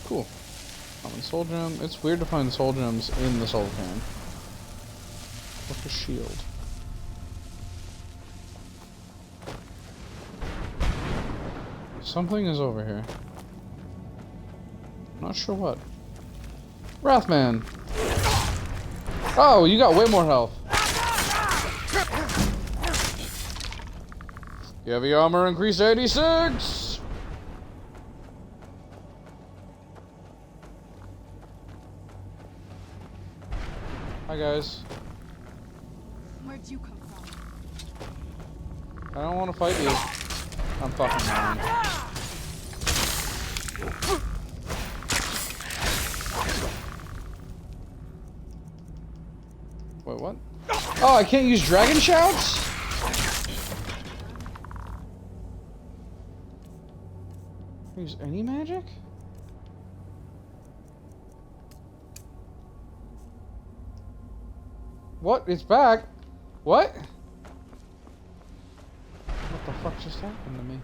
Cool. Common soul gem. It's weird to find soul gems in the soul can. What's a shield? Something is over here. Not sure what. Wrathman! Oh, you got way more health. Heavy armor increased 86! Hi guys. Where'd you come from? I don't want to fight you. I'm fucking lying. Wait, what? Oh, I can't use dragon shouts? Use any magic? What? It's back? What? What the fuck just happened to me?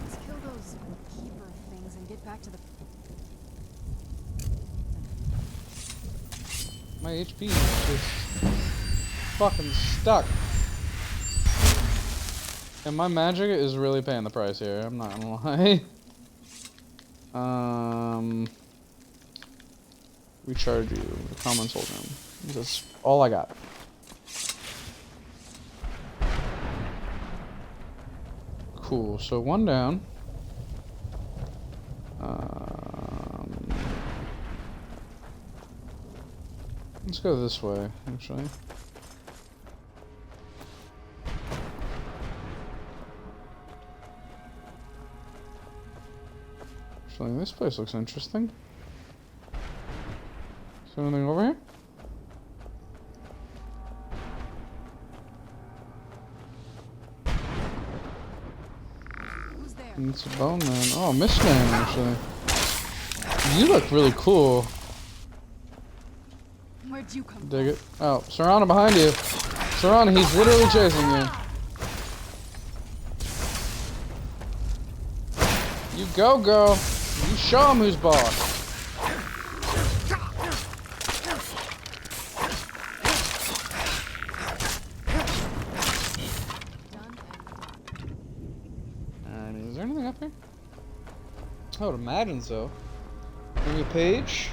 Let's kill those keeper things and get back to the... My HP is just fucking stuck. And my magic is really paying the price here, I'm not gonna lie. Recharge you, common soldier. That's all I got. Cool, so one down. Let's go this way, actually. Actually, this place looks interesting. Is there anything over here? Who's there? It's a bone man. Oh, Mist Man, actually. You look really cool. Where'd you come Dig it. Oh, Serrano behind you. Serrano, he's literally chasing you. You go, girl. You show him who's boss. Alright, is there anything up here? I would imagine so. Maybe a page?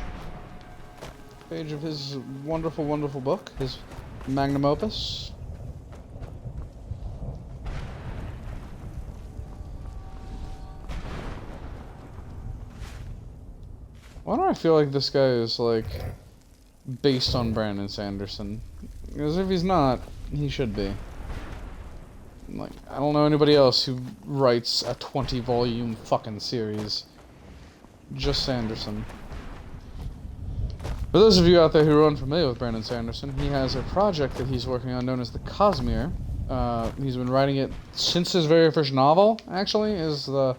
Page of his wonderful, wonderful book. His magnum opus. Why do I feel like this guy is, like, based on Brandon Sanderson? Because if he's not, he should be. Like, I don't know anybody else who writes a 20-volume fucking series. Just Sanderson. For those of you out there who are unfamiliar with Brandon Sanderson, he has a project that he's working on known as the Cosmere. He's been writing it since his very first novel, actually, is the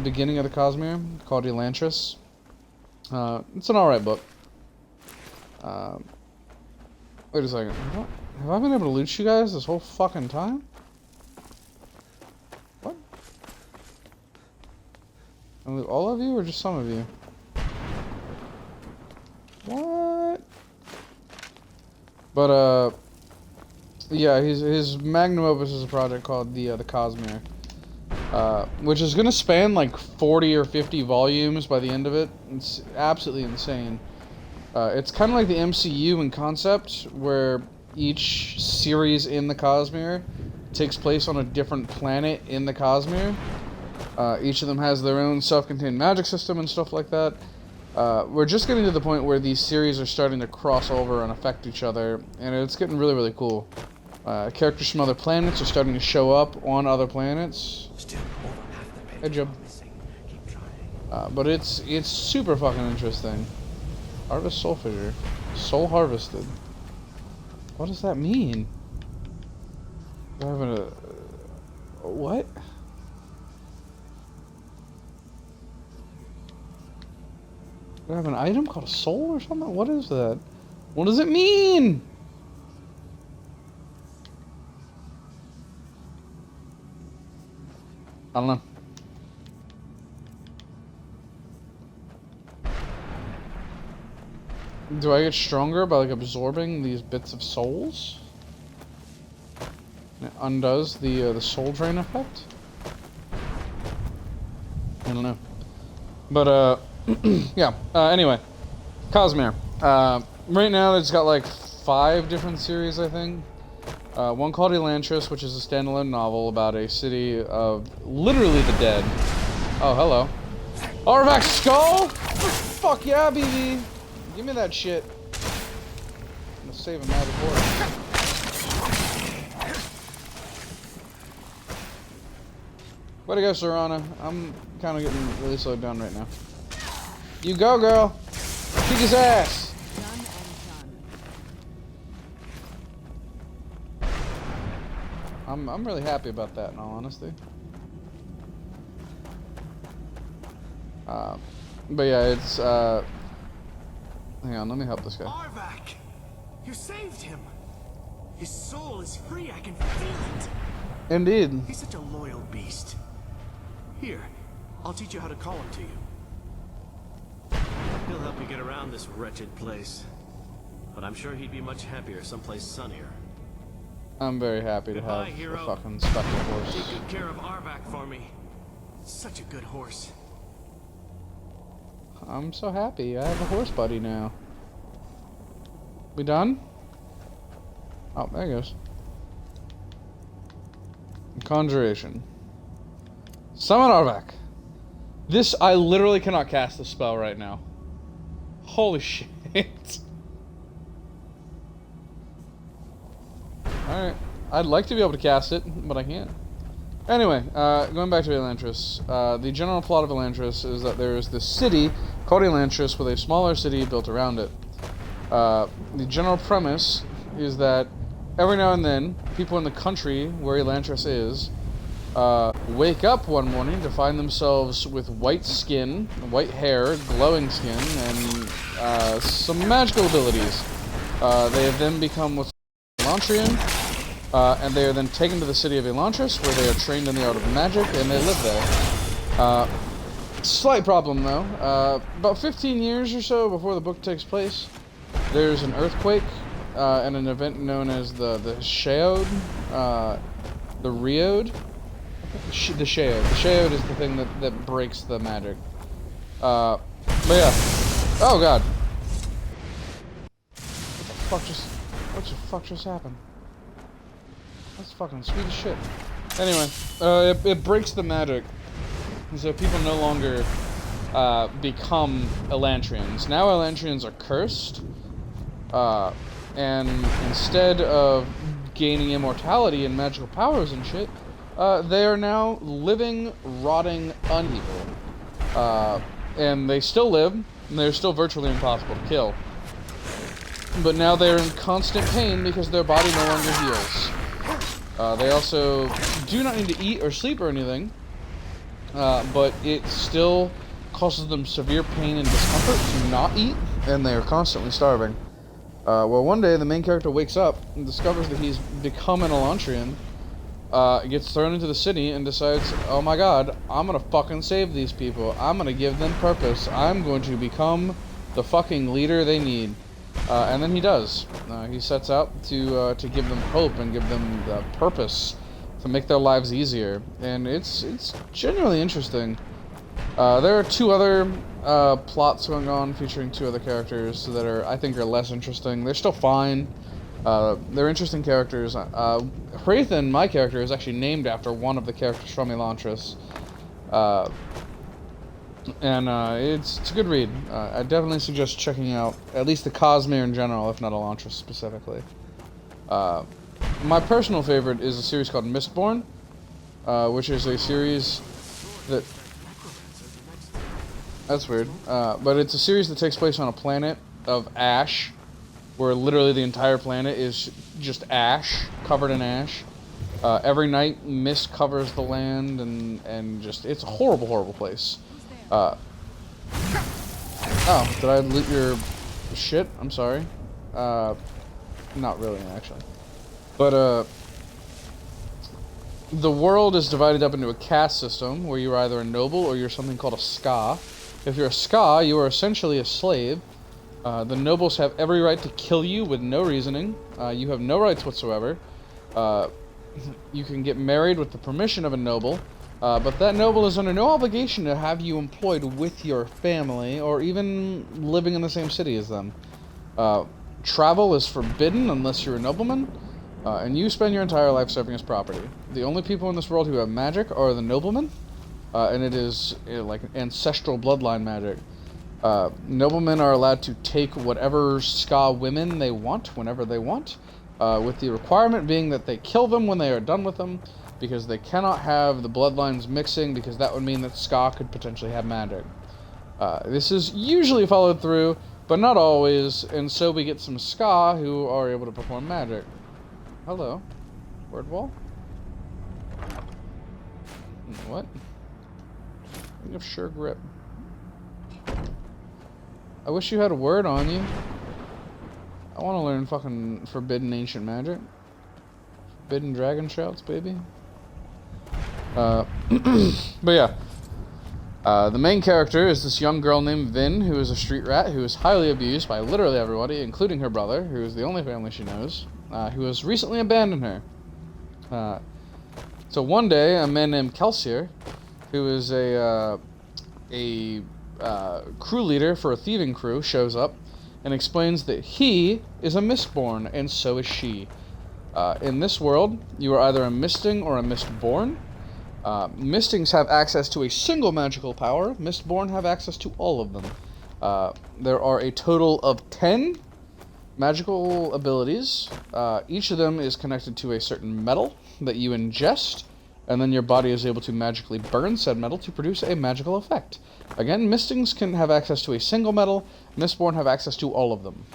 beginning of the Cosmere, called Elantris. It's an alright book. Wait a second. Have I been able to loot you guys this whole fucking time? What? All of you or just some of you? What? But, yeah, his magnum opus is a project called the Cosmere. Which is gonna span like 40 or 50 volumes by the end of it. It's absolutely insane. It's kind of like the MCU in concept, where each series in the Cosmere takes place on a different planet in the Cosmere. Each of them has their own self-contained magic system and stuff like that. We're just getting to the point where these series are starting to cross over and affect each other, and it's getting really, really cool. Characters from other planets are starting to show up on other planets. Hey, Jim. But it's super fucking interesting. Harvest Soul Fissure. Soul harvested. What does that mean? Do I have what? Do I have an item called a soul or something? What is that? What does it mean? I don't know. Do I get stronger by like absorbing these bits of souls? undoes the soul drain effect. I don't know. But, yeah. Anyway, Cosmere. Right now it's got like 5 different series, I think. One called Elantris, which is a standalone novel about a city of literally the dead. Oh, hello. Artifact Skull? Fuck yeah, BB. Give me that shit. I'm gonna save a magic horse. Way to go, Serana. I'm kind of getting really slowed down right now. You go, girl. Kick his ass. I'm really happy about that, in all honesty. But yeah, it's hang on, let me help this guy. Arvak! You saved him! His soul is free, I can feel it! Indeed. He's such a loyal beast. Here, I'll teach you how to call him to you. He'll help you get around this wretched place. But I'm sure he'd be much happier someplace sunnier. I'm very happy to have a fucking special horse. Take good care of Arvak for me. Such a good horse. I'm so happy. I have a horse buddy now. We done? Oh, there he goes. Conjuration. Summon Arvak. This, I literally cannot cast the spell right now. Holy shit. Alright. I'd like to be able to cast it, but I can't. Anyway, going back to Elantris. The general plot of Elantris is that there is this city called Elantris with a smaller city built around it. The general premise is that every now and then, people in the country where Elantris is wake up one morning to find themselves with white skin, white hair, glowing skin, and some magical abilities. They have then become what's Elantrian, and they are then taken to the city of Elantris, where they are trained in the art of magic, and they live there. Slight problem, though. About 15 years or so before the book takes place, there's an earthquake, and an event known as the Sheod, the Reod. The Sheod. The Sheod is the thing that breaks the magic. But yeah. Oh god. What the fuck just happened? That's fucking sweet as shit. Anyway, it breaks the magic. So people no longer become Elantrians. Now Elantrians are cursed. And instead of gaining immortality and magical powers and shit, they are now living, rotting unevil. And they still live, and they're still virtually impossible to kill. But now they're in constant pain because their body no longer heals. They also do not need to eat or sleep or anything, but it still causes them severe pain and discomfort to not eat, and they are constantly starving. Well, one day the main character wakes up and discovers that he's become an Elantrian, gets thrown into the city and decides, oh my god, I'm gonna fucking save these people. I'm gonna give them purpose. I'm going to become the fucking leader they need. And then he does. He sets out to give them hope and give them the purpose to make their lives easier. And it's genuinely interesting. There are 2 other plots going on featuring 2 other characters that I think are less interesting. They're still fine. They're interesting characters. Hrathen, my character, is actually named after one of the characters from Elantris. And it's a good read. I definitely suggest checking out at least the Cosmere in general, if not Elantris specifically. My personal favorite is a series called Mistborn, which is a series that... That's weird. But it's a series that takes place on a planet of ash, where literally the entire planet is just ash, covered in ash. Every night, mist covers the land, and just... It's a horrible, horrible place. Oh, did I loot your shit? I'm sorry. Not really, actually. But, the world is divided up into a caste system, where you're either a noble or you're something called a ska. If you're a ska, you are essentially a slave. The nobles have every right to kill you with no reasoning. You have no rights whatsoever. you can get married with the permission of a noble, but that noble is under no obligation to have you employed with your family or even living in the same city as them. Travel is forbidden unless you're a nobleman, and you spend your entire life serving as property. The only people in this world who have magic are the noblemen, and it is like ancestral bloodline magic. Noblemen are allowed to take whatever Ska women they want whenever they want, with the requirement being that they kill them when they are done with them, because they cannot have the bloodlines mixing, because that would mean that Ska could potentially have magic. This is usually followed through, but not always, and so we get some Ska who are able to perform magic. Hello. Word wall? What? You have sure grip. I wish you had a word on you. I want to learn fucking forbidden ancient magic. Forbidden dragon shouts, baby. But yeah. The main character is this young girl named Vin, who is a street rat, who is highly abused by literally everybody, including her brother, who is the only family she knows, who has recently abandoned her. So one day, a man named Kelsier, who is a crew leader for a thieving crew, shows up and explains that he is a Mistborn, and so is she. In this world, you are either a Misting or a Mistborn. Mistings have access to a single magical power. Mistborn have access to all of them. There are a total of 10 magical abilities. Each of them is connected to a certain metal that you ingest, and then your body is able to magically burn said metal to produce a magical effect. Again, Mistings can have access to a single metal. Mistborn have access to all of them.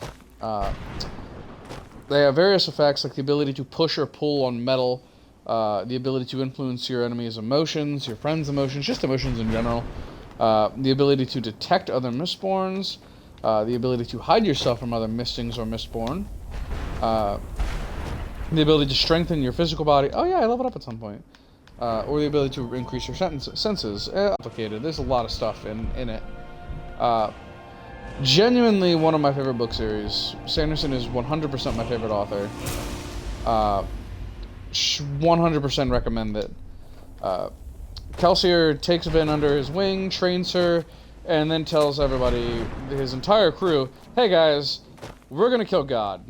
They have various effects, like the ability to push or pull on metal, the ability to influence your enemy's emotions, your friends' emotions, just emotions in general, the ability to detect other Mistborns, the ability to hide yourself from other Mistings or Mistborn, the ability to strengthen your physical body. Oh yeah, I leveled up at some point. Or the ability to increase your senses. Complicated. There's a lot of stuff in it. Genuinely one of my favorite book series. Sanderson is 100% my favorite author. 100% recommend it. Kelsier takes Vin under his wing, trains her, and then tells everybody, his entire crew, hey guys, we're gonna kill God.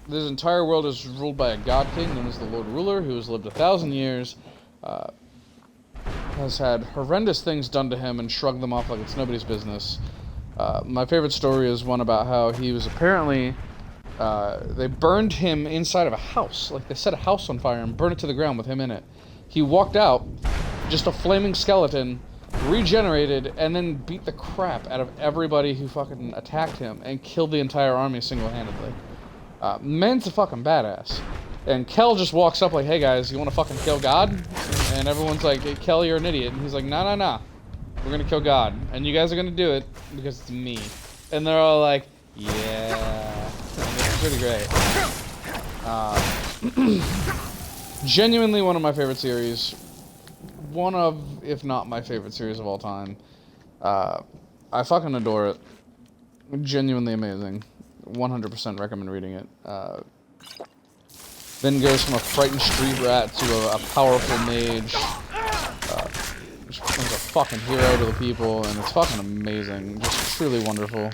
This entire world is ruled by a god king known as the Lord Ruler, who has lived 1,000 years, has had horrendous things done to him and shrugged them off like it's nobody's business. My favorite story is one about how he was apparently, they burned him inside of a house. Like, they set a house on fire and burned it to the ground with him in it. He walked out, just a flaming skeleton, regenerated, and then beat the crap out of everybody who fucking attacked him and killed the entire army single-handedly. Man's a fucking badass. And Kel just walks up like, hey guys, you want to fucking kill God? And everyone's like, hey, Kel, you're an idiot. And he's like, nah, nah, nah. We're gonna kill God. And you guys are gonna do it because it's me. And they're all like, yeah. And it's pretty great. Genuinely one of my favorite series. One of, if not my favorite series of all time. I fucking adore it. Genuinely amazing. 100% recommend reading it. Then goes from a frightened street rat to a powerful mage. Just becomes a fucking hero to the people, and it's fucking amazing. Just truly wonderful.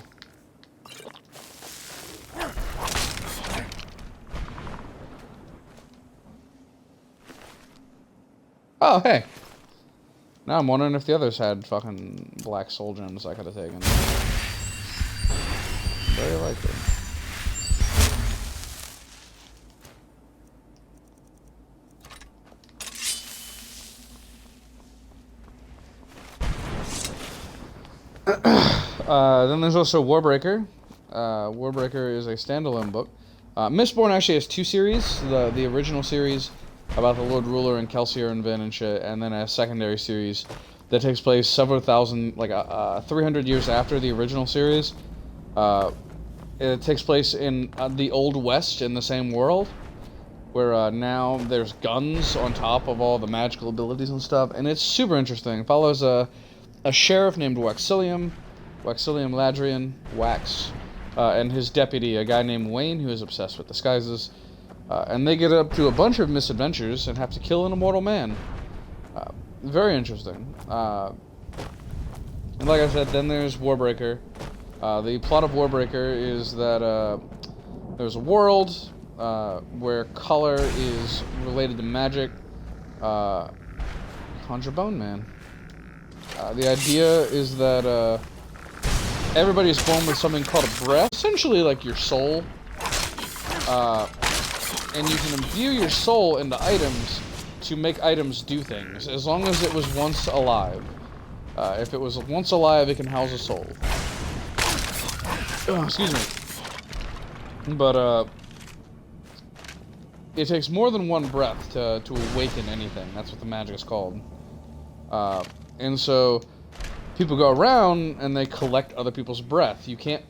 Oh, hey. Now I'm wondering if the others had fucking black soul gems I could have taken. Very likely. Then there's also Warbreaker. Warbreaker is a standalone book. Mistborn actually has two series. The original series about the Lord Ruler and Kelsier and Vin and shit, and then a secondary series that takes place several thousand, like 300 years after the original series. It takes place in the Old West in the same world, where now there's guns on top of all the magical abilities and stuff, and it's super interesting. It follows a sheriff named Waxilium Ladrian, Wax, and his deputy, a guy named Wayne, who is obsessed with disguises. And they get up to a bunch of misadventures and have to kill an immortal man. Very interesting. And like I said, then there's Warbreaker. The plot of Warbreaker is that there's a world where color is related to magic. Conjure Bone Man. The idea is that everybody is born with something called a breath, essentially like your soul. And you can imbue your soul into items to make items do things, as long as it was once alive. If it was once alive, it can house a soul. Oh, excuse me. But, it takes more than one breath to awaken anything. That's what the magic is called. And so, people go around and they collect other people's breath. You can't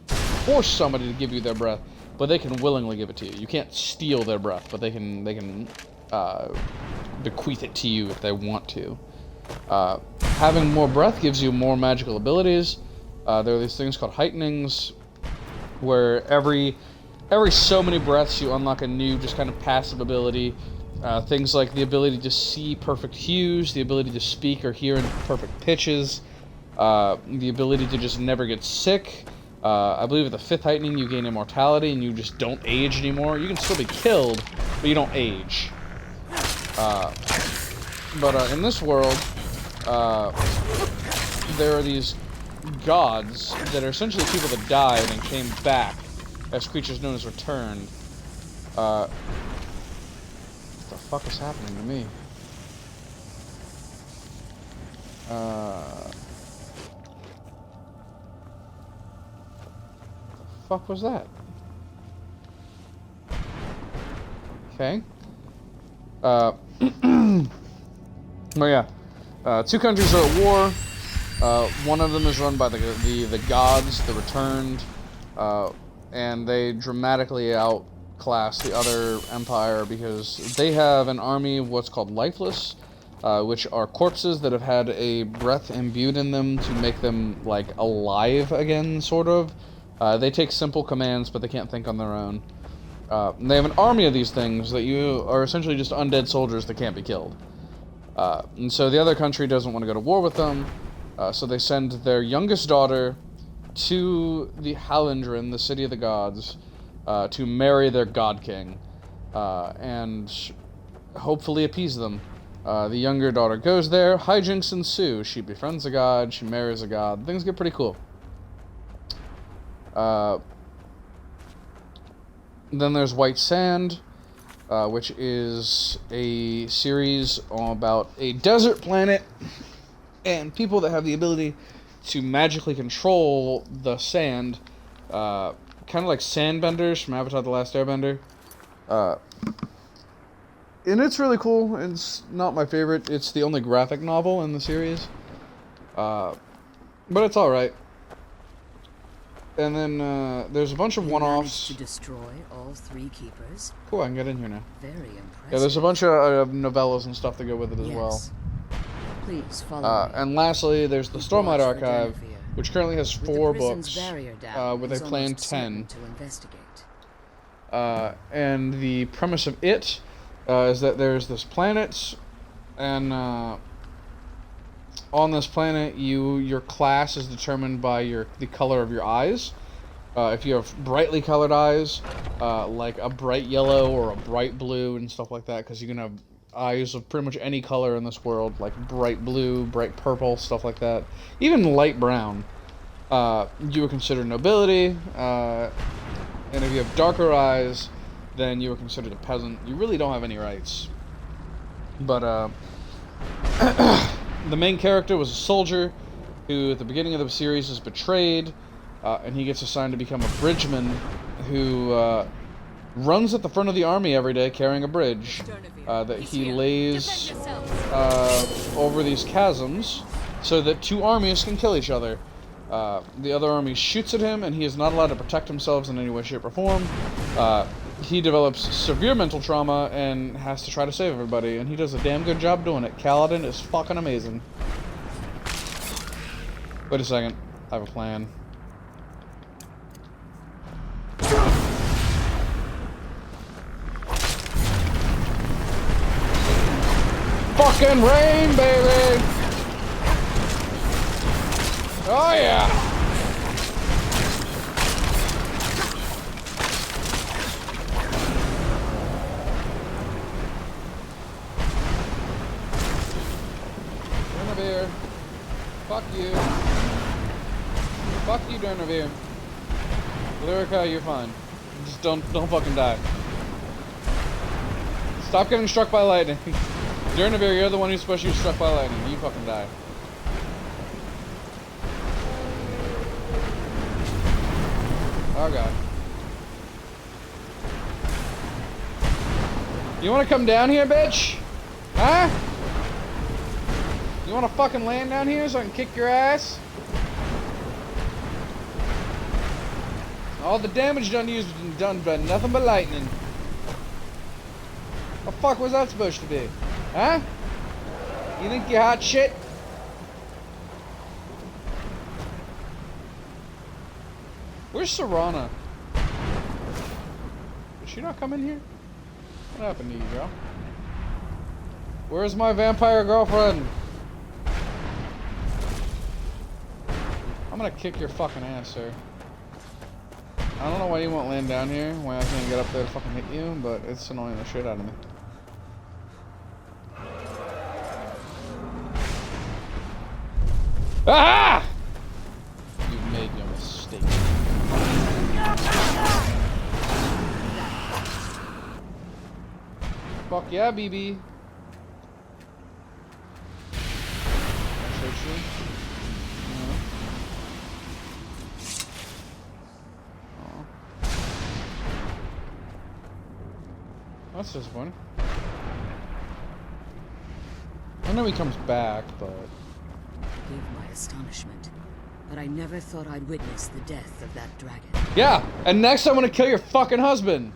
force somebody to give you their breath, but they can willingly give it to you. You can't steal their breath, but they can bequeath it to you if they want to. Having more breath gives you more magical abilities. There are these things called heightenings, where every so many breaths you unlock a new just kind of passive ability. Things like the ability to see perfect hues, the ability to speak or hear in perfect pitches, the ability to just never get sick. I believe at the 5th heightening you gain immortality and you just don't age anymore. You can still be killed, but you don't age. But in this world, there are these gods that are essentially people that died and came back as creatures known as returned. What the fuck is happening to me? The fuck was that? Okay. Oh yeah. 2 countries are at war. One of them is run by the gods, the returned, and they dramatically outclass the other empire because they have an army of what's called lifeless, which are corpses that have had a breath imbued in them to make them, like, alive again, sort of. They take simple commands, but they can't think on their own. They have an army of these things that you are essentially just undead soldiers that can't be killed. And so the other country doesn't want to go to war with them, so they send their youngest daughter to the Halendrin, the city of the gods, to marry their god king, and hopefully appease them. The younger daughter goes there, hijinks ensue. She befriends a god, she marries a god. Things get pretty cool. Then there's White Sand, which is a series about a desert planet and people that have the ability to magically control the sand, kind of like sandbenders from Avatar: The Last Airbender. And it's really cool. It's not my favorite. It's the only graphic novel in the series. But it's alright. And then there's a bunch of one-offs. To destroy all 3 keepers. Cool, I can get in here now. Very impressive. Yeah, there's a bunch of novellas and stuff that go with it as well. Please follow me. And lastly, there's the Stormlight Archive, which currently has 4 books, with a planned 10. To investigate. And the premise of it is that there's this planet, and on this planet, your class is determined by the color of your eyes. If you have brightly colored eyes, like a bright yellow or a bright blue and stuff like that, because you can have eyes of pretty much any color in this world, like bright blue, bright purple, stuff like that. Even light brown. You were considered nobility, and if you have darker eyes, then you were considered a peasant. You really don't have any rights. But, the main character was a soldier who, at the beginning of the series, is betrayed, and he gets assigned to become a bridgeman who runs at the front of the army every day carrying a bridge that he lays over these chasms so that 2 armies can kill each other. The other army shoots at him, and he is not allowed to protect himself in any way, shape, or form. He develops severe mental trauma and has to try to save everybody, and he does a damn good job doing it. Kaladin is fucking amazing. Wait a second. I have a plan. fucking rain, baby! Oh yeah! Durnavir. Fuck you. Fuck you, Durnavir. Lyrica, you're fine. Just don't fucking die. Stop getting struck by lightning. Durnavir, you're the one who's supposed to get struck by lightning. You fucking die. Oh god. You wanna come down here, bitch? Huh? You wanna fucking land down here so I can kick your ass? All the damage done to you has been done by nothing but lightning. What the fuck was that supposed to be? Huh? You think you're hot shit? Where's Serana? Did she not come in here? What happened to you, girl? Where's my vampire girlfriend? I'm gonna kick your fucking ass, sir. I don't know why you won't land down here, why I can't get up there to fucking hit you, but it's annoying the shit out of me. Ah! You've made your mistake. Fuck yeah, BB. I'll search you. No. Oh. That's disappointing. I know he comes back, but... Forgive my astonishment, but I never thought I'd witness the death of that dragon. Yeah, and next I'm gonna kill your fucking husband.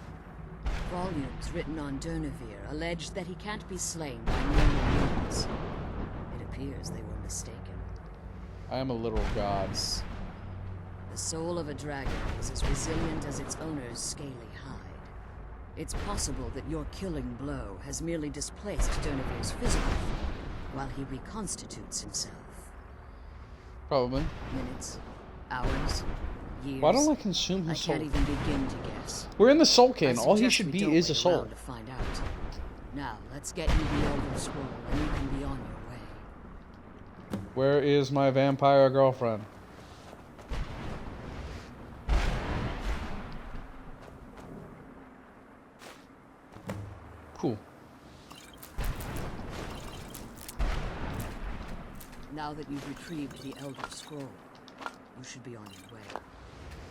Volumes written on Durnavir allege that he can't be slain by normal means. It appears they were mistaken. I am a literal god. The soul of a dragon is as resilient as its owner's scaly hide. It's possible that your killing blow has merely displaced Durnavir's physical form while he reconstitutes himself. Probably. Minutes, hours, years. Why don't I consume his soul? I can't even begin to guess. We're in the Soul King. All he should be is a soul. To find out. Now, let's get you the Elder Scroll, and you can be on your way. Where is my vampire girlfriend? Cool. Now that you've retrieved the Elder Scroll, you should be on your way.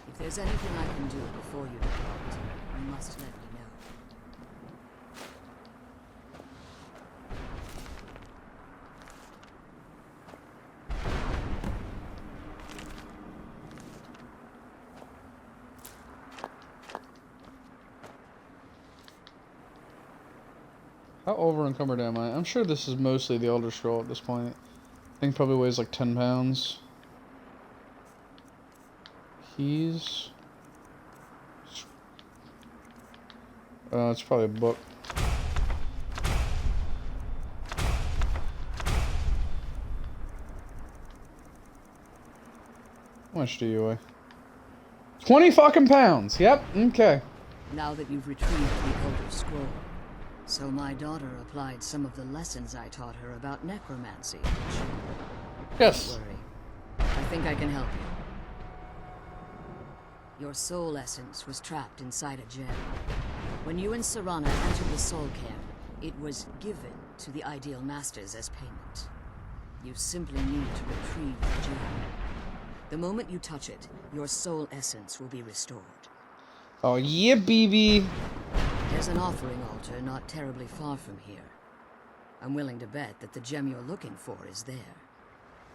If there's anything I can do before you depart, you must let me know. How over encumbered am I? I'm sure this is mostly the Elder Scroll at this point. I think it probably weighs like 10 pounds. Keys. It's probably a book. How much do you weigh? 20 fucking pounds! Yep, okay. Now that you've retrieved the Elder Scroll, so my daughter applied some of the lessons I taught her about necromancy. Yes. Don't worry. I think I can help you. Your soul essence was trapped inside a gem. When you and Serana entered the Soul Camp, it was given to the Ideal Masters as payment. You simply need to retrieve the gem. The moment you touch it, your soul essence will be restored. Oh yeah, baby! There's an offering altar not terribly far from here. I'm willing to bet that the gem you're looking for is there.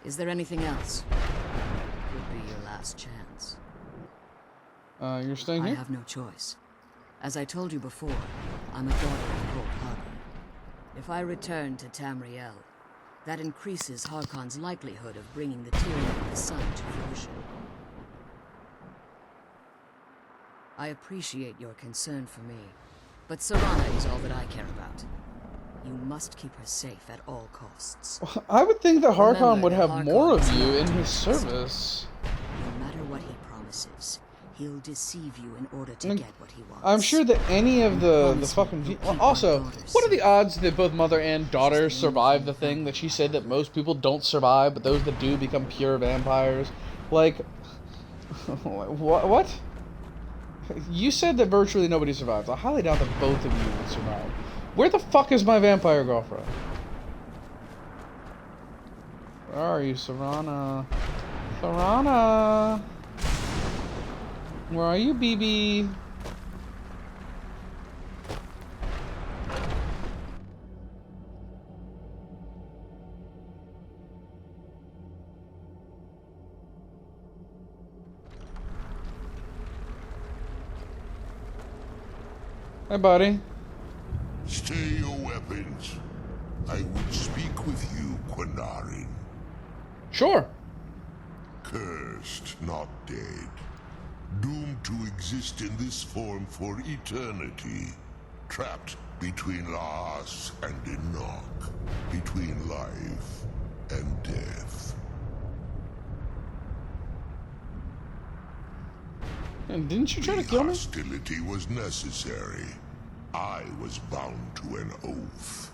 Is there anything else? Could be your last chance. You're staying here? I have no choice. As I told you before, I'm a daughter of Cold Harbor. If I return to Tamriel, that increases Harkon's likelihood of bringing the tyranny of the sun to fruition. I appreciate your concern for me, but Serana is all that I care about. You must keep her safe at all costs. I would think that Harkon Remember would have Harkon more of is you not in to be his service. No matter what he promises, he'll deceive you in order to get what he wants. I'm sure that any of the fucking... Also, what are the odds that both mother and daughter survive the thing that she said that most people don't survive, but those that do become pure vampires? Like... What? You said that virtually nobody survives. I highly doubt that both of you would survive. Where the fuck is my vampire girlfriend? Where are you, Serana? Serana! Where are you, BB? Hey, buddy. Stay your weapons. I would speak with you, Quinarin. Sure. Cursed, not dead. Doomed to exist in this form for eternity. Trapped between Laas and Enoch. Between life and death. And didn't you try to kill me? Hostility was necessary. I was bound to an oath.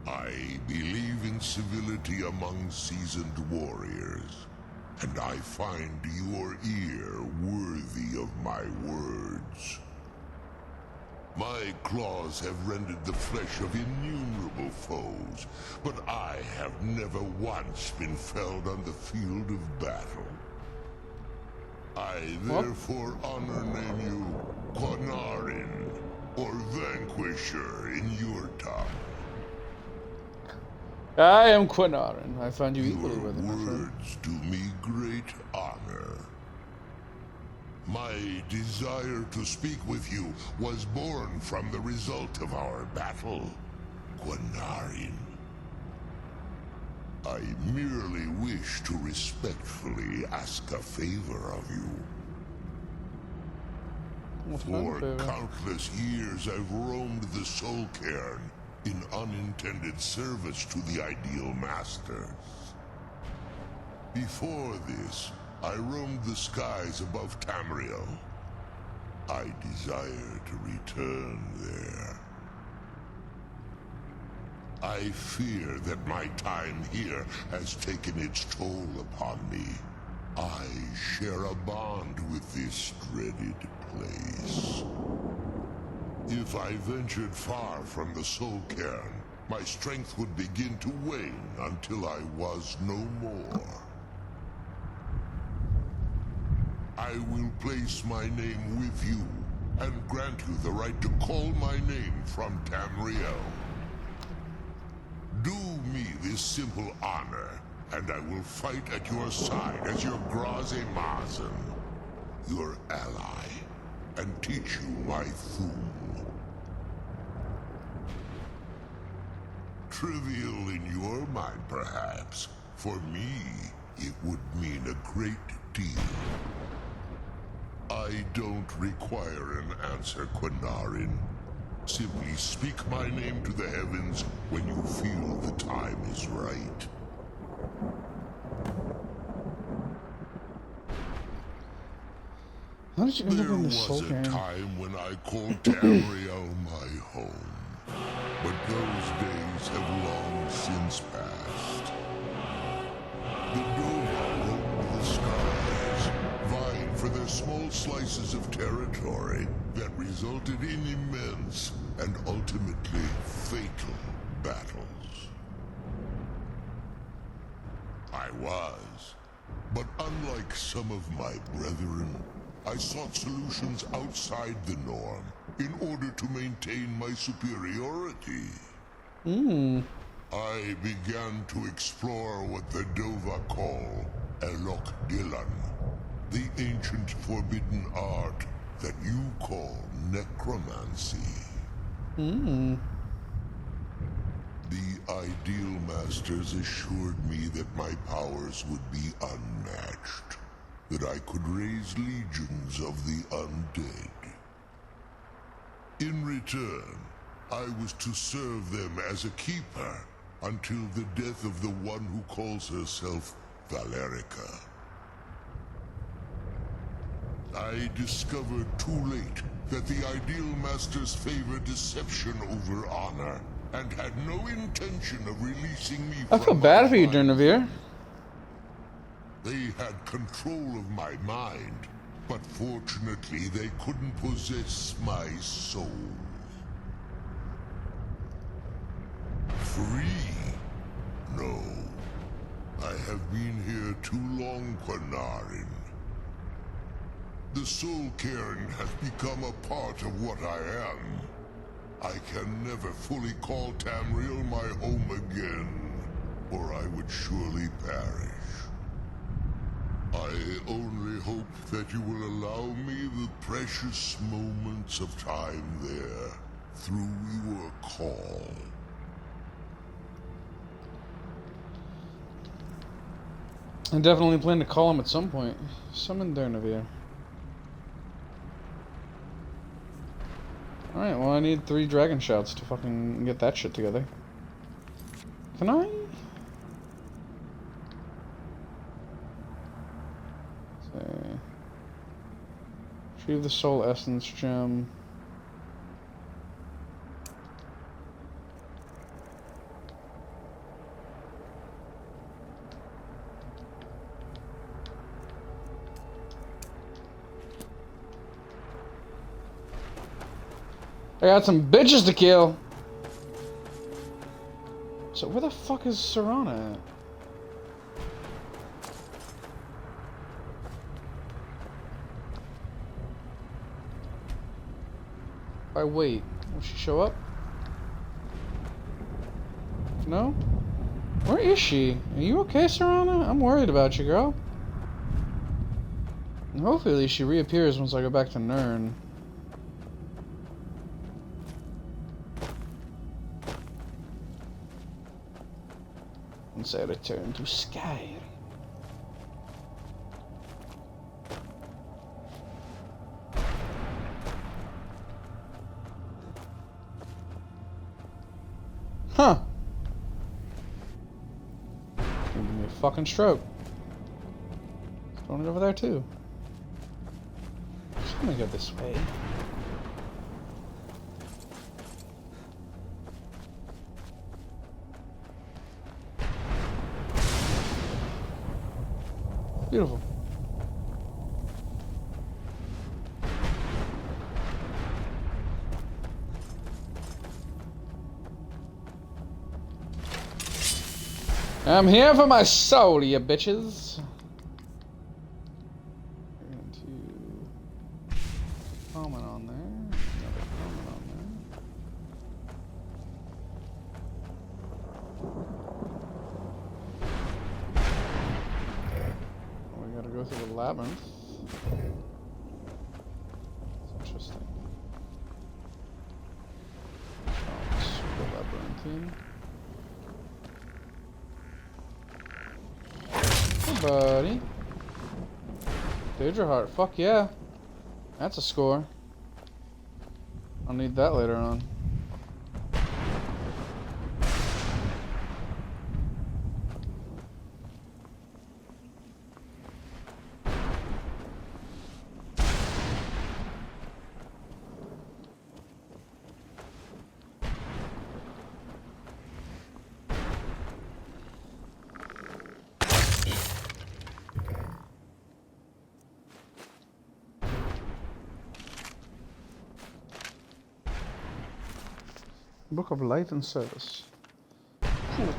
I believe in civility among seasoned warriors, and I find your ear worthy of my words. My claws have rended the flesh of innumerable foes, but I have never once been felled on the field of battle. I therefore honor name you Quinarin, or Vanquisher in your tongue. I am Quinarin. I find you equally worthy, my friend. Words do me great honor. My desire to speak with you was born from the result of our battle, Quinarin. I merely wish to respectfully ask a favor of you. For countless years I've roamed the Soul Cairn in unintended service to the Ideal Masters. Before this, I roamed the skies above Tamriel. I desire to return there. I fear that my time here has taken its toll upon me. I share a bond with this dreaded place. If I ventured far from the Soul Cairn, my strength would begin to wane until I was no more. I will place my name with you, and grant you the right to call my name from Tamriel. Do me this simple honor, and I will fight at your side as your Graze Mazen, your ally, and teach you my Thum. Trivial in your mind, perhaps. For me, it would mean a great deal. I don't require an answer, Quinarin. Simply speak my name to the heavens when you feel the time is right. How did you end up in the Soul There was Cairn? a time when I called Tamriel my home, but those days have long since passed. The Dova roamed the skies, vying for their small slices of territory that resulted in immense and ultimately fatal battles. I was, but unlike some of my brethren, I sought solutions outside the norm in order to maintain my superiority. I began to explore what the Dova call Elok Dylan, the ancient forbidden art that you call necromancy. The Ideal Masters assured me that my powers would be unmatched, that I could raise legions of the undead. In return, I was to serve them as a keeper until the death of the one who calls herself Valerica. I discovered too late that the Ideal Masters favor deception over honor, and had no intention of releasing me I feel bad for you, Durnavir. They had control of my mind, but fortunately they couldn't possess my soul. Free? No. I have been here too long, Quanarin. The Soul Cairn has become a part of what I am. I can never fully call Tamriel my home again, or I would surely perish. I only hope that you will allow me the precious moments of time there, through your call. I definitely plan to call him at some point. Summon Durnavir. Alright, well I need 3 dragon shouts to fucking get that shit together. Can I? Let's see. Retrieve the soul essence gem. I got some bitches to kill. So where the fuck is Serana at? If I wait, will she show up? No? Where is she? Are you okay, Serana? I'm worried about you, girl. And hopefully she reappears once I go back to Nirn. Once I return to Skyrim. Huh. Give me a fucking stroke. It's going over there too. I'm just gonna go this way. Beautiful. I'm here for my soul, you bitches. We're going to comment on there. Another comment on there. We gotta go through the labyrinth. It's interesting. Oh, super labyrinthine. Hey, buddy. Daedra Heart, fuck yeah. That's a score. I'll need that later on. Book of Light and Service. Cool.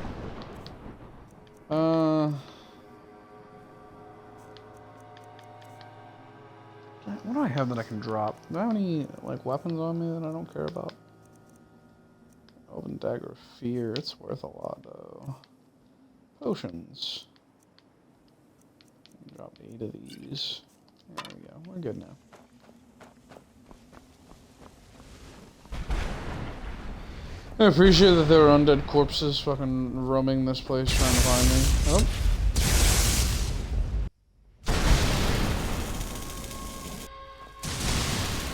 What do I have that I can drop? Do I have any like weapons on me that I don't care about? Open Dagger of Fear. It's worth a lot though. Potions. Drop 8 of these. There we go. We're good now. I appreciate that there were undead corpses fucking roaming this place trying to find me.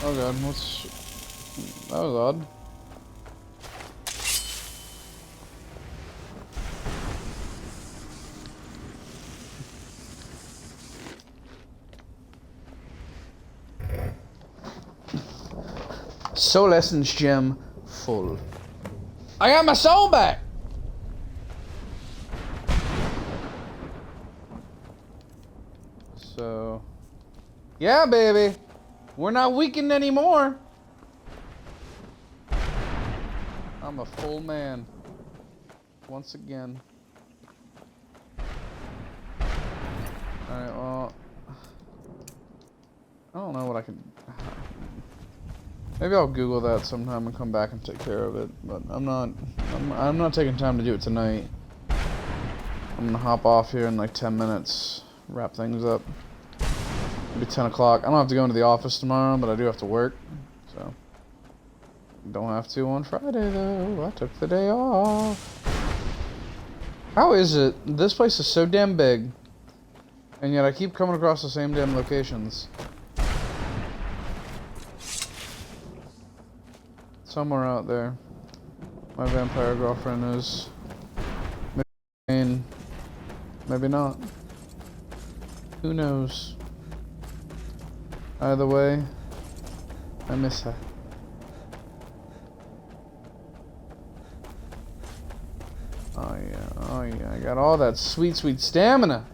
Oh god, that was odd. Soul Essence gem full. I got my soul back! So... yeah, baby! We're not weakened anymore! I'm a full man. Once again. Alright, well... I don't know what I can... maybe I'll Google that sometime and come back and take care of it. But I'm not taking time to do it tonight. I'm gonna hop off here in like 10 minutes. Wrap things up. It'll be 10 o'clock. I don't have to go into the office tomorrow, but I do have to work. So... don't have to on Friday though. I took the day off. How is it? This place is so damn big, and yet I keep coming across the same damn locations. Somewhere out there, my vampire girlfriend is. Maybe, maybe not. Who knows? Either way, I miss her. Oh yeah, I got all that sweet, sweet stamina.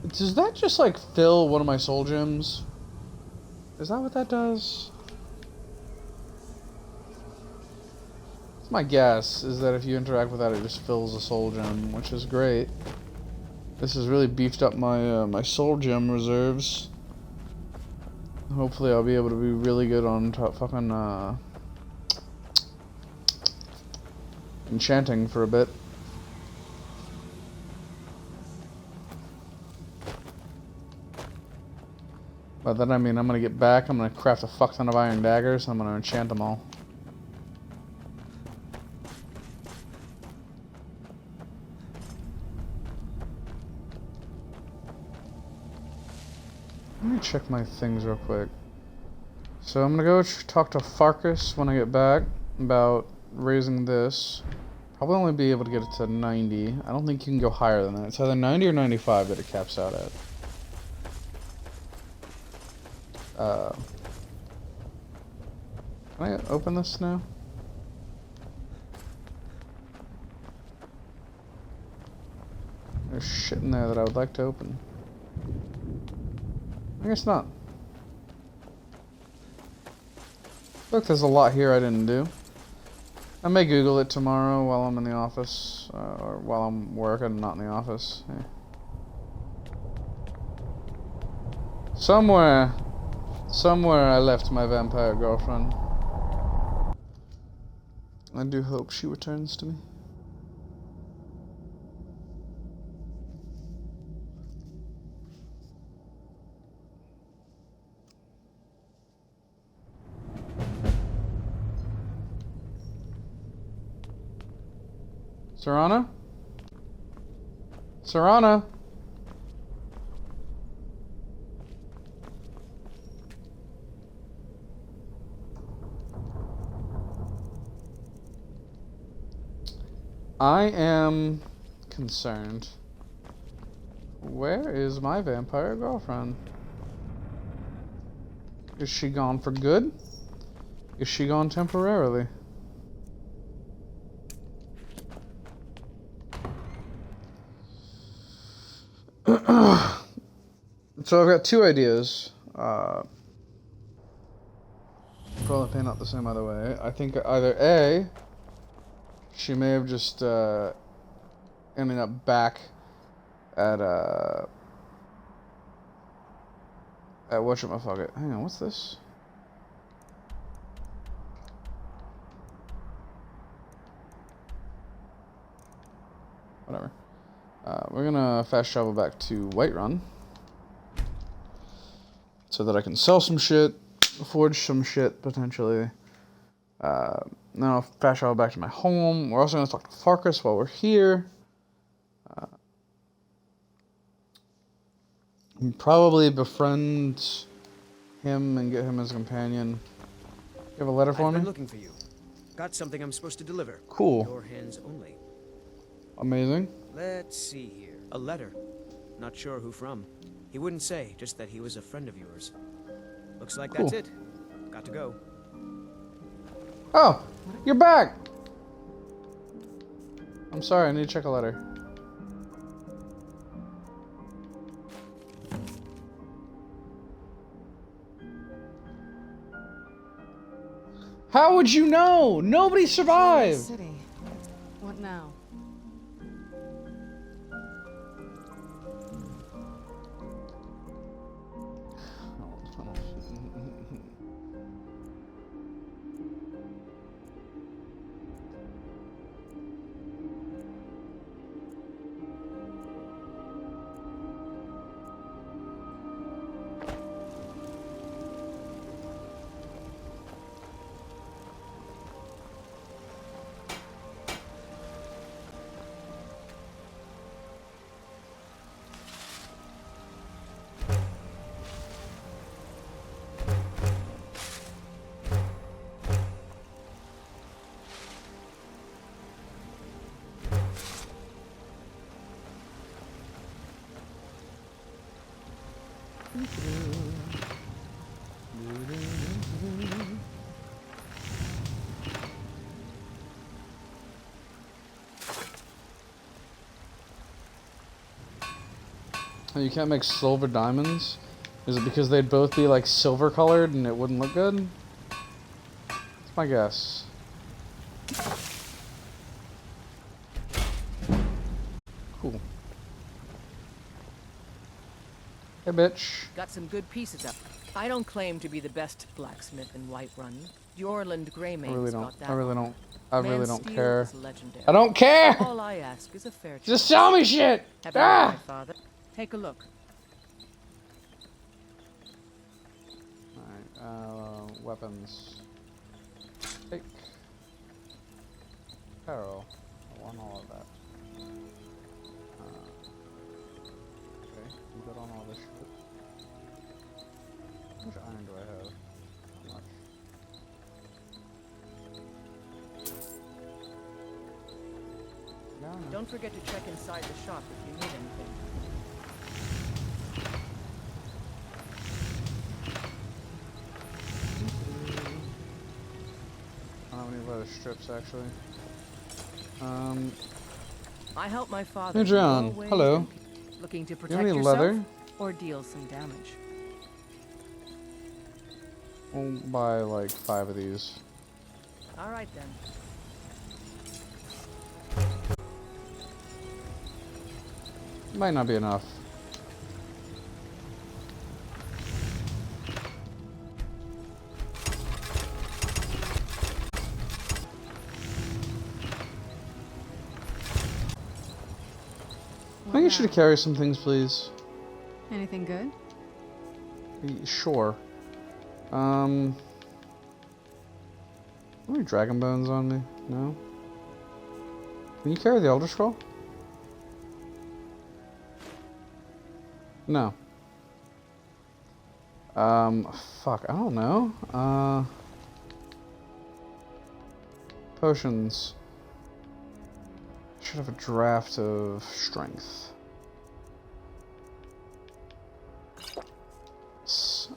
Does that just like fill one of my soul gems? Is that what that does? That's my guess, is that if you interact with that it just fills a soul gem, which is great. This has really beefed up my my soul gem reserves. Hopefully I'll be able to be really good on fucking enchanting for a bit. By that I mean I'm gonna get back, I'm gonna craft a fuck ton of iron daggers, and I'm gonna enchant them all. Let me check my things real quick. So I'm gonna go talk to Farkas when I get back about raising this. Probably only be able to get it to 90. I don't think you can go higher than that. It's either 90 or 95 that it caps out at. Can I open this now? There's shit in there that I would like to open. I guess not. Look, there's a lot here I didn't do. I may Google it tomorrow while I'm in the office, or while I'm working, not in the office. Yeah. Somewhere I left my vampire girlfriend. I do hope she returns to me. Serana? Serana? I am concerned. Where is my vampire girlfriend? Is she gone for good? Is she gone temporarily? So I've got two ideas. Probably not the same either way. I think either A, she may have just ended up back at whatchamacallit. Hang on, what's this? Whatever. We're gonna fast travel back to Whiterun so that I can sell some shit, forge some shit potentially. Then I'll fast travel back to my home. We're also gonna talk to Farkas while we're here. And probably befriend him and get him as a companion. You have a letter for me? I've been looking for you. Got something I'm supposed to deliver. Cool. Your hands only. Amazing. Let's see here. A letter. Not sure who from. He wouldn't say, just that he was a friend of yours. Looks like that's it. Got to go. Oh, you're back! I'm sorry, I need to check a letter. How would you know? Nobody survived! City. What now? Oh, you can't make silver diamonds? Is it because they'd both be like silver colored and it wouldn't look good? That's my guess. Cool. Hey, bitch. Got some good pieces up. I don't claim to be the best blacksmith in Whiterun. Jorland Greymane's got that. I really don't Steel care. is legendary. I don't care! All I ask is a fair chance. Just sell me shit! Have Ah! my father. Take a look. Alright, weapons. Take. Apparel. I want all of that. Okay, you got on all this shit. How much iron do I have? How much? No. Don't forget to check inside the shop if you need anything. I don't have any leather strips actually. I help my father. Adrian, hello. Looking to You have protect any yourself leather? or deal some damage. We'll buy like 5 of these. All right then. Might not be enough. I think you should carry some things, please. Anything good? Sure. How many dragon bones on me? No? Can you carry the Elder Scroll? No. Fuck, I don't know. Potions. Should have a draft of strength.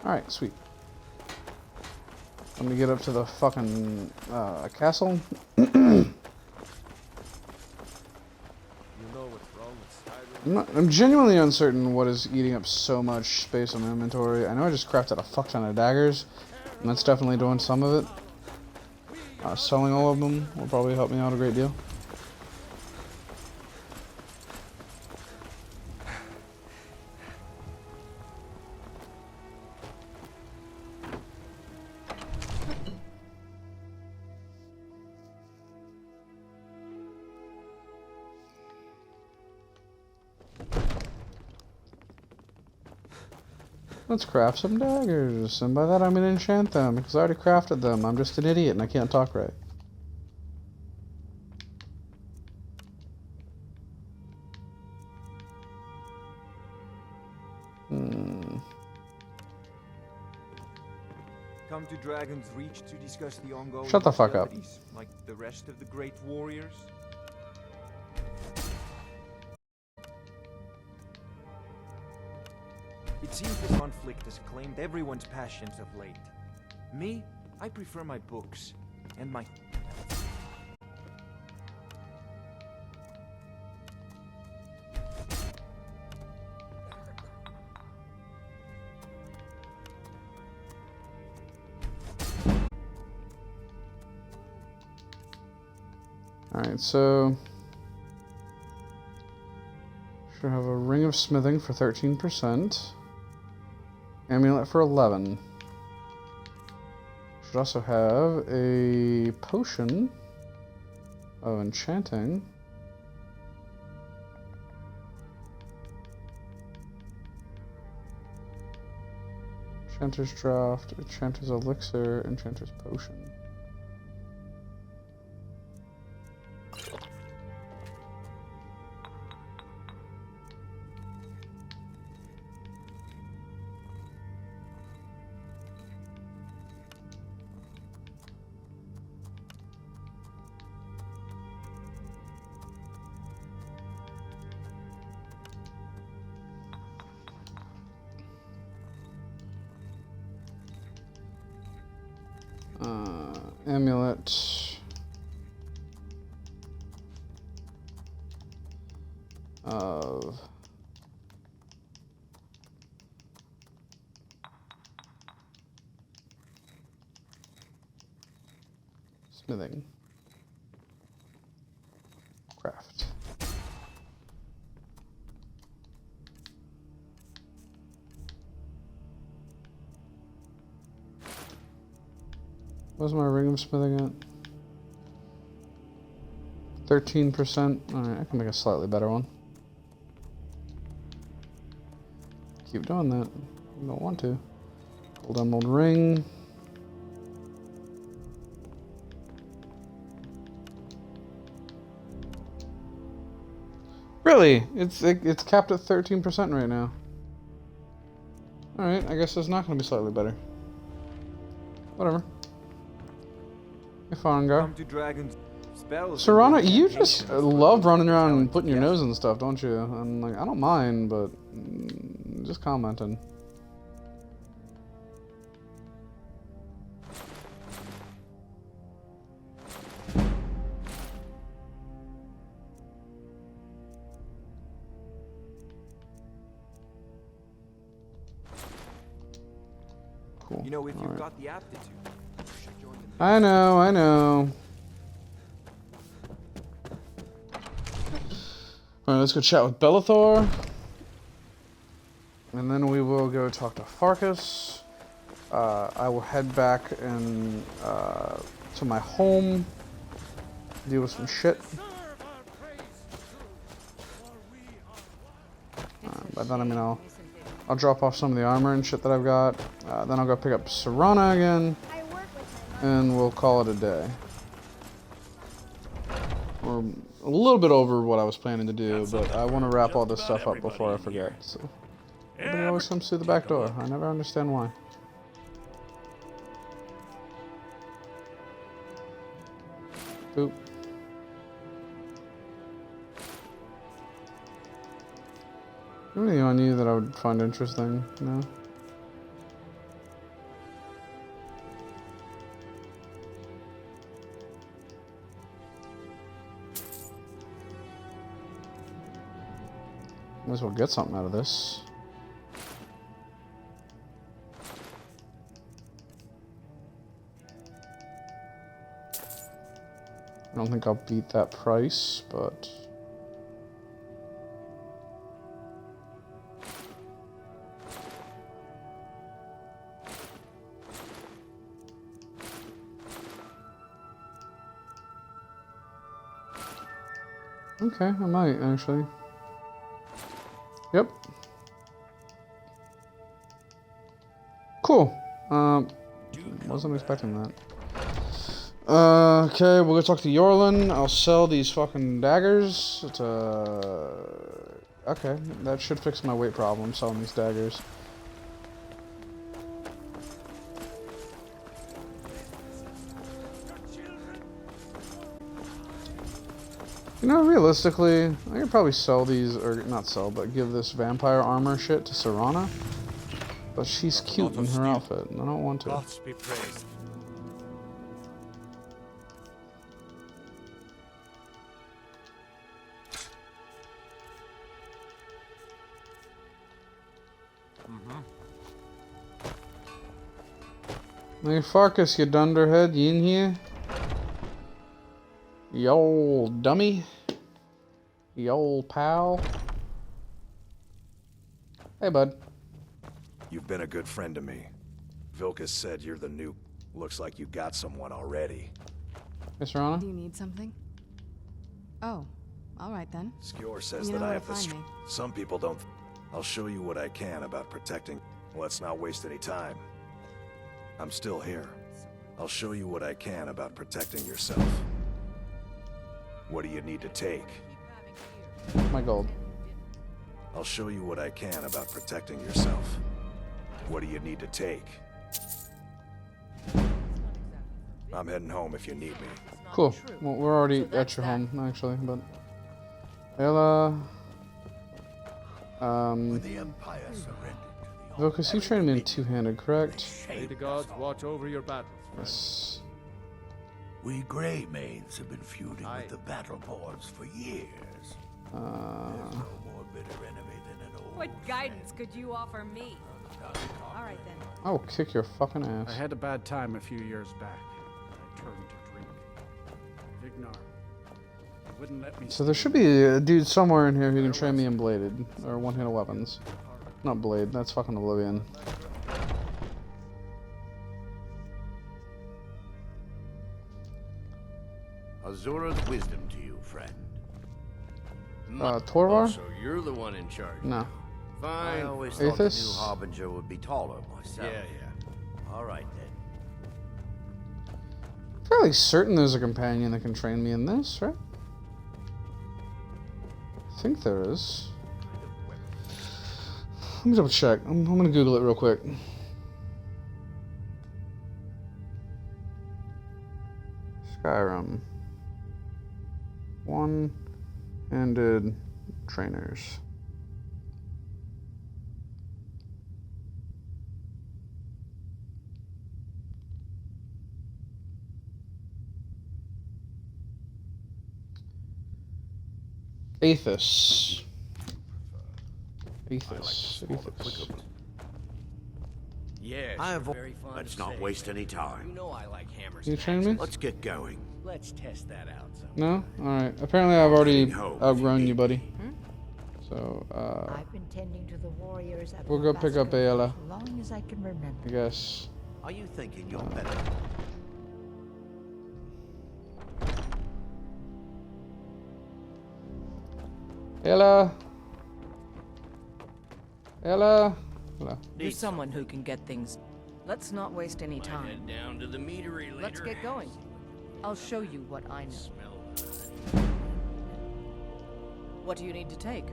Alright, sweet. Let me get up to the fucking castle. You know what's wrong with Skyrim? I'm genuinely uncertain what is eating up so much space on my inventory. I know I just crafted a fuck ton of daggers, and that's definitely doing some of it. Selling all of them will probably help me out a great deal. Let's craft some daggers, and by that I mean enchant them, because I already crafted them. I'm just an idiot and I can't talk right. Come to Dragon's Reach to discuss the ongoing Shut the fuck up. hostilities, like the rest of the great warriors? It seems this conflict has claimed everyone's passions of late. Me, I prefer my books and my... Alright, so should have a ring of smithing for 13%. Amulet for 11. Should also have a potion of enchanting. Enchanter's Draft, Enchanter's Elixir, Enchanter's Potion. Amulet of smithing. Craft. What's my ring of smithing at? 13%. Alright, I can make a slightly better one. Keep doing that. I don't want to. Gold emerald ring. Really? It's capped at 13% right now. Alright, I guess it's not going to be slightly better. Whatever. Hey, Farengar. Serana, you just love running around and putting your nose in stuff, don't you? And like, I don't mind, but just commenting. Cool. You know, if you've Alright. got the aptitude, you should join the... I know. Alright, let's go chat with Bellathor. And then we will go talk to Farkas. I will head back and to my home, deal with some shit. By then, I mean, I'll drop off some of the armor and shit that I've got. Then I'll go pick up Serana again, and we'll call it a day. We're a little bit over what I was planning to do, but I want to wrap all this stuff up before I forget. So everybody always comes through the back door. I never understand why. Boop. Anything on you that I would find interesting? No? Might as well get something out of this. I don't think I'll beat that price, but... Okay, I might, actually. Yep. Cool. Wasn't expecting that. Okay, we'll go talk to Yorlin. I'll sell these fucking daggers to... Okay, that should fix my weight problem, selling these daggers. You know, realistically, I could probably sell these, or not sell, but give this vampire armor shit to Serana. But she's cute in her outfit, and I don't want to. Gods be praised. Hey Farkas, you dunderhead, you in here? You old dummy? You old pal? Hey bud. You've been a good friend to me. Vilkas said you're the new... Looks like you got someone already. Yes, Rana? Do you need something? Oh, alright then. Skjor says You that know I where have to the... find me. Some people don't... I'll show you what I can about protecting... Let's not waste any time. I'm still here. I'll show you what I can about protecting yourself. What do you need to take? My gold. I'll show you what I can about protecting yourself. What do you need to take? I'm heading home if you need me. Cool. Well, we're already at your home, actually, but... Ella... Vilkas, you trained me in two-handed, correct? May the gods watch over your battles. Yes. We Grey Maids have been feuding with the Battleborns for years. There's no more bitter enemy than an old What guidance could you offer me? Alright then. I'll kick your fucking ass. I had a bad time a few years back. I turned to drink. Vignar. He wouldn't let me. So there should be a dude somewhere in here who can train me in bladed, or one-handed weapons. Not blade, that's fucking Oblivion. Azura's wisdom to you, friend. Torvar? So you're the one in charge. No. Fine. I always thought the new Aethys? Harbinger would be taller myself. Yeah. All right then. Fairly certain there's a companion that can train me in this, right? I think there is. Let me double check. I'm gonna Google it real quick. Skyrim. One-handed trainers. Aethys. Aethys. Yes. I have. Very fond Let's of not saying waste that. any time. You know I like hammers. You and train me? Let's get going. Let's test that out. No? Alright. Apparently I've already outgrown you, buddy. So, I've been tending to the warriors at we'll go pick up Ayala. as long as I can remember. I guess. Are you thinking you're better? Ayala! Ayala! Hello. You're someone who can get things. Let's not waste any time. Head down to the meadery later. Let's get going. I'll show you what I know. What do you need to take?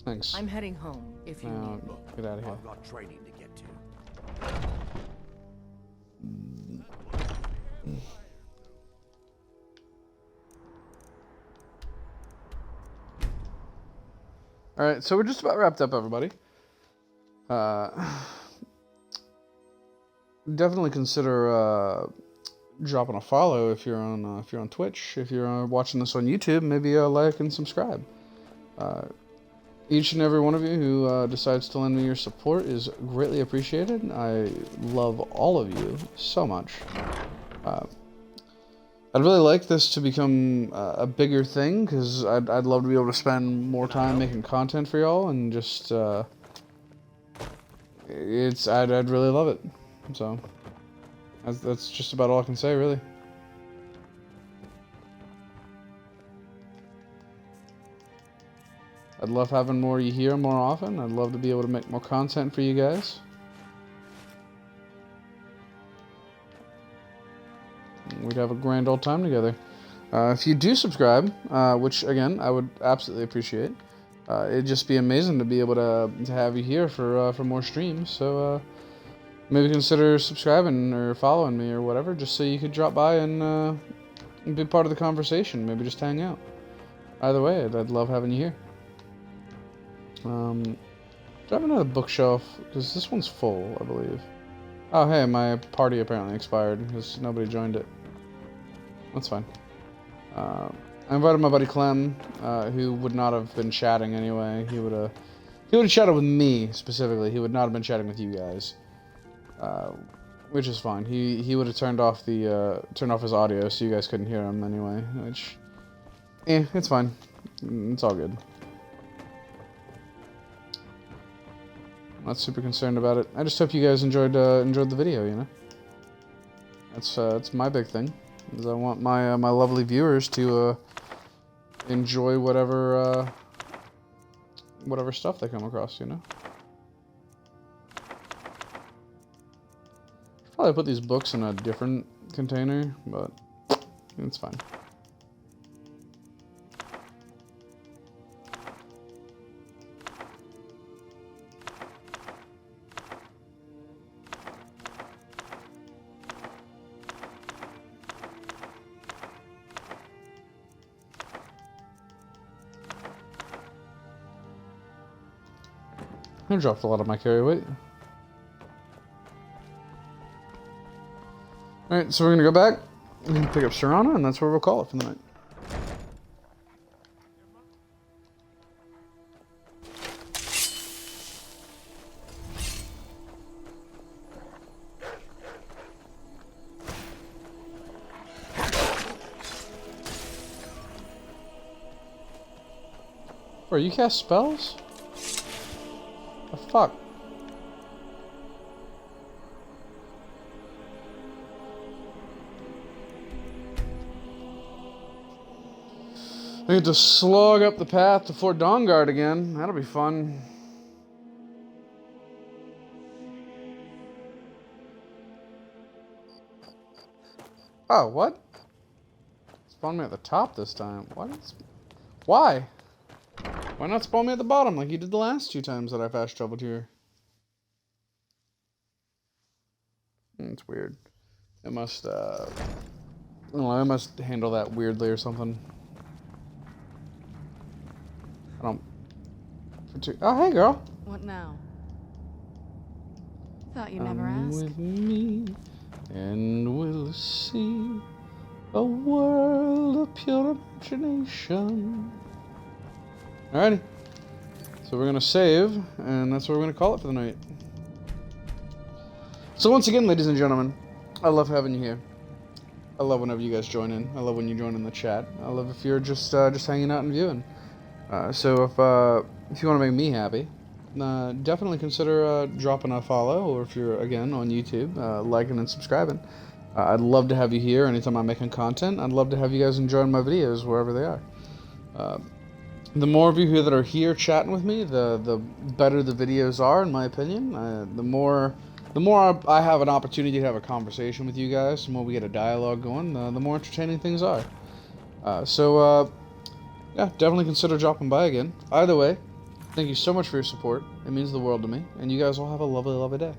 Thanks. I'm heading home if you need me. Get out of here. I've got training to get to. Alright, so we're just about wrapped up, everybody. Definitely consider dropping a follow if you're on Twitch. If you're watching this on YouTube, maybe like and subscribe. Each and every one of you who decides to lend me your support is greatly appreciated. I love all of you so much. I'd really like this to become a bigger thing, because I'd love to be able to spend more time making content for y'all, and just I'd really love it. So that's just about all I can say, really. I'd love having more you here more often. I'd love to be able to make more content for you guys. We'd have a grand old time together. If you do subscribe, which again I would absolutely appreciate, it'd just be amazing to be able to have you here for more streams. So maybe consider subscribing or following me or whatever, just so you could drop by and be part of the conversation. Maybe just hang out. Either way, I'd love having you here. Do I have another bookshelf? Because this one's full, I believe. Oh, hey, my party apparently expired because nobody joined it. That's fine. I invited my buddy Clem, who would not have been chatting anyway. He would have chatted with me specifically. He would not have been chatting with you guys, which is fine. He would have turned off his audio so you guys couldn't hear him anyway. Which, it's fine. It's all good. I'm not super concerned about it. I just hope you guys enjoyed the video. You know, that's my big thing. Is I want my my lovely viewers to enjoy whatever stuff they come across. You know. Probably put these books in a different container, but it's fine. I dropped a lot of my carry weight. Alright, so we're gonna go back and pick up Serana, and that's where we'll call it for the night. Bro, you cast spells? The fuck? I get to slog up the path to Fort Dawnguard again. That'll be fun. Oh, what? Spawn me at the top this time. What? Why? Why not spawn me at the bottom like you did the last 2 times that I fast traveled here? It's weird. It must, I don't know, I must handle that weirdly or something. I don't... Oh, hey, girl. What now? Thought you never asked. With me, and we'll see a world of pure imagination. Alrighty. So we're gonna save, and that's what we're gonna call it for the night. So once again, ladies and gentlemen, I love having you here. I love whenever you guys join in. I love when you join in the chat. I love if you're just hanging out and viewing. So if you want to make me happy, definitely consider dropping a follow, or if you're again on YouTube, liking and subscribing. I'd love to have you here anytime I'm making content. I'd love to have you guys enjoying my videos wherever they are. The more of you here that are here chatting with me, the better the videos are, in my opinion. The more I have an opportunity to have a conversation with you guys, the more we get a dialogue going, the more entertaining things are. Yeah, definitely consider dropping by again. Either way, thank you so much for your support. It means the world to me. And you guys all have a lovely, lovely day.